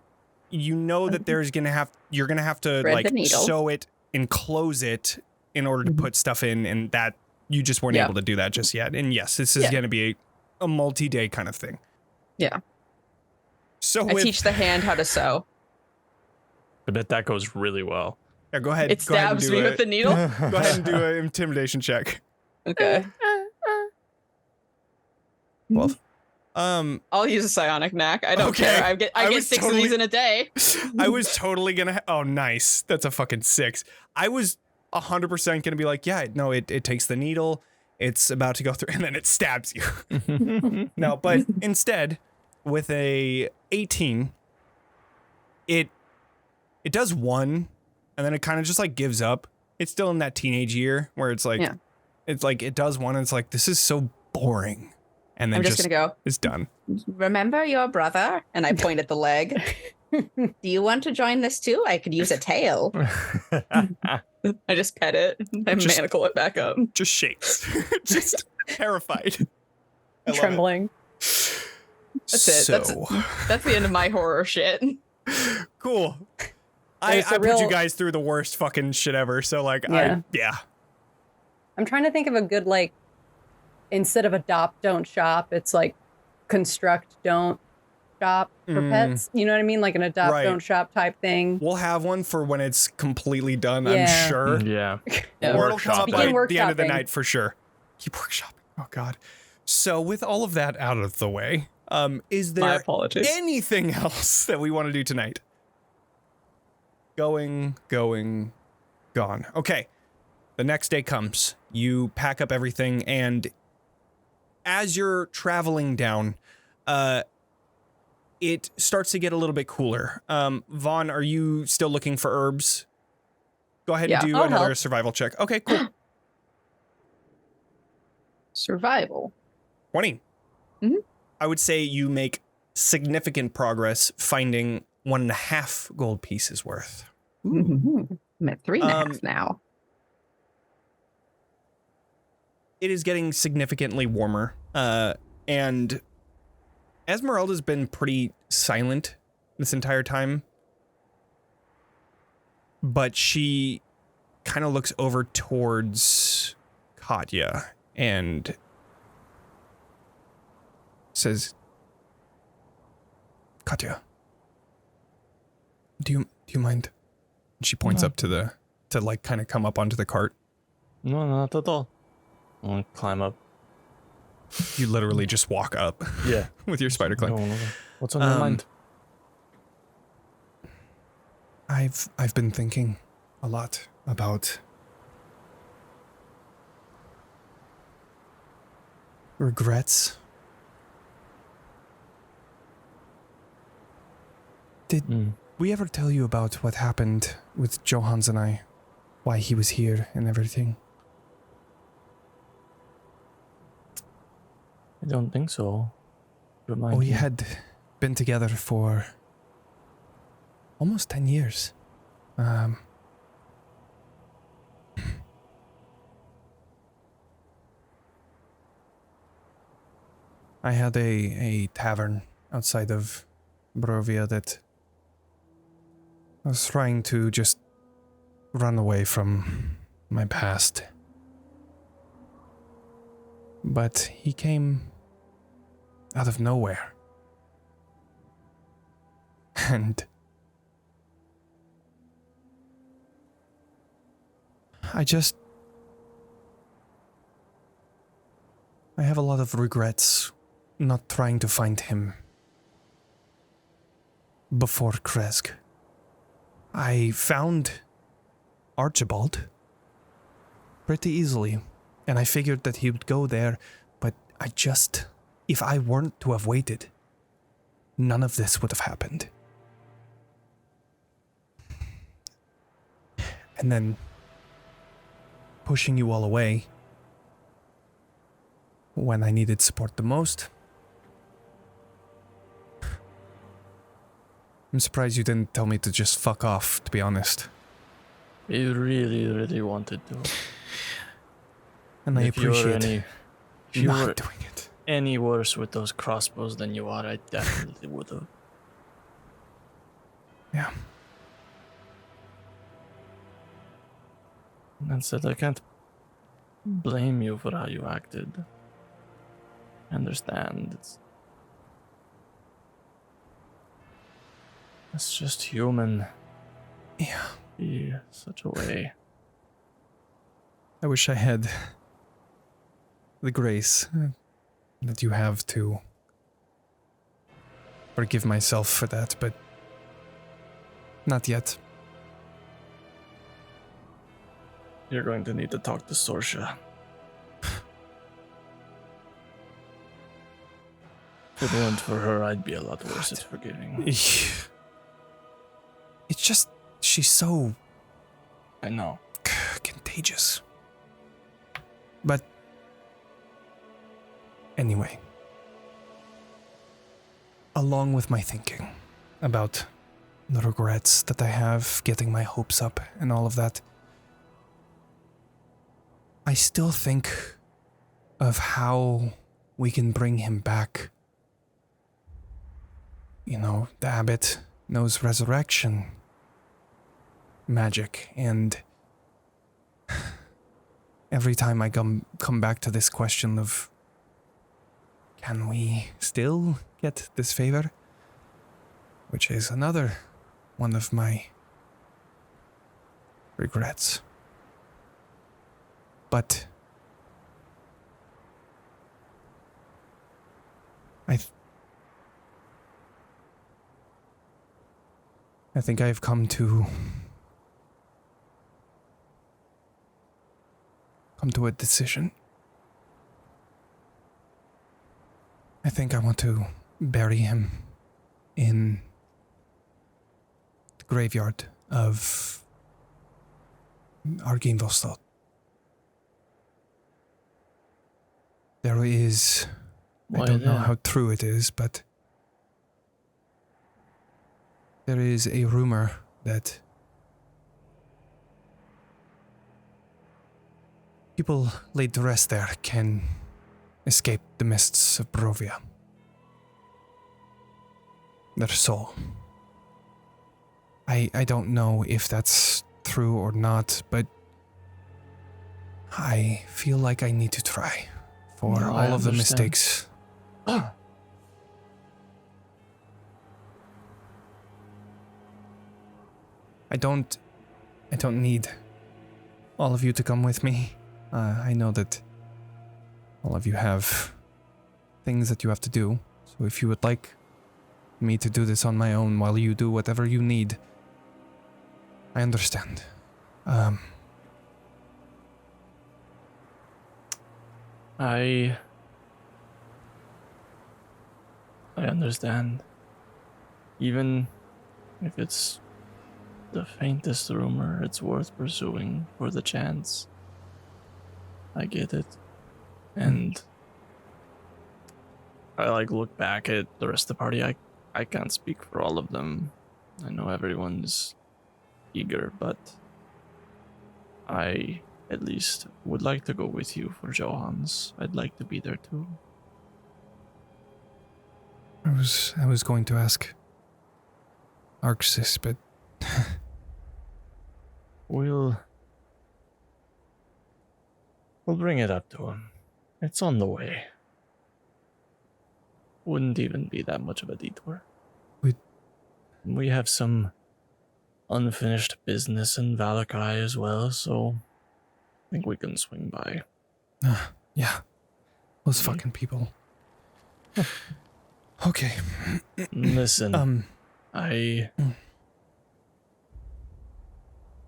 [SPEAKER 1] you know that you're gonna have to
[SPEAKER 6] Thread
[SPEAKER 1] like
[SPEAKER 6] the needle.
[SPEAKER 1] sew it and close it in order to put stuff in, and that you just weren't
[SPEAKER 7] Yeah.
[SPEAKER 1] able to do that just yet. And yes, this is
[SPEAKER 7] Yeah.
[SPEAKER 1] gonna be a multi-day kind of thing.
[SPEAKER 7] Yeah.
[SPEAKER 1] So
[SPEAKER 7] I teach the hand how to sew.
[SPEAKER 2] I bet that goes really well.
[SPEAKER 1] yeah, go ahead.
[SPEAKER 7] It
[SPEAKER 1] go ahead and
[SPEAKER 7] stabs
[SPEAKER 1] do
[SPEAKER 7] me with the needle.
[SPEAKER 1] Go ahead and do an intimidation check.
[SPEAKER 7] Okay.
[SPEAKER 1] 12.
[SPEAKER 7] I'll use a psionic knack. I don't
[SPEAKER 1] Okay.
[SPEAKER 7] care. I get
[SPEAKER 1] was
[SPEAKER 7] 6 of these in a day.
[SPEAKER 1] I was totally gonna. Oh, nice. That's a fucking 6. I was 100% gonna be like, yeah, no, it takes the needle. It's about to go through, and then it stabs you. No, but instead, with a 18, it does 1, and then it kind of just like gives up. It's still in that teenage year where it's like,
[SPEAKER 7] Yeah.
[SPEAKER 1] it's like it does 1, and it's like this is so boring, and then
[SPEAKER 7] I'm just gonna go.
[SPEAKER 1] it's done.
[SPEAKER 6] Remember your brother?
[SPEAKER 7] And I point at the leg.
[SPEAKER 6] Do you want to join this too? I could use a tail.
[SPEAKER 7] I just pet it. I
[SPEAKER 1] Just-
[SPEAKER 7] manacle it back up.
[SPEAKER 1] Just shakes, just terrified. I love it.
[SPEAKER 3] Trembling.
[SPEAKER 7] That's it.
[SPEAKER 1] So
[SPEAKER 7] That's the end of my horror shit.
[SPEAKER 1] cool. I
[SPEAKER 3] There's a
[SPEAKER 1] put you
[SPEAKER 3] real-
[SPEAKER 1] guys through the worst fucking shit ever. So like,
[SPEAKER 3] Yeah. I'm trying to think of a good, like, instead of adopt, don't shop, it's like construct, don't shop for pets. You know what I mean? Like an adopt,
[SPEAKER 1] Right.
[SPEAKER 3] don't shop type thing.
[SPEAKER 1] We'll have one for when it's completely done.
[SPEAKER 3] Yeah.
[SPEAKER 1] I'm sure.
[SPEAKER 2] Yeah.
[SPEAKER 7] Yeah.
[SPEAKER 1] Or it'll come up
[SPEAKER 3] Begin
[SPEAKER 1] by the end of the
[SPEAKER 3] workshopping.
[SPEAKER 1] night for sure. Keep workshopping. Oh God. So with all of that out of the way, is
[SPEAKER 7] My
[SPEAKER 1] there
[SPEAKER 7] apologies.
[SPEAKER 1] anything else that we want to do tonight? Going, gone. Okay. The next day comes. You pack up everything, and as you're traveling down, it starts to get a little bit cooler. Vaughn, are you still looking for herbs? Go ahead and
[SPEAKER 7] Yeah.
[SPEAKER 1] do
[SPEAKER 3] I'll
[SPEAKER 1] another
[SPEAKER 3] help.
[SPEAKER 1] survival check. Okay, cool.
[SPEAKER 7] Survival.
[SPEAKER 1] 20.
[SPEAKER 7] Mhm.
[SPEAKER 1] I would say you make significant progress finding 1.5 gold pieces worth.
[SPEAKER 6] I'm at 3.5
[SPEAKER 1] Um,
[SPEAKER 6] now.
[SPEAKER 1] It is getting significantly warmer. And Esmeralda's been pretty silent this entire time. But she kind of looks over towards Katya and says, Katya, do you mind? And she points up to like kind of come up onto the cart.
[SPEAKER 2] No, not at all. I'll climb up.
[SPEAKER 1] You literally just walk up
[SPEAKER 2] Yeah.
[SPEAKER 1] with your spider climb.
[SPEAKER 2] No. What's on your mind?
[SPEAKER 1] I've been thinking a lot about regrets. Did we ever tell you about what happened with Johans and I? Why he was here and everything?
[SPEAKER 2] I don't think so. Remind
[SPEAKER 1] We
[SPEAKER 2] me.
[SPEAKER 1] had been together for almost 10 years. I had a tavern outside of Barovia that I was trying to just run away from my past. But he came out of nowhere. And I have a lot of regrets not trying to find him before Kresk. I found Archibald pretty easily, and I figured that he would go there, but if I weren't to have waited, none of this would have happened. And then pushing you all away when I needed support the most. I'm surprised you didn't tell me to just fuck off, to be honest.
[SPEAKER 2] You really, really wanted to.
[SPEAKER 1] And I appreciate
[SPEAKER 2] if you
[SPEAKER 1] not
[SPEAKER 2] were
[SPEAKER 1] doing it.
[SPEAKER 2] any worse with those crossbows than you are, I definitely would have.
[SPEAKER 1] Yeah.
[SPEAKER 2] That said, I can't blame you for how you acted. I understand. It's just human.
[SPEAKER 1] Yeah.
[SPEAKER 2] Be such a way.
[SPEAKER 1] I wish I had the grace that you have to forgive myself for that, but not yet.
[SPEAKER 2] You're going to need to talk to Sorsha. If it weren't for her, I'd be a lot worse at forgiving.
[SPEAKER 1] It's just, she's so
[SPEAKER 2] I know.
[SPEAKER 1] contagious. But anyway, along with my thinking about the regrets that I have, getting my hopes up and all of that, I still think of how we can bring him back. You know, the abbot knows resurrection magic, and every time I come back to this question of, can we still get this favor? Which is another one of my regrets. But I think I've come to a decision. I think I want to bury him in the graveyard of Ravenloft. There is, I don't know how true it is, but there is a rumor that people laid to rest there can escape the mists of Barovia. Their soul. I don't know if that's true or not, but I feel like I need to try for all of the mistakes. I don't need all of you to come with me. I know that all of you have things that you have to do, so if you would like me to do this on my own while you do whatever you need, I understand.
[SPEAKER 2] I understand. Even if it's the faintest rumor, it's worth pursuing for the chance. I get it. And I look back at the rest of the party. I can't speak for all of them. I know everyone's eager, but I at least would like to go with you for Johan's. I'd like to be there too.
[SPEAKER 1] I was going to ask Arxes, but
[SPEAKER 2] We'll bring it up to him. It's on the way. Wouldn't even be that much of a detour. We have some unfinished business in Valakai as well, so I think we can swing by.
[SPEAKER 1] Yeah. Those fucking people. Okay.
[SPEAKER 2] Listen, I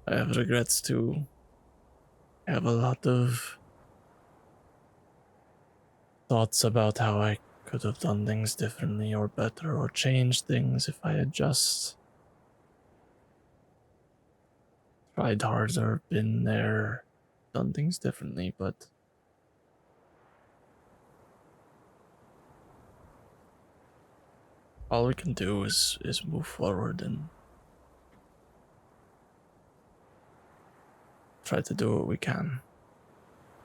[SPEAKER 2] have regrets too. I have a lot of thoughts about how I could have done things differently or better or changed things if I had just tried harder, been there, done things differently, but all we can do is move forward and try to do what we can.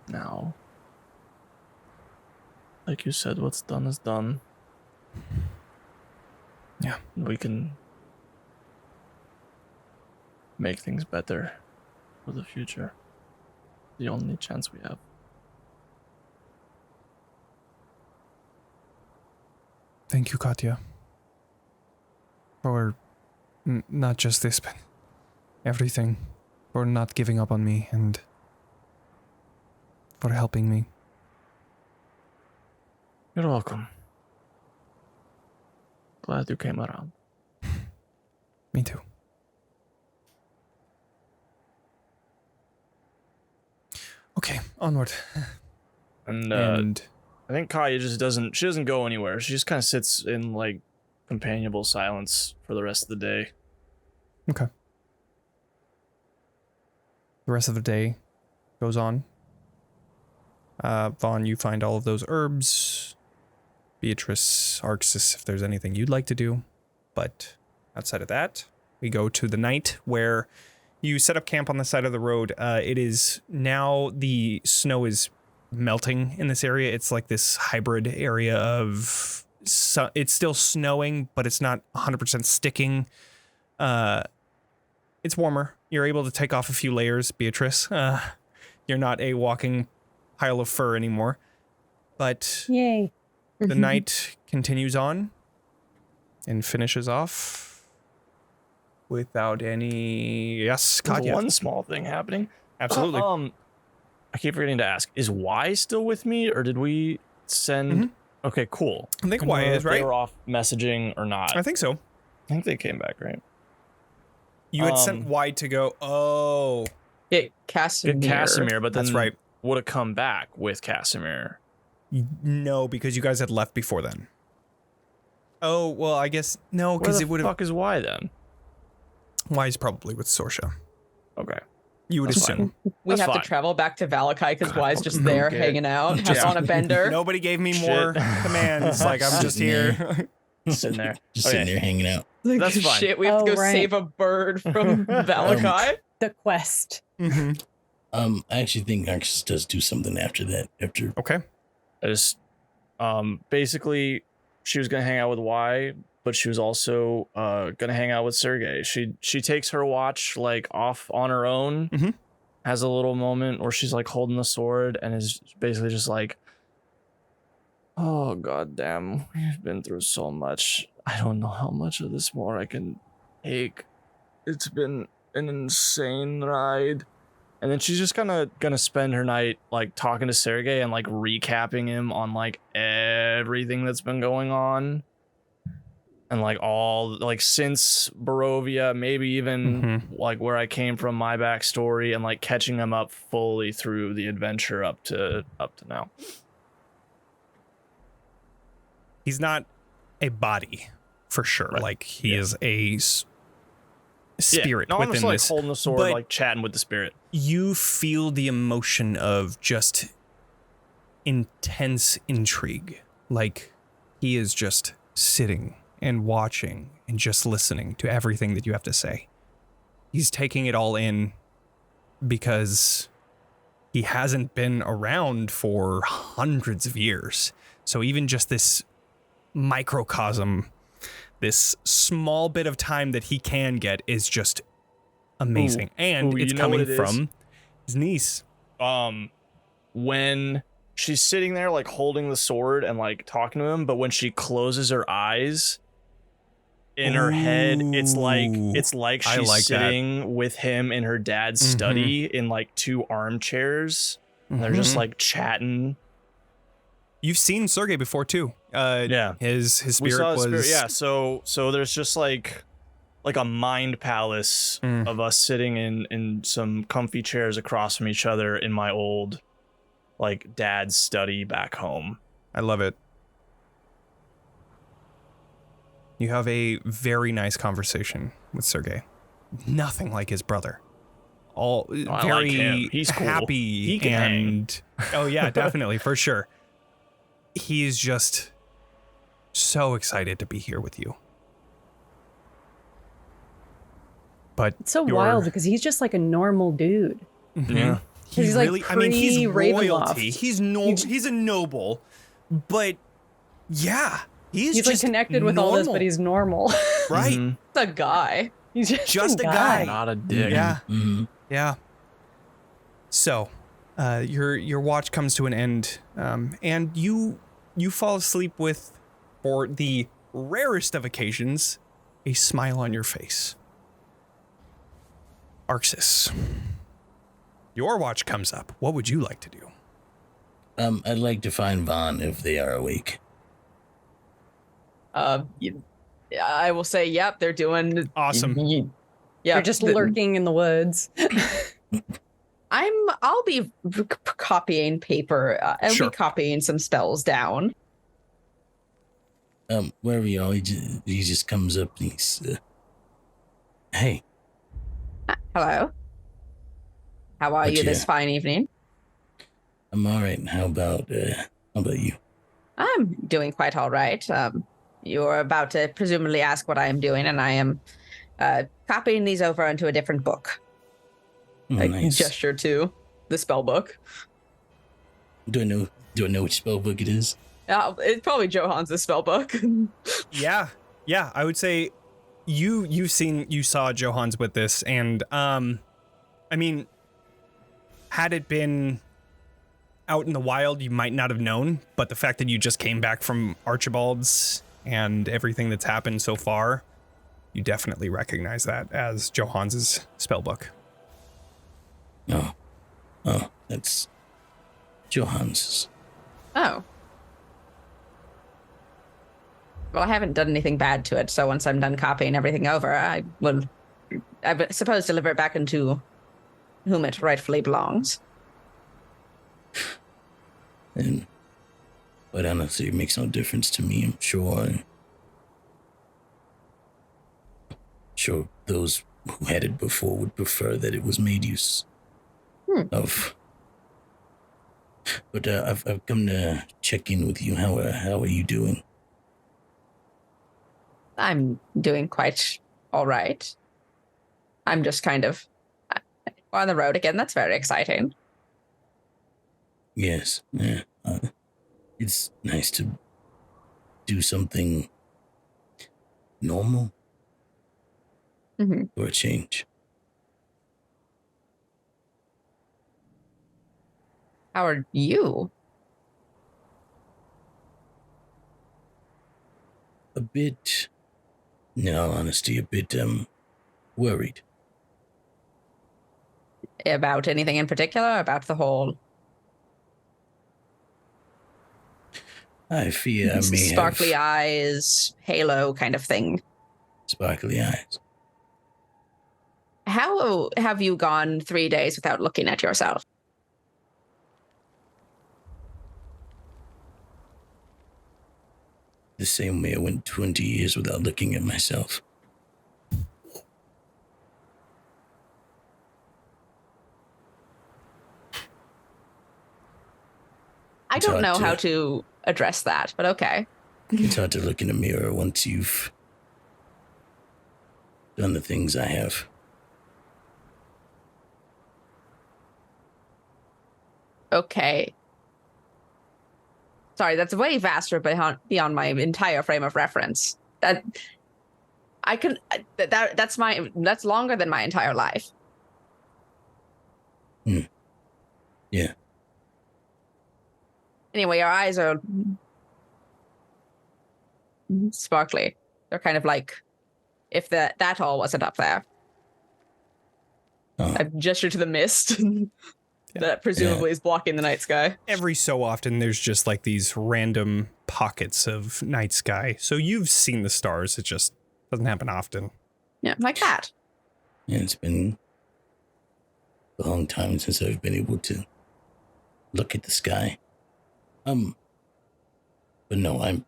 [SPEAKER 2] Now, like you said, what's done is done.
[SPEAKER 1] Yeah.
[SPEAKER 2] We can make things better for the future. The only chance we have.
[SPEAKER 1] Thank you, Katya. For not just this, but everything. For not giving up on me and for helping me.
[SPEAKER 2] You're welcome. Glad you came around.
[SPEAKER 1] Me too. Okay, onward.
[SPEAKER 2] And I think Katya just doesn't go anywhere. She just kind of sits in like companionable silence for the rest of the day.
[SPEAKER 1] Okay. The rest of the day goes on. Vaughn, you find all of those herbs. Beatrice, Arxes, if there's anything you'd like to do. But outside of that, we go to the night where you set up camp on the side of the road. It is now the snow is melting in this area. It's like this hybrid area of it's still snowing, but it's not 100% sticking. It's warmer. You're able to take off a few layers, Beatrice. You're not a walking pile of fur anymore. But
[SPEAKER 3] Yay.
[SPEAKER 1] the night continues on and finishes off without any... Yes,
[SPEAKER 2] There's
[SPEAKER 1] Katya.
[SPEAKER 2] one small thing happening.
[SPEAKER 1] Absolutely.
[SPEAKER 2] I keep forgetting to ask. Is Y still with me, or did we send...
[SPEAKER 1] Mhm.
[SPEAKER 2] Okay, cool.
[SPEAKER 1] I think
[SPEAKER 2] I
[SPEAKER 1] Y
[SPEAKER 2] don't know
[SPEAKER 1] is,
[SPEAKER 2] if they
[SPEAKER 1] right?
[SPEAKER 2] were off messaging or not.
[SPEAKER 1] I think so.
[SPEAKER 2] I think they came back, right?
[SPEAKER 1] You had sent Y to go, oh.
[SPEAKER 7] Get Casimir.
[SPEAKER 2] Get Casimir, but then
[SPEAKER 1] That's right.
[SPEAKER 2] would have come back with Casimir.
[SPEAKER 1] No, because you guys had left before then. Oh, well, I guess, no,
[SPEAKER 2] Where
[SPEAKER 1] because
[SPEAKER 2] the
[SPEAKER 1] it would have...
[SPEAKER 2] fuck is Y then?
[SPEAKER 1] Y is probably with Sorsha.
[SPEAKER 2] Okay.
[SPEAKER 1] You would
[SPEAKER 2] That's
[SPEAKER 1] assume.
[SPEAKER 7] We
[SPEAKER 2] That's
[SPEAKER 7] have
[SPEAKER 2] fine.
[SPEAKER 7] to travel back to Valakai because
[SPEAKER 2] God,
[SPEAKER 7] Y's just
[SPEAKER 2] fucking
[SPEAKER 7] there
[SPEAKER 2] okay.
[SPEAKER 7] hanging out,
[SPEAKER 1] Yeah.
[SPEAKER 7] on a bender.
[SPEAKER 1] Nobody gave me more
[SPEAKER 2] Shit.
[SPEAKER 1] commands. Like, I'm just
[SPEAKER 5] Sitting
[SPEAKER 1] here.
[SPEAKER 2] Sitting there.
[SPEAKER 5] Just
[SPEAKER 2] Okay.
[SPEAKER 5] sitting there hanging out.
[SPEAKER 7] Like,
[SPEAKER 2] That's fine.
[SPEAKER 7] shit, we have to
[SPEAKER 3] Oh,
[SPEAKER 7] go
[SPEAKER 3] right.
[SPEAKER 7] save a bird from Valakai.
[SPEAKER 3] The quest.
[SPEAKER 1] Mhm.
[SPEAKER 5] I actually think Arxes does do something after that. After
[SPEAKER 1] Okay.
[SPEAKER 2] I just, basically, she was gonna hang out with Y, but she was also gonna hang out with Sergey. She takes her watch like off on her own,
[SPEAKER 1] Mhm.
[SPEAKER 2] has a little moment where she's like holding the sword and is basically just like, oh goddamn, we've been through so much. I don't know how much of this more I can take. It's been an insane ride. And then she's just gonna spend her night like talking to Sergey and like recapping him on like everything that's been going on. And like all like since Barovia, maybe even like where I came from, my backstory, and like catching him up fully through the adventure up to now.
[SPEAKER 1] He's not a body, for sure.
[SPEAKER 2] Right.
[SPEAKER 1] Like, he is a spirit
[SPEAKER 2] No, I'm
[SPEAKER 1] within
[SPEAKER 2] just like
[SPEAKER 1] this.
[SPEAKER 2] holding the sword,
[SPEAKER 1] but-
[SPEAKER 2] like chatting with the spirit.
[SPEAKER 1] You feel the emotion of just intense intrigue. Like, he is just sitting and watching and just listening to everything that you have to say. He's taking it all in because he hasn't been around for hundreds of years. So even just this microcosm this small bit of time that he can get is just amazing. And it's coming from his niece.
[SPEAKER 2] When she's sitting there like holding the sword and like talking to him, but when she closes her eyes in her head, it's like she's sitting with him in her dad's study in like 2 armchairs. And they're just like chatting.
[SPEAKER 1] You've seen Sergey before too. His spirit was
[SPEAKER 2] So there's just like a mind palace of us sitting in some comfy chairs across from each other in my old like dad's study back home.
[SPEAKER 1] I love it. You have a very nice conversation with Sergey. Nothing like his brother. All very
[SPEAKER 2] like him. He's cool.
[SPEAKER 1] Happy
[SPEAKER 2] he can
[SPEAKER 1] and oh yeah, definitely for sure. He's just so excited to be here with you. But
[SPEAKER 3] it's so wild because he's just like a normal dude.
[SPEAKER 2] Yeah.
[SPEAKER 1] He's really,
[SPEAKER 3] like
[SPEAKER 1] I mean, he's
[SPEAKER 3] Ravenloft.
[SPEAKER 1] royalty. He's a noble, but yeah, he's
[SPEAKER 3] like
[SPEAKER 1] just
[SPEAKER 3] connected with all this, but he's normal.
[SPEAKER 1] right.
[SPEAKER 7] The guy.
[SPEAKER 3] He's just
[SPEAKER 1] a guy.
[SPEAKER 2] Not a dick.
[SPEAKER 1] Yeah. Yeah. So, your watch comes to an end, and you fall asleep with, for the rarest of occasions, a smile on your face. Arxes, your watch comes up. What would you like to do?
[SPEAKER 5] I'd like to find Vaughn if they are awake.
[SPEAKER 7] I will say, yep, they're doing
[SPEAKER 1] Awesome.
[SPEAKER 7] Yeah,
[SPEAKER 3] They're just lurking in the woods.
[SPEAKER 7] I'll be copying paper. I'll
[SPEAKER 1] Sure.
[SPEAKER 7] be copying some spells down.
[SPEAKER 5] Where are y'all? He just comes up and he's, hey.
[SPEAKER 6] Hello. How are you this fine evening?
[SPEAKER 5] I'm all right. How about you?
[SPEAKER 6] I'm doing quite all right. You're about to presumably ask what I am doing, and I am copying these over into a different book.
[SPEAKER 5] Oh, nice.
[SPEAKER 7] Gesture to the spell book.
[SPEAKER 5] Do I know which spell book it is?
[SPEAKER 7] It's probably Johann's spell book.
[SPEAKER 1] Yeah, I would say you saw Johann's with this, and I mean, had it been out in the wild, you might not have known, but the fact that you just came back from Archibald's and everything that's happened so far, you definitely recognize that as Johann's spellbook.
[SPEAKER 5] Oh, that's Johann's.
[SPEAKER 6] Oh. Well, I haven't done anything bad to it, so once I'm done copying everything over, I suppose, deliver it back into whom it rightfully belongs.
[SPEAKER 5] And, but honestly, it makes no difference to me. I'm sure those who had it before would prefer that it was made use of. But I've come to check in with you. How are you doing?
[SPEAKER 6] I'm doing quite all right. I'm just kind of on the road again. That's very exciting.
[SPEAKER 5] Yes, yeah. It's nice to do something normal for a change.
[SPEAKER 6] How are you?
[SPEAKER 5] A bit, in all honesty, worried.
[SPEAKER 6] About anything in particular? About the whole
[SPEAKER 5] I fear I may
[SPEAKER 6] sparkly
[SPEAKER 5] have
[SPEAKER 6] eyes, halo kind of thing?
[SPEAKER 5] sparkly eyes.
[SPEAKER 6] How have you gone 3 days without looking at yourself?
[SPEAKER 5] The same way I went 20 years without looking at myself.
[SPEAKER 6] I don't know how to address that, but okay.
[SPEAKER 5] It's hard to look in a mirror once you've done the things I have.
[SPEAKER 6] Okay. Sorry, that's way vaster beyond my entire frame of reference. I can. That's longer than my entire life.
[SPEAKER 5] Yeah.
[SPEAKER 6] Anyway, your eyes are sparkly. They're kind of like if that all wasn't up there.
[SPEAKER 5] Oh.
[SPEAKER 6] I've gestured to the mist that presumably is blocking the night sky.
[SPEAKER 1] Every so often, there's just like these random pockets of night sky. So you've seen the stars. It just doesn't happen often.
[SPEAKER 6] Yeah, like that.
[SPEAKER 5] Yeah, it's been a long time since I've been able to look at the sky. But no, I'm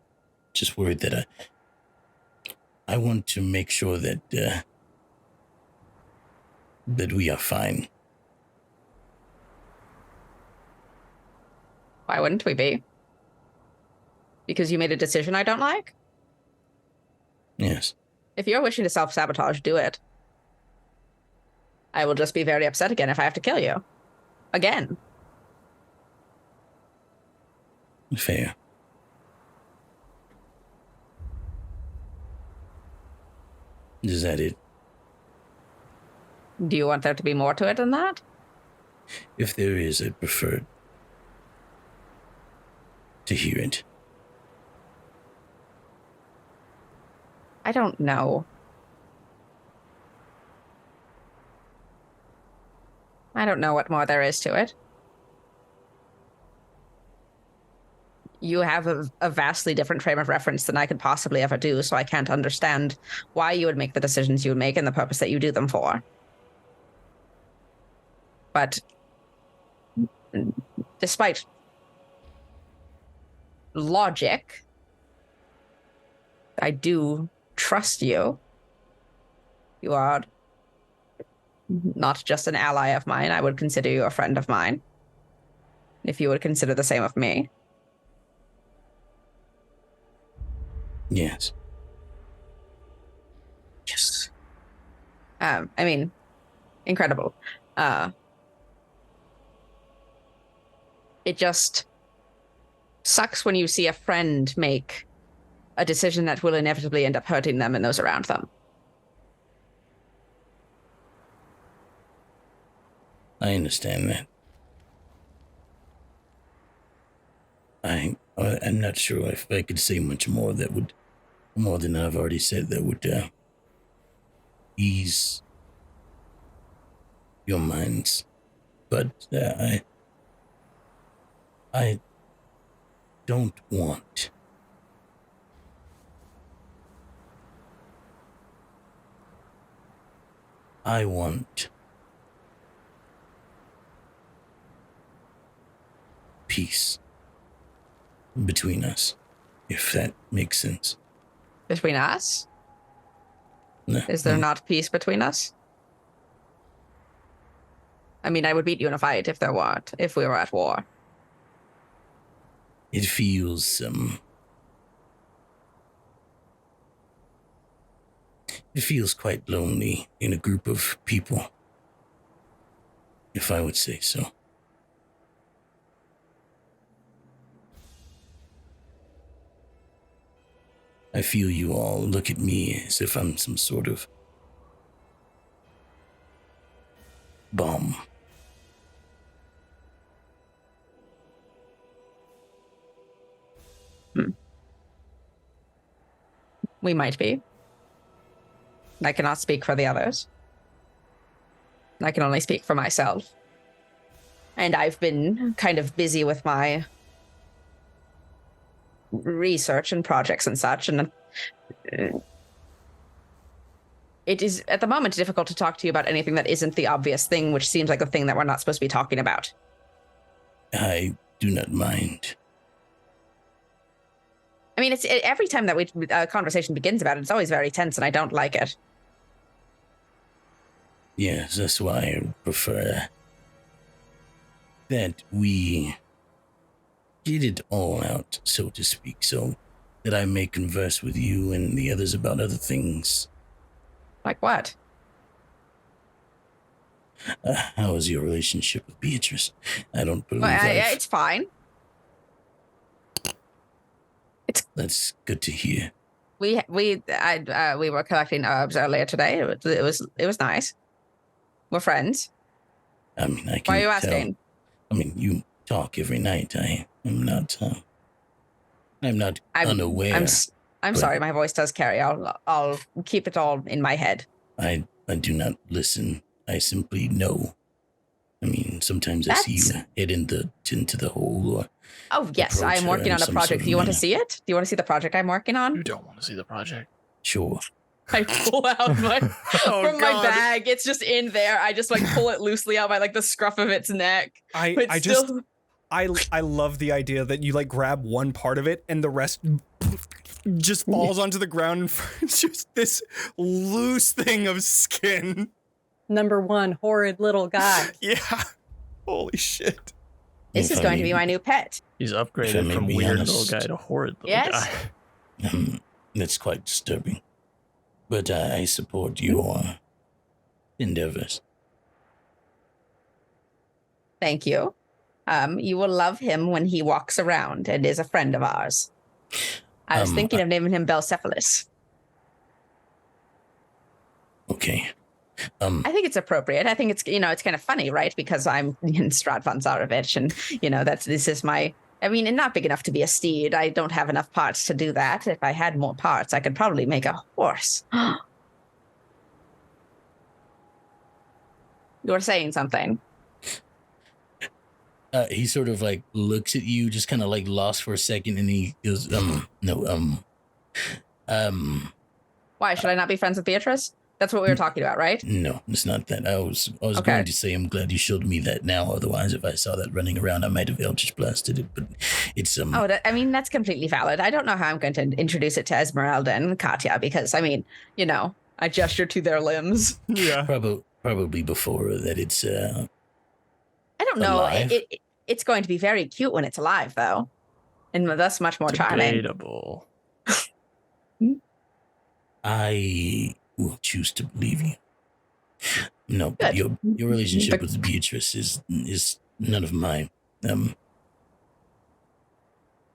[SPEAKER 5] just worried that I want to make sure that that we are fine.
[SPEAKER 6] Why wouldn't we be? Because you made a decision I don't like?
[SPEAKER 5] Yes.
[SPEAKER 6] If you're wishing to self-sabotage, do it. I will just be very upset again if I have to kill you. Again.
[SPEAKER 5] Fair. Is that it?
[SPEAKER 6] Do you want there to be more to it than that?
[SPEAKER 5] If there is, I'd prefer to hear it.
[SPEAKER 6] I don't know. I don't know what more there is to it. You have a vastly different frame of reference than I could possibly ever do, so I can't understand why you would make the decisions you would make and the purpose that you do them for. But despite logic, I do trust you. You are not just an ally of mine. I would consider you a friend of mine. If you would consider the same of me.
[SPEAKER 5] Yes.
[SPEAKER 6] Yes. I mean, incredible. It just sucks when you see a friend make a decision that will inevitably end up hurting them and those around them.
[SPEAKER 5] I understand that. I'm not sure if I could say much more that would, more than I've already said, that would ease your minds. But I don't want I want peace between us, if that makes sense.
[SPEAKER 6] Between us?
[SPEAKER 5] No.
[SPEAKER 6] Is there not peace between us? I mean, I would beat you in a fight if we were at war.
[SPEAKER 5] It feels quite lonely in a group of people, if I would say so. I feel you all look at me as if I'm some sort of bomb.
[SPEAKER 6] We might be. I cannot speak for the others. I can only speak for myself. And I've been kind of busy with my research and projects and such, and it is at the moment difficult to talk to you about anything that isn't the obvious thing, which seems like the thing that we're not supposed to be talking about.
[SPEAKER 5] I do not mind.
[SPEAKER 6] I mean, it's every time that a conversation begins about it, it's always very tense, and I don't like it.
[SPEAKER 5] Yes, that's why I prefer that we get it all out, so to speak, so that I may converse with you and the others about other things.
[SPEAKER 6] Like what?
[SPEAKER 5] How is your relationship with Beatrice? I don't believe
[SPEAKER 6] it's fine.
[SPEAKER 5] That's good to hear.
[SPEAKER 6] We were collecting herbs earlier today. It was nice. We're friends.
[SPEAKER 5] I mean, I can
[SPEAKER 6] Why are you
[SPEAKER 5] tell.
[SPEAKER 6] asking?
[SPEAKER 5] I mean, you talk every night. I'm not unaware.
[SPEAKER 6] I'm sorry, my voice does carry. I'll keep it all in my head.
[SPEAKER 5] I do not listen. I simply know. I mean, sometimes I see you head into the hole or...
[SPEAKER 6] Oh, yes, I'm working on a project. Do you want to see it? Do you want to see the project I'm working on?
[SPEAKER 2] You don't want to see the project.
[SPEAKER 5] Sure.
[SPEAKER 6] I pull out my from my bag. It's just in there. I just like pull it loosely out by like the scruff of its neck.
[SPEAKER 1] I love the idea that you like grab one part of it and the rest just falls onto the ground and it's just this loose thing of skin.
[SPEAKER 3] Number one, horrid little guy.
[SPEAKER 1] Yeah. Holy shit.
[SPEAKER 6] This is going to be my new pet.
[SPEAKER 2] He's upgraded from weird little guy to horrid little guy.
[SPEAKER 5] That's quite disturbing. But I support your endeavors.
[SPEAKER 6] Thank you. You will love him when he walks around and is a friend of ours. I was thinking of naming him Belcephalus.
[SPEAKER 5] Okay.
[SPEAKER 6] I think it's appropriate. I think it's, it's kind of funny, right? Because I'm in Stradvan Zarovich and, this is my, and not big enough to be a steed. I don't have enough parts to do that. If I had more parts, I could probably make a horse. You were saying something.
[SPEAKER 5] He sort of like looks at you, just kind of like lost for a second, and he goes,
[SPEAKER 6] Why, should I not be friends with Beatrice? That's what we were talking about, right?
[SPEAKER 5] No, it's not that. I was going to say I'm glad you showed me that now. Otherwise, if I saw that running around, I might have Eldritch blasted it. But it's
[SPEAKER 6] that's completely valid. I don't know how I'm going to introduce it to Esmeralda and Katya because I gesture to their limbs.
[SPEAKER 1] Yeah,
[SPEAKER 5] probably before that. It's
[SPEAKER 6] I don't know. It's going to be very cute when it's alive, though, and thus much more charming.
[SPEAKER 2] Debatable.
[SPEAKER 5] I will choose to believe you. No, but your relationship with Beatrice is none of my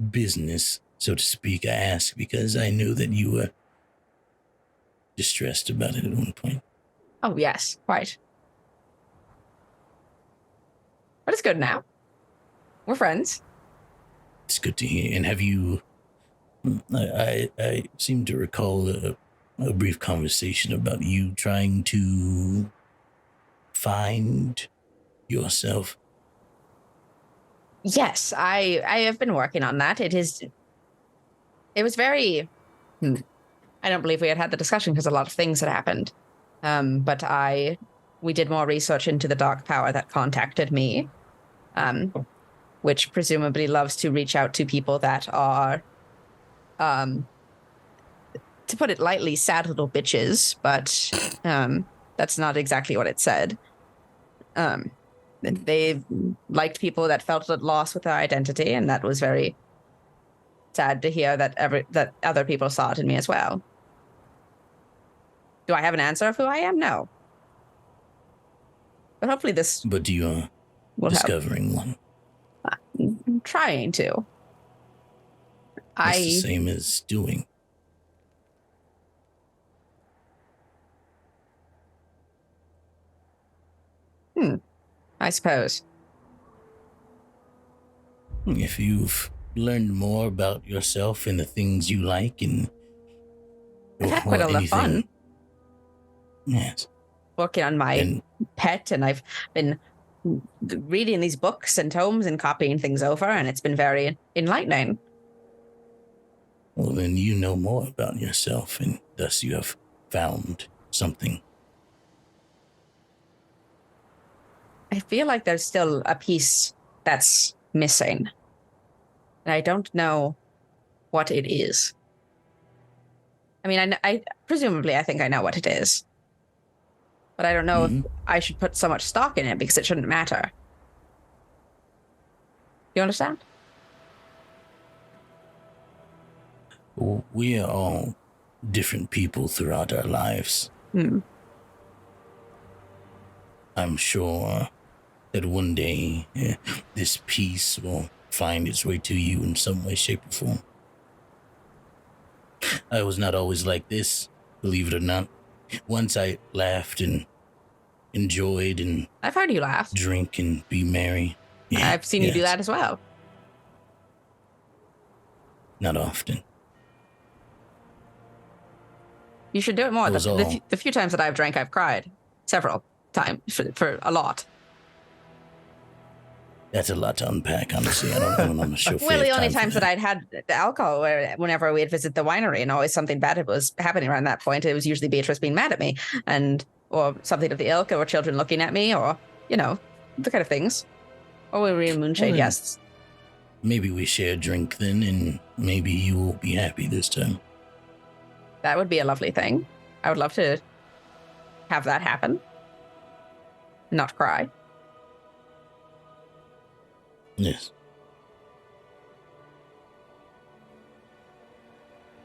[SPEAKER 5] business, so to speak. I ask because I knew that you were distressed about it at one point.
[SPEAKER 6] Oh yes, quite. But it's good now. We're friends.
[SPEAKER 5] It's good to hear. And have you... I seem to recall a brief conversation about you trying to find yourself.
[SPEAKER 6] Yes, I have been working on that. It was very... I don't believe we had the discussion because a lot of things had happened. But we did more research into the dark power that contacted me, which presumably loves to reach out to people that are, to put it lightly, sad little bitches, but that's not exactly what it said. They liked people that felt at loss with their identity, and that was very sad to hear that other people saw it in me as well. Do I have an answer of who I am? No. But hopefully this...
[SPEAKER 5] But you are discovering one.
[SPEAKER 6] I'm trying to.
[SPEAKER 5] That's the same as doing.
[SPEAKER 6] I suppose.
[SPEAKER 5] If you've learned more about yourself and the things you like and...
[SPEAKER 6] I've had quite a lot of fun.
[SPEAKER 5] Yes.
[SPEAKER 6] Working on my pet, and I've been reading these books and tomes and copying things over, and it's been very enlightening.
[SPEAKER 5] Well, then you know more about yourself, and thus you have found something.
[SPEAKER 6] I feel like there's still a piece that's missing. And I don't know what it is. I mean, I presumably I think I know what it is. But I don't know if I should put so much stock in it because it shouldn't matter. You understand?
[SPEAKER 5] We are all different people throughout our lives. I'm sure that one day this piece will find its way to you in some way, shape, or form. I was not always like this, believe it or not. Once I laughed and enjoyed and
[SPEAKER 6] I've heard you laugh.
[SPEAKER 5] drink and be merry. Yeah,
[SPEAKER 6] I've seen you do that as well.
[SPEAKER 5] Not often.
[SPEAKER 6] You should do it more.
[SPEAKER 5] It was
[SPEAKER 6] The few times that I've drank, I've cried. Several times for a lot.
[SPEAKER 5] That's a lot to unpack, honestly. I'm not sure.
[SPEAKER 6] Well, the only times that I'd had the alcohol, whenever we'd visit the winery, and always something bad was happening around that point, it was usually Beatrice being mad at me, or something of the ilk, or children looking at me, or the kind of things. Or we were in moonshade, yes.
[SPEAKER 5] Maybe we share a drink then, and maybe you will be happy this time.
[SPEAKER 6] That would be a lovely thing. I would love to have that happen. Not cry.
[SPEAKER 5] Yes.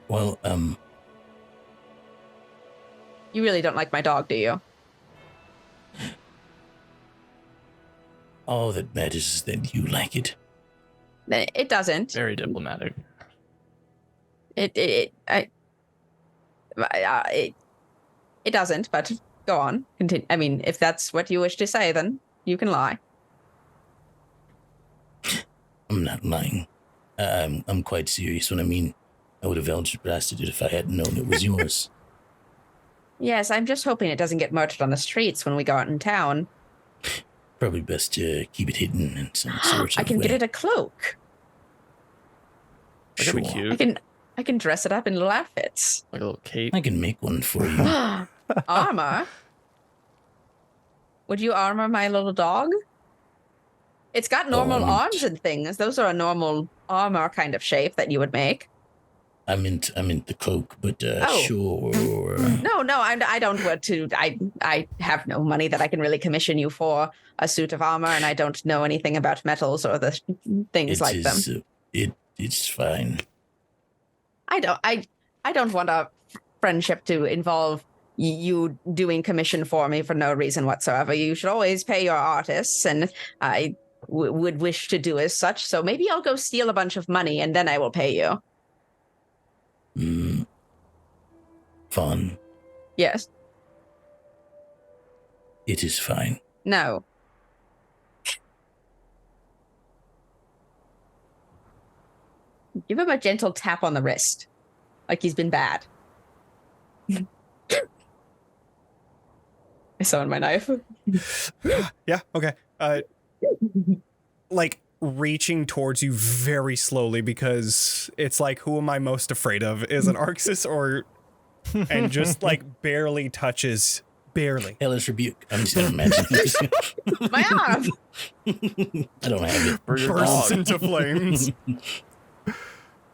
[SPEAKER 5] Well,
[SPEAKER 6] You really don't like my dog, do you?
[SPEAKER 5] all that matters is that you like it.
[SPEAKER 6] It doesn't.
[SPEAKER 2] Very diplomatic.
[SPEAKER 6] It doesn't, but go on. Continue. I mean, if that's what you wish to say, then you can lie.
[SPEAKER 5] I'm not lying. I'm quite serious when I mean I would have blasted it if I hadn't known it was yours.
[SPEAKER 6] Yes, I'm just hoping it doesn't get murdered on the streets when we go out in town.
[SPEAKER 5] Probably best to keep it hidden in some sort of
[SPEAKER 6] I can
[SPEAKER 5] way.
[SPEAKER 6] get it a cloak.
[SPEAKER 2] That could be
[SPEAKER 5] Sure.
[SPEAKER 2] cute.
[SPEAKER 6] I can dress it up in little outfits.
[SPEAKER 2] Like a little cape.
[SPEAKER 5] I can make one for you.
[SPEAKER 6] Armor? Would you armor my little dog? It's got normal arms and things. Those are a normal armor kind of shape that you would make.
[SPEAKER 5] I meant the cloak, but sure.
[SPEAKER 6] No, I don't want to. I have no money that I can really commission you for a suit of armor, and I don't know anything about metals or the things like them.
[SPEAKER 5] It's fine.
[SPEAKER 6] I don't want a friendship to involve you doing commission for me for no reason whatsoever. You should always pay your artists, and I would wish to do as such. So maybe I'll go steal a bunch of money, and then I will pay you.
[SPEAKER 5] Fun.
[SPEAKER 6] Yes.
[SPEAKER 5] It is fine.
[SPEAKER 6] No. Give him a gentle tap on the wrist, like he's been bad. I summon my knife.
[SPEAKER 1] Yeah, okay. Like reaching towards you very slowly because it's like, who am I most afraid of? Is it Arxes or... and just like barely touches, barely.
[SPEAKER 5] Hellish rebuke. I'm just gonna imagine.
[SPEAKER 6] My arm!
[SPEAKER 5] I don't have it.
[SPEAKER 1] Bursts into flames.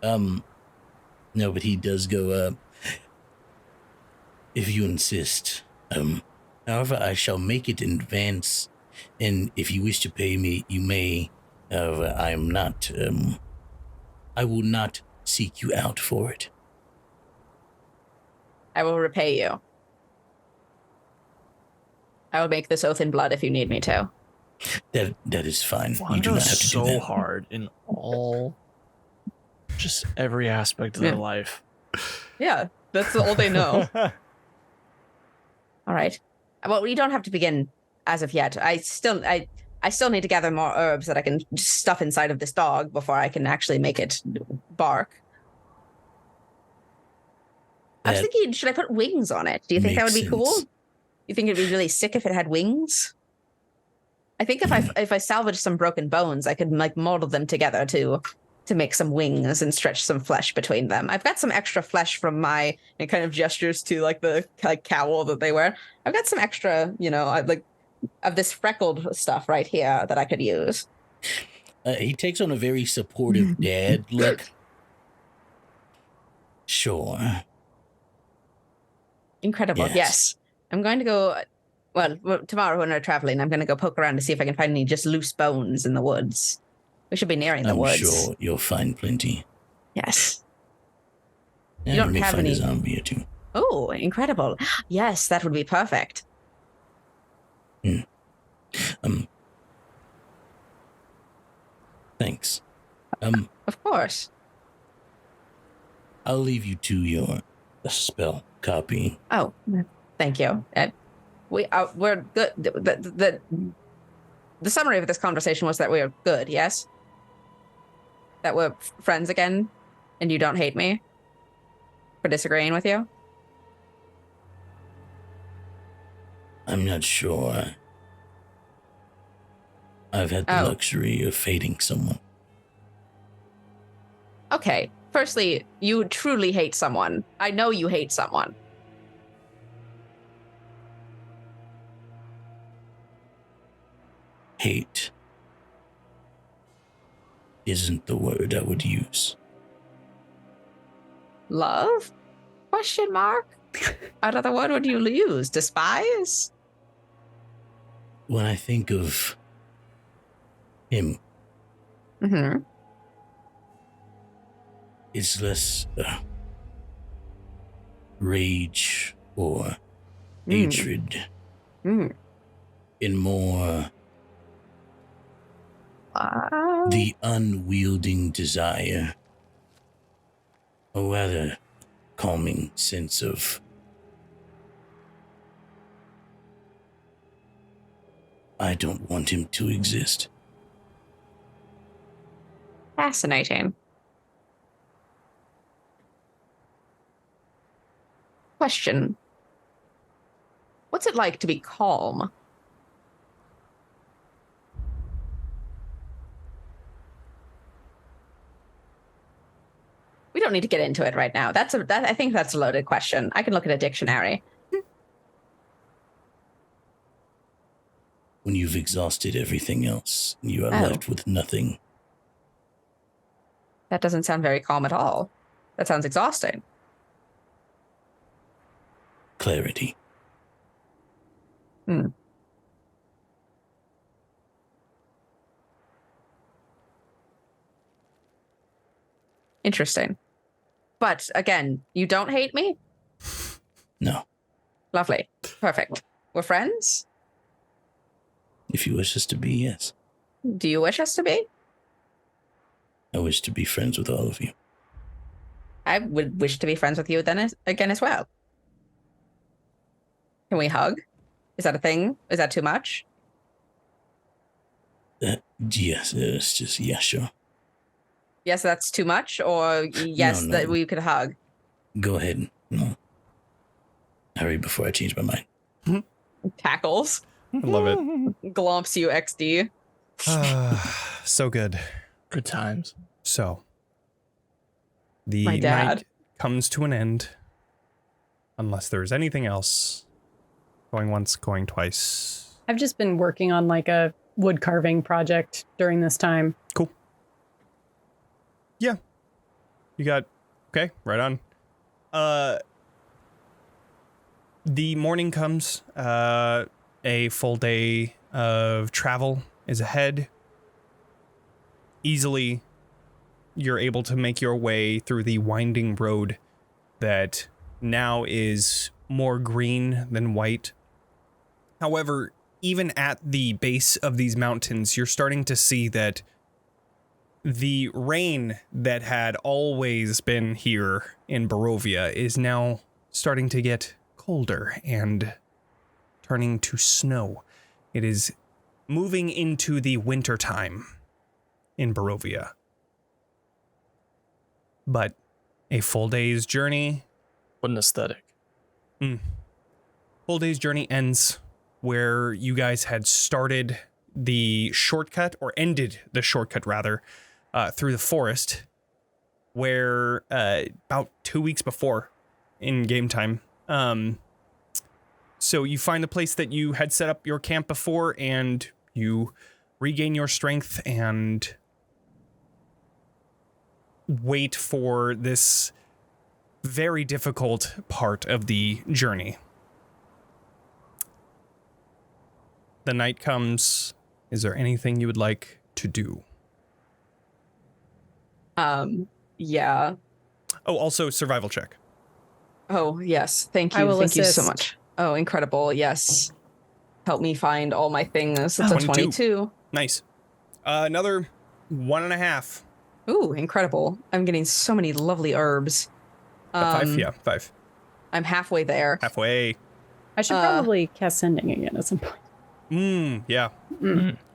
[SPEAKER 5] No, but he does go, if you insist. However, I shall make it in advance, and if you wish to pay me, you may. However, I will not seek you out for it.
[SPEAKER 6] I will repay you. I will make this oath in blood if you need me to.
[SPEAKER 5] That is fine.
[SPEAKER 2] Wow,
[SPEAKER 5] You do not have to do
[SPEAKER 2] so
[SPEAKER 5] that.
[SPEAKER 2] hard in just every aspect of their life.
[SPEAKER 7] Yeah, that's all they know.
[SPEAKER 6] All right. Well, we don't have to begin as of yet. I still need to gather more herbs that I can stuff inside of this dog before I can actually make it bark. I was thinking, should I put wings on it? Do you think that would be cool? You think it'd be really sick if it had wings? I think if I salvage some broken bones, I could like mold them together to make some wings and stretch some flesh between them. I've got some extra flesh from my, and kind of gestures to like the cowl that they wear. I've got some extra, of this freckled stuff right here that I could use.
[SPEAKER 5] He takes on a very supportive dad look. Sure.
[SPEAKER 6] Incredible. Yes. I'm going to go, tomorrow when we're traveling, I'm going to go poke around to see if I can find any just loose bones in the woods. We should be nearing the woods.
[SPEAKER 5] I'm sure you'll find plenty.
[SPEAKER 6] Yes.
[SPEAKER 5] Yeah,
[SPEAKER 6] You don't
[SPEAKER 5] may
[SPEAKER 6] have
[SPEAKER 5] find
[SPEAKER 6] any-
[SPEAKER 5] a zombie or two.
[SPEAKER 6] Oh, incredible. Yes, that would be perfect.
[SPEAKER 5] Thanks.
[SPEAKER 6] Of course.
[SPEAKER 5] I'll leave you to your spell copy.
[SPEAKER 6] Oh, thank you. We're good. The summary of this conversation was that we're good, yes? That we're friends again, and you don't hate me for disagreeing with you?
[SPEAKER 5] I'm not sure. I've had the luxury of hating someone.
[SPEAKER 6] Okay. Firstly, you truly hate someone. I know you hate someone.
[SPEAKER 5] Hate isn't the word I would use.
[SPEAKER 6] Love? Question mark? What other word would you use? Despise?
[SPEAKER 5] When I think of him,
[SPEAKER 6] Mm-hmm.
[SPEAKER 5] it's less rage or hatred and more the unwielding desire, or rather calming sense of I don't want him to exist.
[SPEAKER 6] Fascinating. Question. What's it like to be calm? We don't need to get into it right now. I think that's a loaded question. I can look at a dictionary.
[SPEAKER 5] When you've exhausted everything else, you are left with nothing.
[SPEAKER 6] That doesn't sound very calm at all. That sounds exhausting.
[SPEAKER 5] Clarity.
[SPEAKER 6] Interesting. But again, you don't hate me?
[SPEAKER 5] No.
[SPEAKER 6] Lovely. Perfect. We're friends?
[SPEAKER 5] If you wish us to be, yes.
[SPEAKER 6] Do you wish us to be?
[SPEAKER 5] I wish to be friends with all of you.
[SPEAKER 6] I would wish to be friends with you then again as well. Can we hug? Is that a thing? Is that too much?
[SPEAKER 5] Yes, it's just, yeah, sure.
[SPEAKER 6] Yes, that's too much? Or yes,
[SPEAKER 5] No.
[SPEAKER 6] that we could hug?
[SPEAKER 5] Go ahead. No. Hurry before I change my mind.
[SPEAKER 6] Tackles.
[SPEAKER 1] I love it.
[SPEAKER 6] Glomps you XD.
[SPEAKER 1] So good.
[SPEAKER 2] Good times.
[SPEAKER 1] So, the
[SPEAKER 6] My dad.
[SPEAKER 1] night comes to an end, unless there's anything else. Going once, going twice.
[SPEAKER 3] I've just been working on like a wood carving project during this time.
[SPEAKER 1] Cool. Yeah. You got, okay, right on. The morning comes, a full day of travel is ahead. Easily, you're able to make your way through the winding road that now is more green than white. However, even at the base of these mountains, you're starting to see that the rain that had always been here in Barovia is now starting to get colder and turning to snow. It is moving into the winter time in Barovia. But a full day's journey.
[SPEAKER 2] What an aesthetic.
[SPEAKER 1] Full day's journey ends where you guys had started the shortcut, or ended the shortcut rather, through the forest, where about 2 weeks before in game time. So you find the place that you had set up your camp before, and you regain your strength and wait for this very difficult part of the journey. The night comes. Is there anything you would like to do?
[SPEAKER 6] Yeah.
[SPEAKER 1] Oh, also survival check.
[SPEAKER 6] Oh, yes. Thank you.
[SPEAKER 3] I will
[SPEAKER 6] Thank you so
[SPEAKER 3] assist.
[SPEAKER 6] much. Oh, incredible. Yes. Help me find all my things. It's a
[SPEAKER 1] 22.
[SPEAKER 6] 22.
[SPEAKER 1] Nice. Another 1.5.
[SPEAKER 6] Ooh, incredible. I'm getting so many lovely herbs.
[SPEAKER 1] 5, yeah, 5.
[SPEAKER 7] I'm halfway there.
[SPEAKER 1] Halfway.
[SPEAKER 3] I should probably cast sending again at some point.
[SPEAKER 1] Yeah.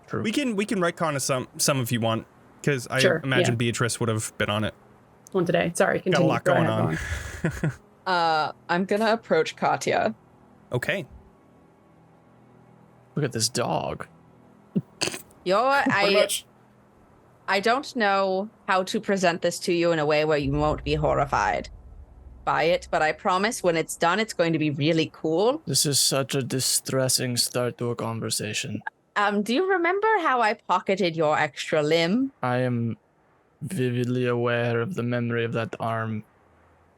[SPEAKER 2] True.
[SPEAKER 1] We can retcon some if you want, because I
[SPEAKER 3] Sure,
[SPEAKER 1] imagine
[SPEAKER 3] yeah.
[SPEAKER 1] Beatrice would have been on it.
[SPEAKER 3] One today. Sorry, continue.
[SPEAKER 1] Got a lot
[SPEAKER 3] Go
[SPEAKER 1] going
[SPEAKER 3] ahead,
[SPEAKER 1] on.
[SPEAKER 7] I'm gonna approach Katya.
[SPEAKER 1] Okay.
[SPEAKER 2] Look at this dog.
[SPEAKER 6] I don't know how to present this to you in a way where you won't be horrified by it, but I promise when it's done, it's going to be really cool.
[SPEAKER 2] This is such a distressing start to a conversation.
[SPEAKER 6] Do you remember how I pocketed your extra limb?
[SPEAKER 2] I am vividly aware of the memory of that arm.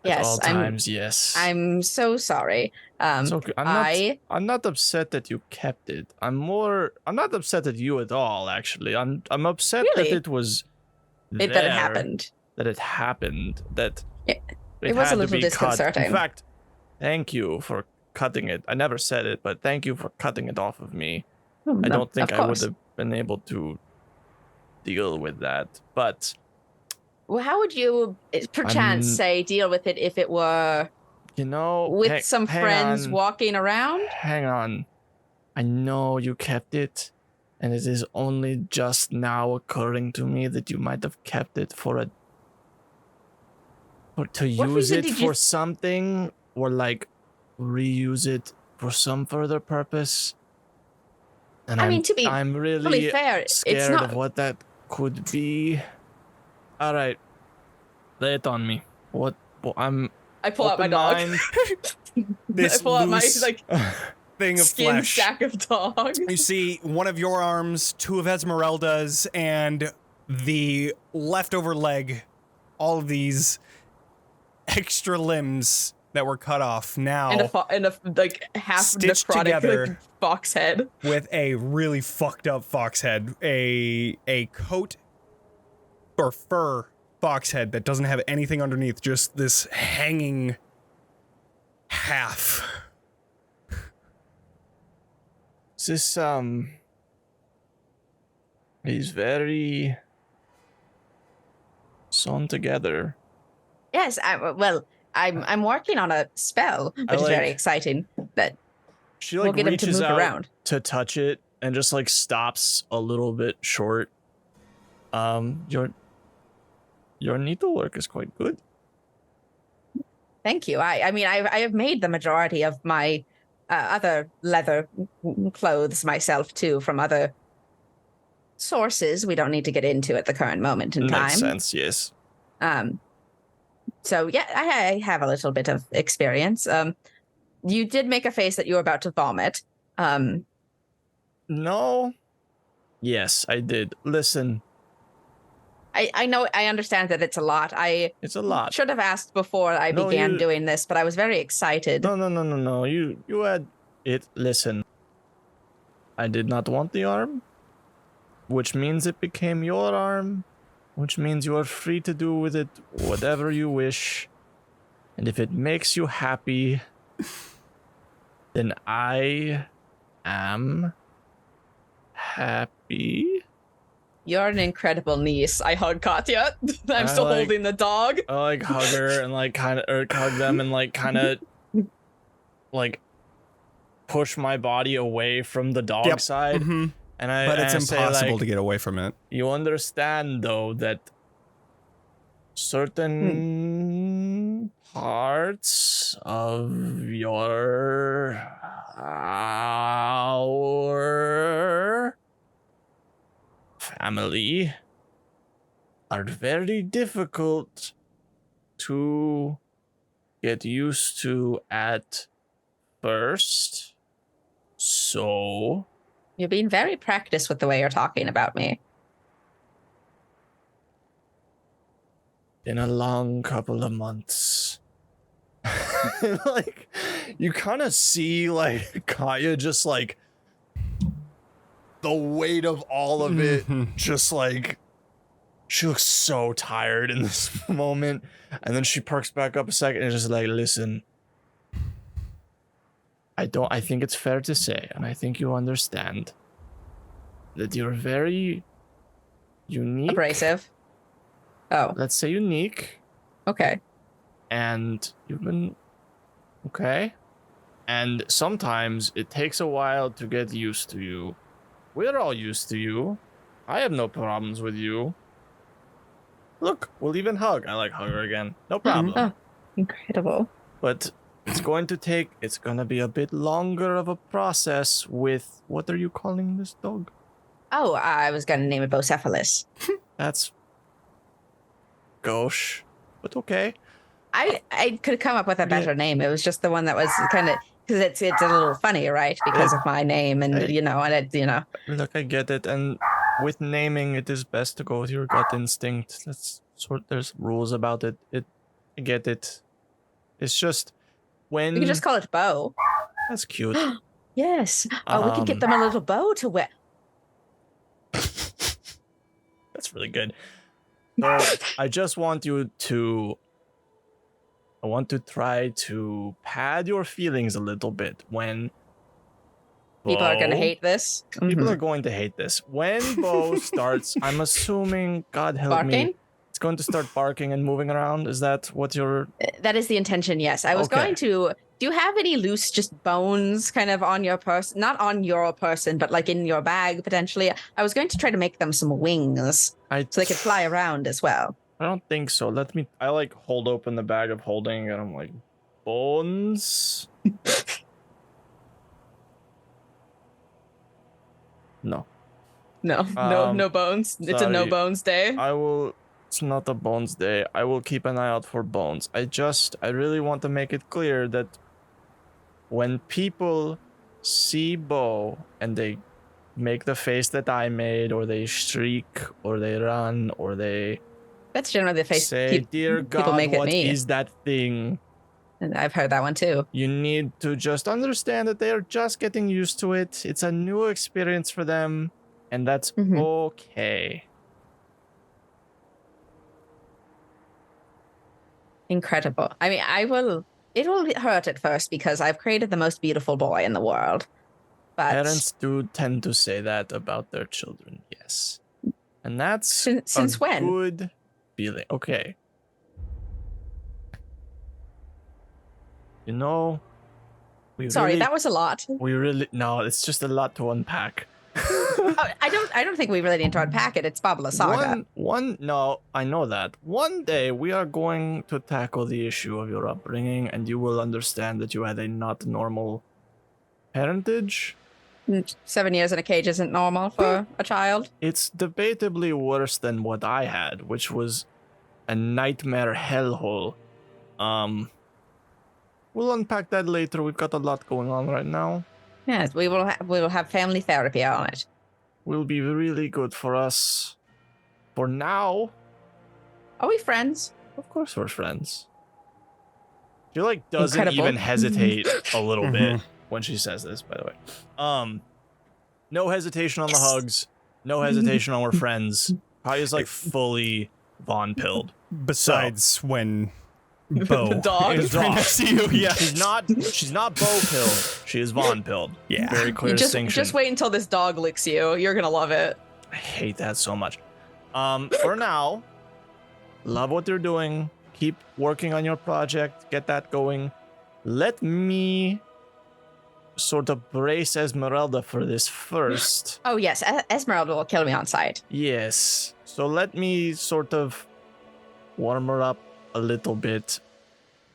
[SPEAKER 2] At
[SPEAKER 6] Yes,
[SPEAKER 2] all times, yes.
[SPEAKER 6] I'm so sorry.
[SPEAKER 2] It's okay. I'm not upset that you kept it. I'm not upset at you at all, actually. I'm upset
[SPEAKER 6] Really?
[SPEAKER 2] that it was
[SPEAKER 6] That it
[SPEAKER 2] there,
[SPEAKER 6] happened.
[SPEAKER 2] That it happened. That
[SPEAKER 6] It was
[SPEAKER 2] had
[SPEAKER 6] a
[SPEAKER 2] to
[SPEAKER 6] little
[SPEAKER 2] be cut.
[SPEAKER 6] disconcerting.
[SPEAKER 2] In fact, thank you for cutting it. I never said it, but thank you for cutting it off of me. I don't think I would have been able to deal with that. But
[SPEAKER 6] Well, how would you, perchance, say deal with it if it were with some friends walking around?
[SPEAKER 2] Hang on. I know you kept it, and it is only just now occurring to me that you might have kept it to use it for something, or like reuse it for some further purpose. And I'm really
[SPEAKER 6] fair,
[SPEAKER 2] scared
[SPEAKER 6] it's not
[SPEAKER 2] of what that could be. All right, lay it on me. What? Well,
[SPEAKER 7] I pull out my dog.
[SPEAKER 1] This
[SPEAKER 7] I pull out my
[SPEAKER 1] loose thing of
[SPEAKER 7] skin
[SPEAKER 1] flesh.
[SPEAKER 7] sack of dog.
[SPEAKER 1] You see one of your arms, 2 of Esmeralda's, and the leftover leg. All of these extra limbs that were cut off now,
[SPEAKER 7] and a like half
[SPEAKER 1] stitched
[SPEAKER 7] necrotic
[SPEAKER 1] together
[SPEAKER 7] fox head
[SPEAKER 1] with a really fucked up fox head, a coat or fur fox head that doesn't have anything underneath, just this hanging half.
[SPEAKER 2] This he's very sewn together.
[SPEAKER 6] Yes, I'm working on a spell, which is very exciting. That
[SPEAKER 2] she
[SPEAKER 6] we'll get him to
[SPEAKER 2] reaches
[SPEAKER 6] move
[SPEAKER 2] out
[SPEAKER 6] around.
[SPEAKER 2] to touch it and just stops a little bit short. Your needlework is quite good.
[SPEAKER 6] Thank you. I have made the majority of my other leather clothes myself too, from other sources we don't need to get into at the current moment in time.
[SPEAKER 2] Makes sense, yes.
[SPEAKER 6] So yeah, I have a little bit of experience. You did make a face that you were about to vomit.
[SPEAKER 2] No. Yes, I did. Listen.
[SPEAKER 6] I know, I understand that it's a lot.
[SPEAKER 2] It's a lot.
[SPEAKER 6] Should have asked before I began doing this, but I was very excited.
[SPEAKER 2] No. You had it. Listen. I did not want the arm, which means it became your arm, which means you are free to do with it whatever you wish. And if it makes you happy, then I am happy.
[SPEAKER 7] You're an incredible niece. I hug Katya. I'm still holding the dog.
[SPEAKER 2] I hug her and kind of hug them and kind of push my body away from the dog side.
[SPEAKER 1] Mm-hmm. But it's impossible to get away from it.
[SPEAKER 2] You understand though that certain parts of our family are very difficult to get used to at first. So
[SPEAKER 6] You're being very practiced with the way you're talking about me.
[SPEAKER 2] in a long couple of months. You kind of see Katya just the weight of all of it, just she looks so tired in this moment, and then she perks back up a second and just listen, I think it's fair to say, and I think you understand, that you're very unique.
[SPEAKER 6] Abrasive. Oh,
[SPEAKER 2] Let's say unique.
[SPEAKER 6] okay.
[SPEAKER 2] and you've been okay. And sometimes it takes a while to get used to you. We're all used to you. I have no problems with you. Look, we'll even hug. I like hug her again. No problem.
[SPEAKER 6] Oh, incredible.
[SPEAKER 2] But it's going to be a bit longer of a process with, what are you calling this dog?
[SPEAKER 6] Oh, I was going to name it Bocephalus.
[SPEAKER 2] That's gauche, but okay.
[SPEAKER 6] I could come up with a better name. It was just the one that was kind of, because it's a little funny, right? Because of my name and,
[SPEAKER 2] Look, I get it. And with naming, it is best to go with your gut instinct. There's rules about it. I get it. It's just when...
[SPEAKER 6] We can just call it Bo.
[SPEAKER 2] That's cute.
[SPEAKER 6] Yes. Oh, we could get them a little bow to wear.
[SPEAKER 2] That's really good. So I just want you to... I want to try to pad your feelings a little bit when...
[SPEAKER 6] People are going to hate this.
[SPEAKER 2] People are going to hate this. When Bo starts, I'm assuming, God help
[SPEAKER 6] Barking?
[SPEAKER 2] me, it's going to start barking and moving around. Is that what you're...
[SPEAKER 6] That is the intention, yes. I was going to... Do you have any loose just bones kind of on your person? Not on your person, but like in your bag, potentially. I was going to try to make them some wings so they could fly around as well.
[SPEAKER 2] I don't think so. I like hold open the bag of holding and I'm like, bones? No.
[SPEAKER 7] No bones. It's a no
[SPEAKER 2] sorry.
[SPEAKER 7] bones day.
[SPEAKER 2] It's not a bones day. I will keep an eye out for bones. I really want to make it clear that when people see Bo and they make the face that I made, or they shriek, or they run, or they
[SPEAKER 6] That's generally the face
[SPEAKER 2] say, "Dear God,
[SPEAKER 6] make at
[SPEAKER 2] what
[SPEAKER 6] me."
[SPEAKER 2] is that thing?"
[SPEAKER 6] And I've heard that one too.
[SPEAKER 2] You need to just understand that they are just getting used to it. It's a new experience for them, and that's okay.
[SPEAKER 6] Incredible. I mean, it will hurt at first because I've created the most beautiful boy in the world. But
[SPEAKER 2] Parents do tend to say that about their children, yes. And that's
[SPEAKER 6] since when?
[SPEAKER 2] Good feeling. Okay.
[SPEAKER 6] Sorry, that was a lot.
[SPEAKER 2] No, it's just a lot to unpack.
[SPEAKER 6] I don't think we really need to unpack it. It's Babla Saga.
[SPEAKER 2] No, I know that. One day we are going to tackle the issue of your upbringing, and you will understand that you had a not normal parentage.
[SPEAKER 6] 7 years in a cage isn't normal for a child.
[SPEAKER 2] It's debatably worse than what I had, which was a nightmare hellhole. We'll unpack that later. We've got a lot going on right now.
[SPEAKER 6] Yes, we will have family therapy on it.
[SPEAKER 2] Will be really good for us. For now.
[SPEAKER 6] Are we friends?
[SPEAKER 2] Of course we're friends. She doesn't
[SPEAKER 6] Incredible.
[SPEAKER 2] even hesitate a little bit when she says this, by the way. No hesitation on the hugs. No hesitation on we're friends. Katya's fully Von pilled.
[SPEAKER 1] Besides when Bo
[SPEAKER 7] The dog.
[SPEAKER 1] is right next to you. Yeah.
[SPEAKER 2] She's not Bo pilled. She is Von pilled.
[SPEAKER 1] Yeah.
[SPEAKER 2] Very clear distinction.
[SPEAKER 7] Just wait until this dog licks you. You're gonna love it.
[SPEAKER 2] I hate that so much. For now, love what you're doing. Keep working on your project. Get that going. Let me sort of brace Esmeralda for this first.
[SPEAKER 6] Oh yes, Esmeralda will kill me on sight.
[SPEAKER 2] Yes. So let me sort of warm her up a little bit.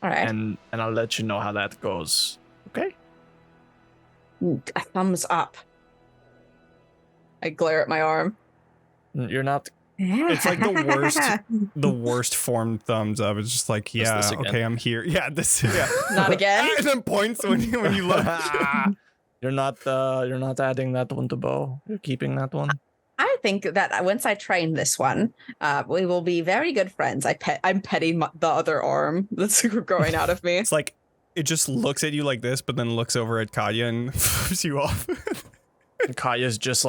[SPEAKER 6] All right.
[SPEAKER 2] And I'll let you know how that goes. Okay?
[SPEAKER 6] A thumbs up.
[SPEAKER 7] I glare at my arm.
[SPEAKER 2] You're not.
[SPEAKER 1] It's like the worst formed thumbs up. It's just like, yeah,
[SPEAKER 2] this again.
[SPEAKER 1] okay, I'm here. Yeah, yeah.
[SPEAKER 7] Not again.
[SPEAKER 1] And then points when you look.
[SPEAKER 2] You're not adding that one to Bo. You're keeping that one.
[SPEAKER 6] I think that once I train this one, we will be very good friends.
[SPEAKER 7] I'm petting the other arm that's growing out of me.
[SPEAKER 1] It's like it just looks at you like this, but then looks over at Katya and flips you off.
[SPEAKER 2] And Katya's just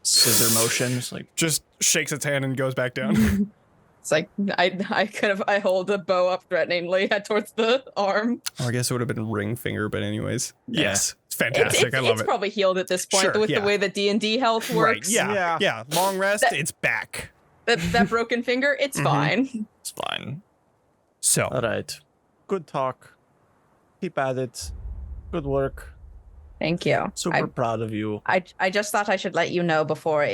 [SPEAKER 2] scissor motions,
[SPEAKER 1] just shakes its hand and goes back down.
[SPEAKER 7] It's like I hold the bow up threateningly towards the arm.
[SPEAKER 1] Or I guess it would have been ring finger, but anyways.
[SPEAKER 2] Yeah.
[SPEAKER 1] Yes. It's fantastic. I love
[SPEAKER 7] it's
[SPEAKER 1] it.
[SPEAKER 7] probably healed at this point
[SPEAKER 1] Sure,
[SPEAKER 7] with
[SPEAKER 1] yeah.
[SPEAKER 7] the way that D&D health works.
[SPEAKER 1] Right. Yeah. Long rest, it's back.
[SPEAKER 7] That broken finger, it's fine.
[SPEAKER 2] It's fine.
[SPEAKER 1] So,
[SPEAKER 2] All right. Good talk. Keep at it. Good work.
[SPEAKER 6] Thank you.
[SPEAKER 2] Super proud of you.
[SPEAKER 6] I just thought I should let you know before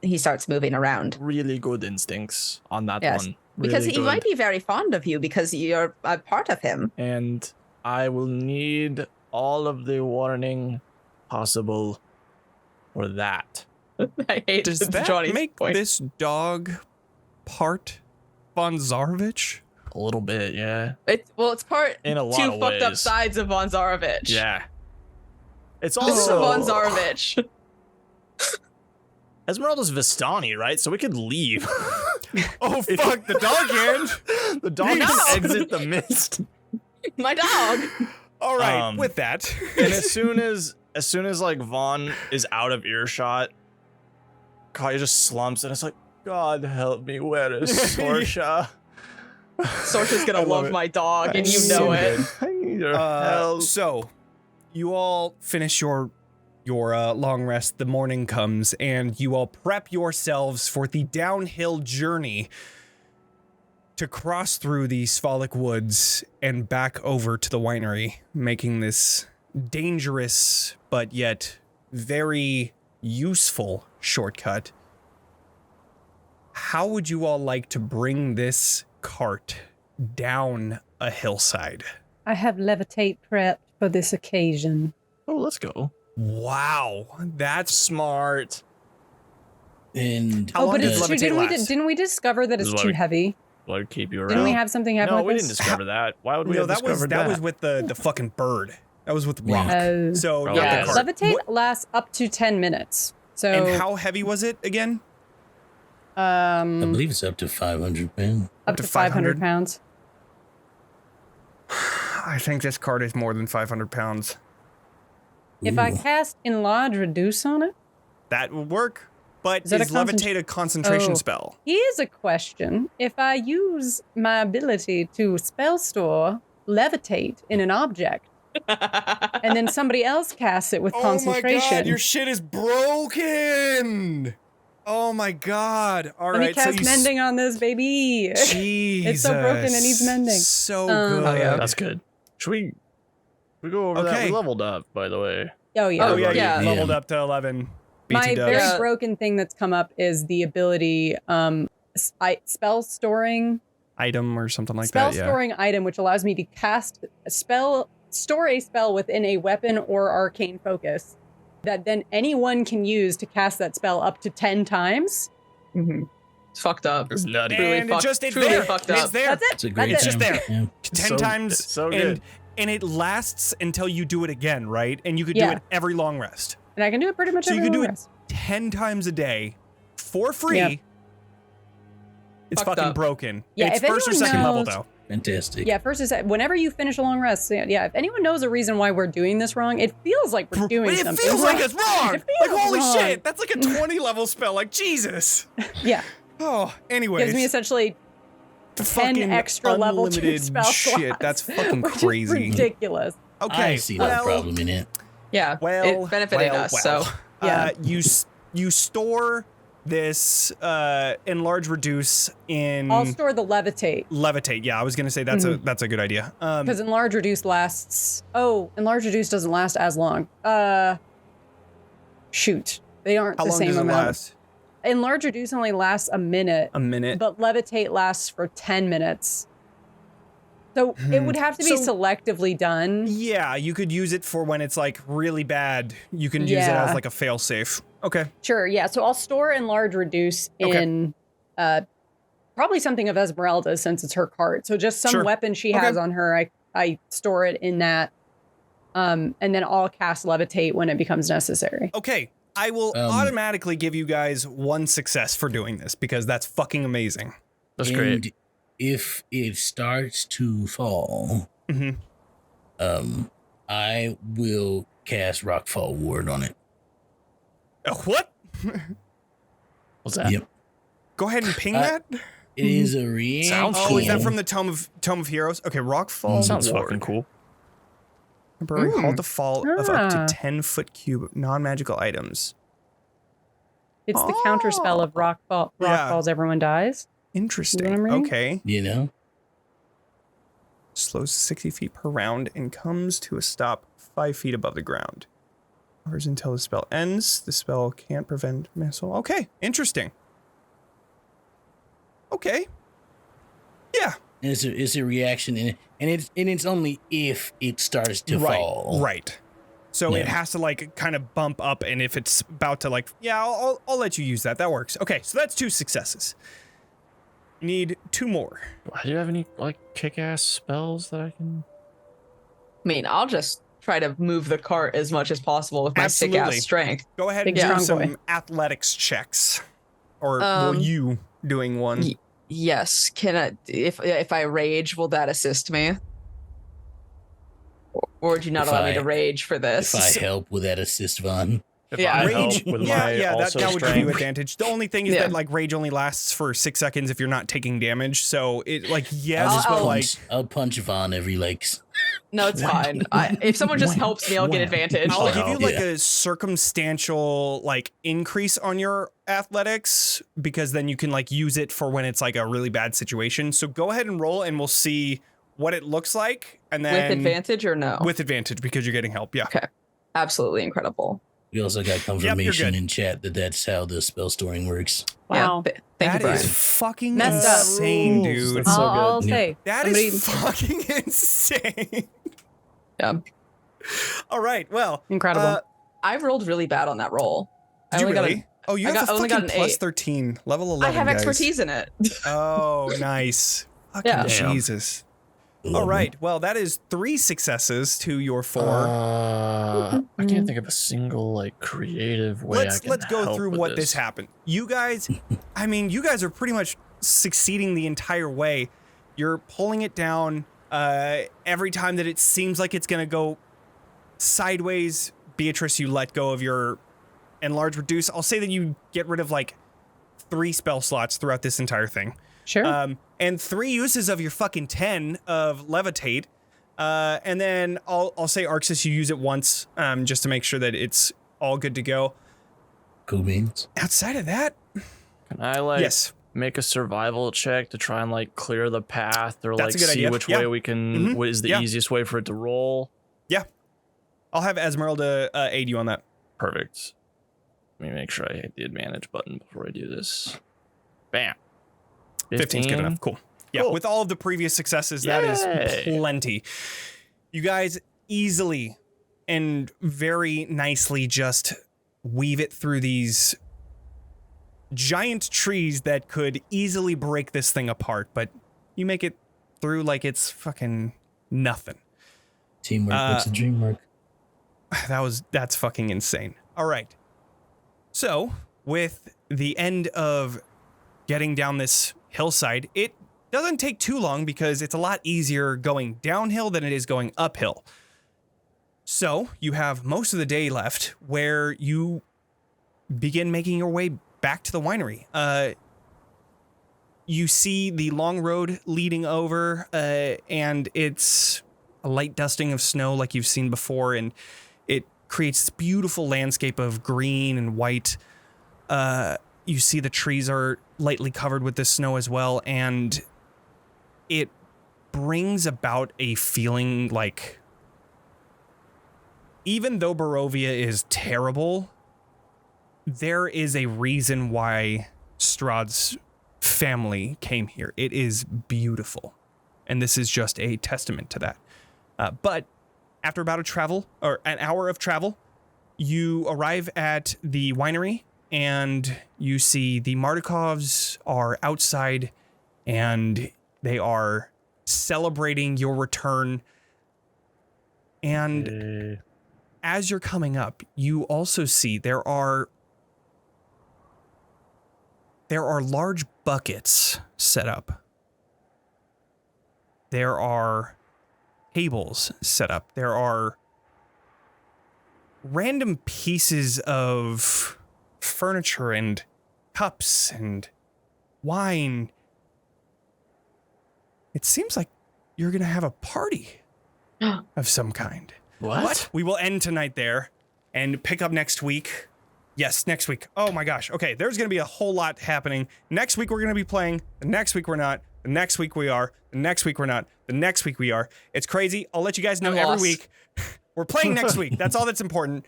[SPEAKER 6] he starts moving around.
[SPEAKER 2] Really good instincts on that
[SPEAKER 6] Yes,
[SPEAKER 2] one.
[SPEAKER 6] because
[SPEAKER 2] Really
[SPEAKER 6] he might
[SPEAKER 2] good.
[SPEAKER 6] be very fond of you because you're a part of him.
[SPEAKER 2] And I will need all of the warning possible for that.
[SPEAKER 7] I hate
[SPEAKER 1] does
[SPEAKER 7] this
[SPEAKER 1] that
[SPEAKER 7] Johnny's
[SPEAKER 1] make
[SPEAKER 7] point.
[SPEAKER 1] this dog part Von Zarovich?
[SPEAKER 2] A little bit, yeah.
[SPEAKER 7] It's part
[SPEAKER 2] In a lot
[SPEAKER 7] two
[SPEAKER 2] of
[SPEAKER 7] fucked up
[SPEAKER 2] ways.
[SPEAKER 7] sides of Von Zarovich.
[SPEAKER 2] Yeah. It's
[SPEAKER 7] This is
[SPEAKER 2] also
[SPEAKER 7] Von Zarovich.
[SPEAKER 2] Esmeralda's Vistani, right? So we could leave.
[SPEAKER 1] Oh, fuck, the dog hand.
[SPEAKER 2] The dog
[SPEAKER 7] No.
[SPEAKER 2] can exit the mist.
[SPEAKER 7] My dog.
[SPEAKER 1] All right,
[SPEAKER 2] Um,
[SPEAKER 1] with that.
[SPEAKER 2] And as soon as like Vaughn is out of earshot, Katya just slumps and it's like, God help me, where is Sorsha?
[SPEAKER 7] Sorsha's gonna
[SPEAKER 2] I love
[SPEAKER 7] love
[SPEAKER 2] it.
[SPEAKER 7] my dog, and you
[SPEAKER 2] So
[SPEAKER 7] know it.
[SPEAKER 2] good. I need your help.
[SPEAKER 1] So, you all finish your long rest. The morning comes, and you all prep yourselves for the downhill journey to cross through the Sphalic woods and back over to the winery, making this dangerous but yet very useful shortcut. How would you all like to bring this cart down a hillside?
[SPEAKER 3] I have levitate prepped for this occasion.
[SPEAKER 2] Oh, let's go.
[SPEAKER 1] Wow, that's
[SPEAKER 2] Smart.
[SPEAKER 5] And
[SPEAKER 1] How long
[SPEAKER 3] but
[SPEAKER 1] does
[SPEAKER 3] it's too,
[SPEAKER 1] levitate last?
[SPEAKER 3] didn't we discover that
[SPEAKER 2] This
[SPEAKER 3] it's
[SPEAKER 2] is
[SPEAKER 3] too
[SPEAKER 2] like-
[SPEAKER 3] heavy?
[SPEAKER 2] Like keep you around.
[SPEAKER 3] Didn't we have something happen
[SPEAKER 2] No,
[SPEAKER 3] with
[SPEAKER 2] we
[SPEAKER 3] this?
[SPEAKER 2] didn't discover that. Why would we
[SPEAKER 1] no,
[SPEAKER 2] have
[SPEAKER 1] that was
[SPEAKER 2] discovered
[SPEAKER 1] that was with the fucking bird. That was with Rock.
[SPEAKER 3] Oh.
[SPEAKER 1] So
[SPEAKER 2] Oh,
[SPEAKER 1] not
[SPEAKER 2] yeah.
[SPEAKER 1] the cart.
[SPEAKER 3] Levitate
[SPEAKER 1] What-
[SPEAKER 3] lasts up to 10 minutes. So
[SPEAKER 1] and how heavy was it again?
[SPEAKER 5] I believe it's up to 500 pounds.
[SPEAKER 3] up to 500 pounds.
[SPEAKER 1] I think this cart is more than 500 pounds.
[SPEAKER 3] If I
[SPEAKER 5] Ooh.
[SPEAKER 3] cast enlarge reduce on it,
[SPEAKER 1] That would work. But
[SPEAKER 3] Is that a
[SPEAKER 1] is levitate a concentration
[SPEAKER 3] Oh.
[SPEAKER 1] spell?
[SPEAKER 3] here's a question. If I use my ability to spell store levitate in an object, and then somebody else casts it with concentration,
[SPEAKER 1] your shit is broken. Oh my god. All
[SPEAKER 3] let me
[SPEAKER 1] right,
[SPEAKER 3] cast
[SPEAKER 1] so you
[SPEAKER 3] mending on this baby.
[SPEAKER 1] Jesus.
[SPEAKER 3] It's so broken, it needs mending.
[SPEAKER 1] So
[SPEAKER 3] Um,
[SPEAKER 1] good.
[SPEAKER 7] Oh, yeah.
[SPEAKER 2] That's good. Should we go over that?
[SPEAKER 1] Okay.
[SPEAKER 2] We leveled up, by the way.
[SPEAKER 3] Oh yeah.
[SPEAKER 1] Oh yeah,
[SPEAKER 7] Yeah.
[SPEAKER 1] you leveled up to 11.
[SPEAKER 3] My
[SPEAKER 1] BT
[SPEAKER 3] very
[SPEAKER 1] dubs.
[SPEAKER 7] Yeah.
[SPEAKER 3] broken thing that's come up is the ability spell storing
[SPEAKER 1] Item or something like
[SPEAKER 3] spell
[SPEAKER 1] that. Yeah.
[SPEAKER 3] storing item, which allows me to cast a spell, store a spell within a weapon or arcane focus that then anyone can use to cast that spell up to 10 times.
[SPEAKER 7] Mhm. It's fucked up.
[SPEAKER 2] It's nutty.
[SPEAKER 7] Truly
[SPEAKER 1] And it's
[SPEAKER 7] truly
[SPEAKER 1] there.
[SPEAKER 7] fucked
[SPEAKER 1] It's
[SPEAKER 7] up.
[SPEAKER 1] there.
[SPEAKER 3] That's it.
[SPEAKER 5] It's a great
[SPEAKER 3] That's
[SPEAKER 1] It's
[SPEAKER 3] it.
[SPEAKER 1] just there.
[SPEAKER 5] Yeah.
[SPEAKER 1] 10
[SPEAKER 2] So-
[SPEAKER 1] times.
[SPEAKER 2] it's so good.
[SPEAKER 1] And it lasts until you do it again, right? And you could
[SPEAKER 3] Yeah.
[SPEAKER 1] do it every long rest.
[SPEAKER 3] And I can do it pretty much
[SPEAKER 1] So you
[SPEAKER 3] every
[SPEAKER 1] can do
[SPEAKER 3] long
[SPEAKER 1] it
[SPEAKER 3] rest.
[SPEAKER 1] 10 times a day for free.
[SPEAKER 3] Yep.
[SPEAKER 1] It's
[SPEAKER 7] Fucked
[SPEAKER 1] fucking
[SPEAKER 7] up.
[SPEAKER 1] broken.
[SPEAKER 3] Yeah,
[SPEAKER 1] It's
[SPEAKER 3] if
[SPEAKER 1] first or
[SPEAKER 3] anyone
[SPEAKER 1] second level
[SPEAKER 3] knows-
[SPEAKER 1] though.
[SPEAKER 5] Fantastic.
[SPEAKER 3] Yeah, first is whenever you finish a long rest. Yeah, if anyone knows a reason why we're doing this wrong, it feels like we're doing
[SPEAKER 1] It
[SPEAKER 3] something
[SPEAKER 1] feels like
[SPEAKER 3] wrong.
[SPEAKER 1] it's wrong.
[SPEAKER 3] It feels
[SPEAKER 1] Like holy
[SPEAKER 3] wrong.
[SPEAKER 1] shit, that's like a 20 level spell. Like Jesus.
[SPEAKER 3] Yeah,
[SPEAKER 1] Oh, anyways.
[SPEAKER 3] gives me essentially 10
[SPEAKER 1] fucking
[SPEAKER 3] extra level 2
[SPEAKER 1] unlimited
[SPEAKER 3] spell
[SPEAKER 1] shit.
[SPEAKER 3] slots,
[SPEAKER 1] That's fucking
[SPEAKER 3] which is
[SPEAKER 1] crazy.
[SPEAKER 3] ridiculous.
[SPEAKER 1] Okay.
[SPEAKER 5] I see no problem in it.
[SPEAKER 7] Yeah,
[SPEAKER 1] Well,
[SPEAKER 7] it benefited
[SPEAKER 1] well,
[SPEAKER 7] us.
[SPEAKER 1] well.
[SPEAKER 7] So
[SPEAKER 3] Yeah.
[SPEAKER 1] You store this enlarge reduce in
[SPEAKER 3] I'll store the levitate
[SPEAKER 1] levitate. Yeah, I was gonna say that's a good idea.
[SPEAKER 3] because enlarge reduce lasts. Oh, enlarge reduce doesn't last as long. Shoot, they aren't
[SPEAKER 1] How
[SPEAKER 3] the
[SPEAKER 1] long
[SPEAKER 3] same
[SPEAKER 1] does it
[SPEAKER 3] amount.
[SPEAKER 1] last?
[SPEAKER 3] Enlarge reduce only lasts a minute,
[SPEAKER 1] A minute.
[SPEAKER 3] but levitate lasts for 10 minutes. So it would have to be
[SPEAKER 1] So-
[SPEAKER 3] selectively done.
[SPEAKER 1] Yeah, you could use it for when it's like really bad. You can use it
[SPEAKER 3] Yeah.
[SPEAKER 1] as like a fail safe. Okay.
[SPEAKER 3] Sure, yeah. So I'll store enlarge reduce
[SPEAKER 1] Okay.
[SPEAKER 3] in probably something of Esmeralda since it's her cart. So just some
[SPEAKER 1] Sure.
[SPEAKER 3] weapon she
[SPEAKER 1] Okay.
[SPEAKER 3] has on her, I store it in that. And then I'll cast levitate when it becomes necessary.
[SPEAKER 1] Okay. I will automatically give you guys 1 success for doing this because that's fucking amazing.
[SPEAKER 2] That's
[SPEAKER 5] and
[SPEAKER 2] great.
[SPEAKER 5] if it starts to fall,
[SPEAKER 1] Mhm.
[SPEAKER 5] I will cast Rockfall Ward on it.
[SPEAKER 1] What?
[SPEAKER 2] What's that?
[SPEAKER 5] Yep.
[SPEAKER 1] Go ahead and ping
[SPEAKER 5] Uh,
[SPEAKER 1] that.
[SPEAKER 5] It is a reaction.
[SPEAKER 2] Sounds
[SPEAKER 1] Oh, is that
[SPEAKER 2] cool.
[SPEAKER 1] from the Tome of Heroes? Okay, Rockfall.
[SPEAKER 2] Sounds
[SPEAKER 1] Ward.
[SPEAKER 2] fucking cool.
[SPEAKER 1] Temporary halt the fall of up to
[SPEAKER 3] Ah.
[SPEAKER 1] 10-foot cube non-magical items.
[SPEAKER 3] It's the counter spell of rock
[SPEAKER 1] Yeah.
[SPEAKER 3] falls, everyone dies.
[SPEAKER 1] Interesting.
[SPEAKER 3] You know what I mean?
[SPEAKER 1] Okay.
[SPEAKER 5] You know?
[SPEAKER 1] slows to 60 feet per round, and comes to a stop 5 feet above the ground. Hours until the spell ends. The spell can't prevent missile. Okay, interesting. Okay. Yeah.
[SPEAKER 5] It's a reaction, and it's only if it starts to fall.
[SPEAKER 1] Right. So it has to like kind of bump up, and if it's about to like, I'll let you use that. That works. Okay, so that's 2 successes. Need 2 more.
[SPEAKER 2] Do you have any like kick-ass spells that I can?
[SPEAKER 7] I mean, I'll just try to move the cart as much as possible with my sick-ass strength.
[SPEAKER 1] Go ahead
[SPEAKER 3] Big
[SPEAKER 1] and do
[SPEAKER 3] strong
[SPEAKER 1] some athletics checks. Or will you doing one?
[SPEAKER 7] Yes. Can I? If I rage, will that assist me? Or would you not allow me to rage for this?
[SPEAKER 5] If I help, will that assist Von?
[SPEAKER 2] If
[SPEAKER 7] Yeah.
[SPEAKER 2] I
[SPEAKER 1] Rage,
[SPEAKER 2] help with my
[SPEAKER 1] that
[SPEAKER 2] also
[SPEAKER 1] would give you
[SPEAKER 2] strength.
[SPEAKER 1] advantage. The only thing is that like rage only lasts for 6 seconds if you're not taking damage. So it like
[SPEAKER 5] I'll punch Von every like.
[SPEAKER 7] No, it's fine. If someone just helps me, I'll get advantage.
[SPEAKER 1] I'll give you like
[SPEAKER 5] Yeah.
[SPEAKER 1] a circumstantial like increase on your athletics, because then you can like use it for when it's like a really bad situation. So go ahead and roll, and we'll see what it looks like, and then
[SPEAKER 7] With advantage or no?
[SPEAKER 1] with advantage because you're getting help. Yeah.
[SPEAKER 7] Okay. Absolutely incredible.
[SPEAKER 5] We also got
[SPEAKER 1] you're
[SPEAKER 5] confirmation
[SPEAKER 1] good.
[SPEAKER 5] in chat that that's how the spell storing works.
[SPEAKER 3] Wow.
[SPEAKER 7] Yeah. Thank you,
[SPEAKER 1] That
[SPEAKER 7] Brian.
[SPEAKER 1] is fucking
[SPEAKER 3] Messed up.
[SPEAKER 1] insane, dude.
[SPEAKER 2] That's so
[SPEAKER 3] I'll
[SPEAKER 2] good.
[SPEAKER 3] say.
[SPEAKER 1] That
[SPEAKER 3] somebody-
[SPEAKER 1] is fucking insane.
[SPEAKER 7] Yeah.
[SPEAKER 1] All right. Well,
[SPEAKER 3] Incredible.
[SPEAKER 7] I rolled really bad on that roll.
[SPEAKER 1] did you
[SPEAKER 7] only got
[SPEAKER 1] really? Oh, you
[SPEAKER 7] I
[SPEAKER 1] have
[SPEAKER 7] got-
[SPEAKER 1] a
[SPEAKER 7] only
[SPEAKER 1] fucking
[SPEAKER 7] got an
[SPEAKER 1] plus
[SPEAKER 7] 8.
[SPEAKER 1] 13, level 11.
[SPEAKER 7] I have
[SPEAKER 1] guys.
[SPEAKER 7] expertise in it.
[SPEAKER 1] Oh, nice. Fucking
[SPEAKER 7] Yeah.
[SPEAKER 2] Damn.
[SPEAKER 1] Jesus. All right. Well, that is 3 successes to your 4.
[SPEAKER 2] I can't think of a single like creative way.
[SPEAKER 1] let's go
[SPEAKER 2] help
[SPEAKER 1] through
[SPEAKER 2] with
[SPEAKER 1] what this happened. You guys, I mean, you guys are pretty much succeeding the entire way. You're pulling it down every time that it seems like it's gonna go sideways. Beatrice, you let go of your enlarge reduce. I'll say that you get rid of like 3 spell slots throughout this entire thing.
[SPEAKER 3] Sure.
[SPEAKER 1] And 3 uses of your fucking 10 of levitate. And then I'll say Arxes, you use it once, just to make sure that it's all good to go.
[SPEAKER 5] Cool beans.
[SPEAKER 1] Outside of that,
[SPEAKER 2] Can I like
[SPEAKER 1] yes.
[SPEAKER 2] make a survival check to try and like clear the path, or
[SPEAKER 1] That's
[SPEAKER 2] like
[SPEAKER 1] a good
[SPEAKER 2] see
[SPEAKER 1] idea.
[SPEAKER 2] which
[SPEAKER 1] Yeah.
[SPEAKER 2] way we can?
[SPEAKER 1] Mhm.
[SPEAKER 2] What is the
[SPEAKER 1] Yeah.
[SPEAKER 2] easiest way for it to roll?
[SPEAKER 1] I'll have Esmeralda aid you on that.
[SPEAKER 2] Perfect. Let me make sure I hit the advantage button before I do this. Bam.
[SPEAKER 1] 15's good enough. Cool. Yeah,
[SPEAKER 2] Cool.
[SPEAKER 1] with all of the previous successes, that is
[SPEAKER 2] Yay.
[SPEAKER 1] plenty. You guys easily and very nicely just weave it through these giant trees that could easily break this thing apart, but you make it through like it's fucking nothing.
[SPEAKER 5] Teamwork makes the dream work.
[SPEAKER 1] That's fucking insane. All right. So, with the end of getting down this hillside, it doesn't take too long because it's a lot easier going downhill than it is going uphill. So, you have most of the day left where you begin making your way back to the winery. You see the long road leading over, and it's a light dusting of snow like you've seen before, and it creates this beautiful landscape of green and white. You see the trees are lightly covered with the snow as well, and it brings about a feeling like, even though Barovia is terrible, there is a reason why Strahd's family came here. It is beautiful, and this is just a testament to that. But after about an hour of travel, you arrive at the winery, and you see the Mardikovs are outside, and they are celebrating your return. And as you're coming up, you also see there are large buckets set up. There are tables set up. There are random pieces of furniture and cups and wine. It seems like you're going to have a party of some kind.
[SPEAKER 2] What?
[SPEAKER 1] We will end tonight there and pick up next week. Yes, next week. Oh my gosh. Okay, there's going to be a whole lot happening. Next week we're going to be playing. The next week we're not. The next week we are. The next week we're not. The next week we are. It's crazy. I'll let you guys know
[SPEAKER 7] I'm
[SPEAKER 1] every
[SPEAKER 7] lost.
[SPEAKER 1] week. We're playing next week. That's all that's important.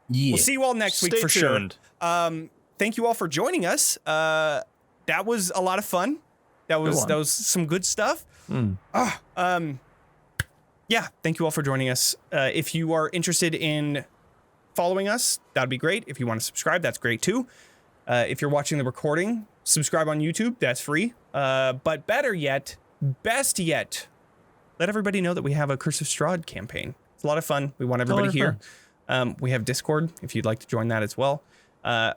[SPEAKER 5] Yeah.
[SPEAKER 1] We'll see you all next week
[SPEAKER 2] Stay
[SPEAKER 1] for
[SPEAKER 2] tuned.
[SPEAKER 1] sure. Thank you all for joining us. That was a lot of fun. That was some good stuff. Yeah, thank you all for joining us. If you are interested in following us, that'd be great. If you want to subscribe, that's great too. If you're watching the recording, subscribe on YouTube. That's free. But better yet, best yet, let everybody know that we have a Curse of Strahd campaign. It's a lot of fun. We want everybody here. We have Discord if you'd like to join that as well.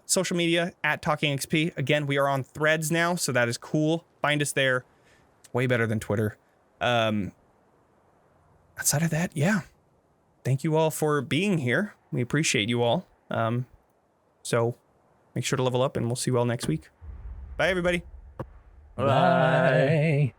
[SPEAKER 1] Social media at TalkingXP. Again, we are on Threads now, so that is cool. Find us there. It's way better than Twitter. Outside of that, yeah. Thank you all for being here. We appreciate you all. So make sure to level up, and we'll see you all next week. Bye, everybody.
[SPEAKER 2] Bye.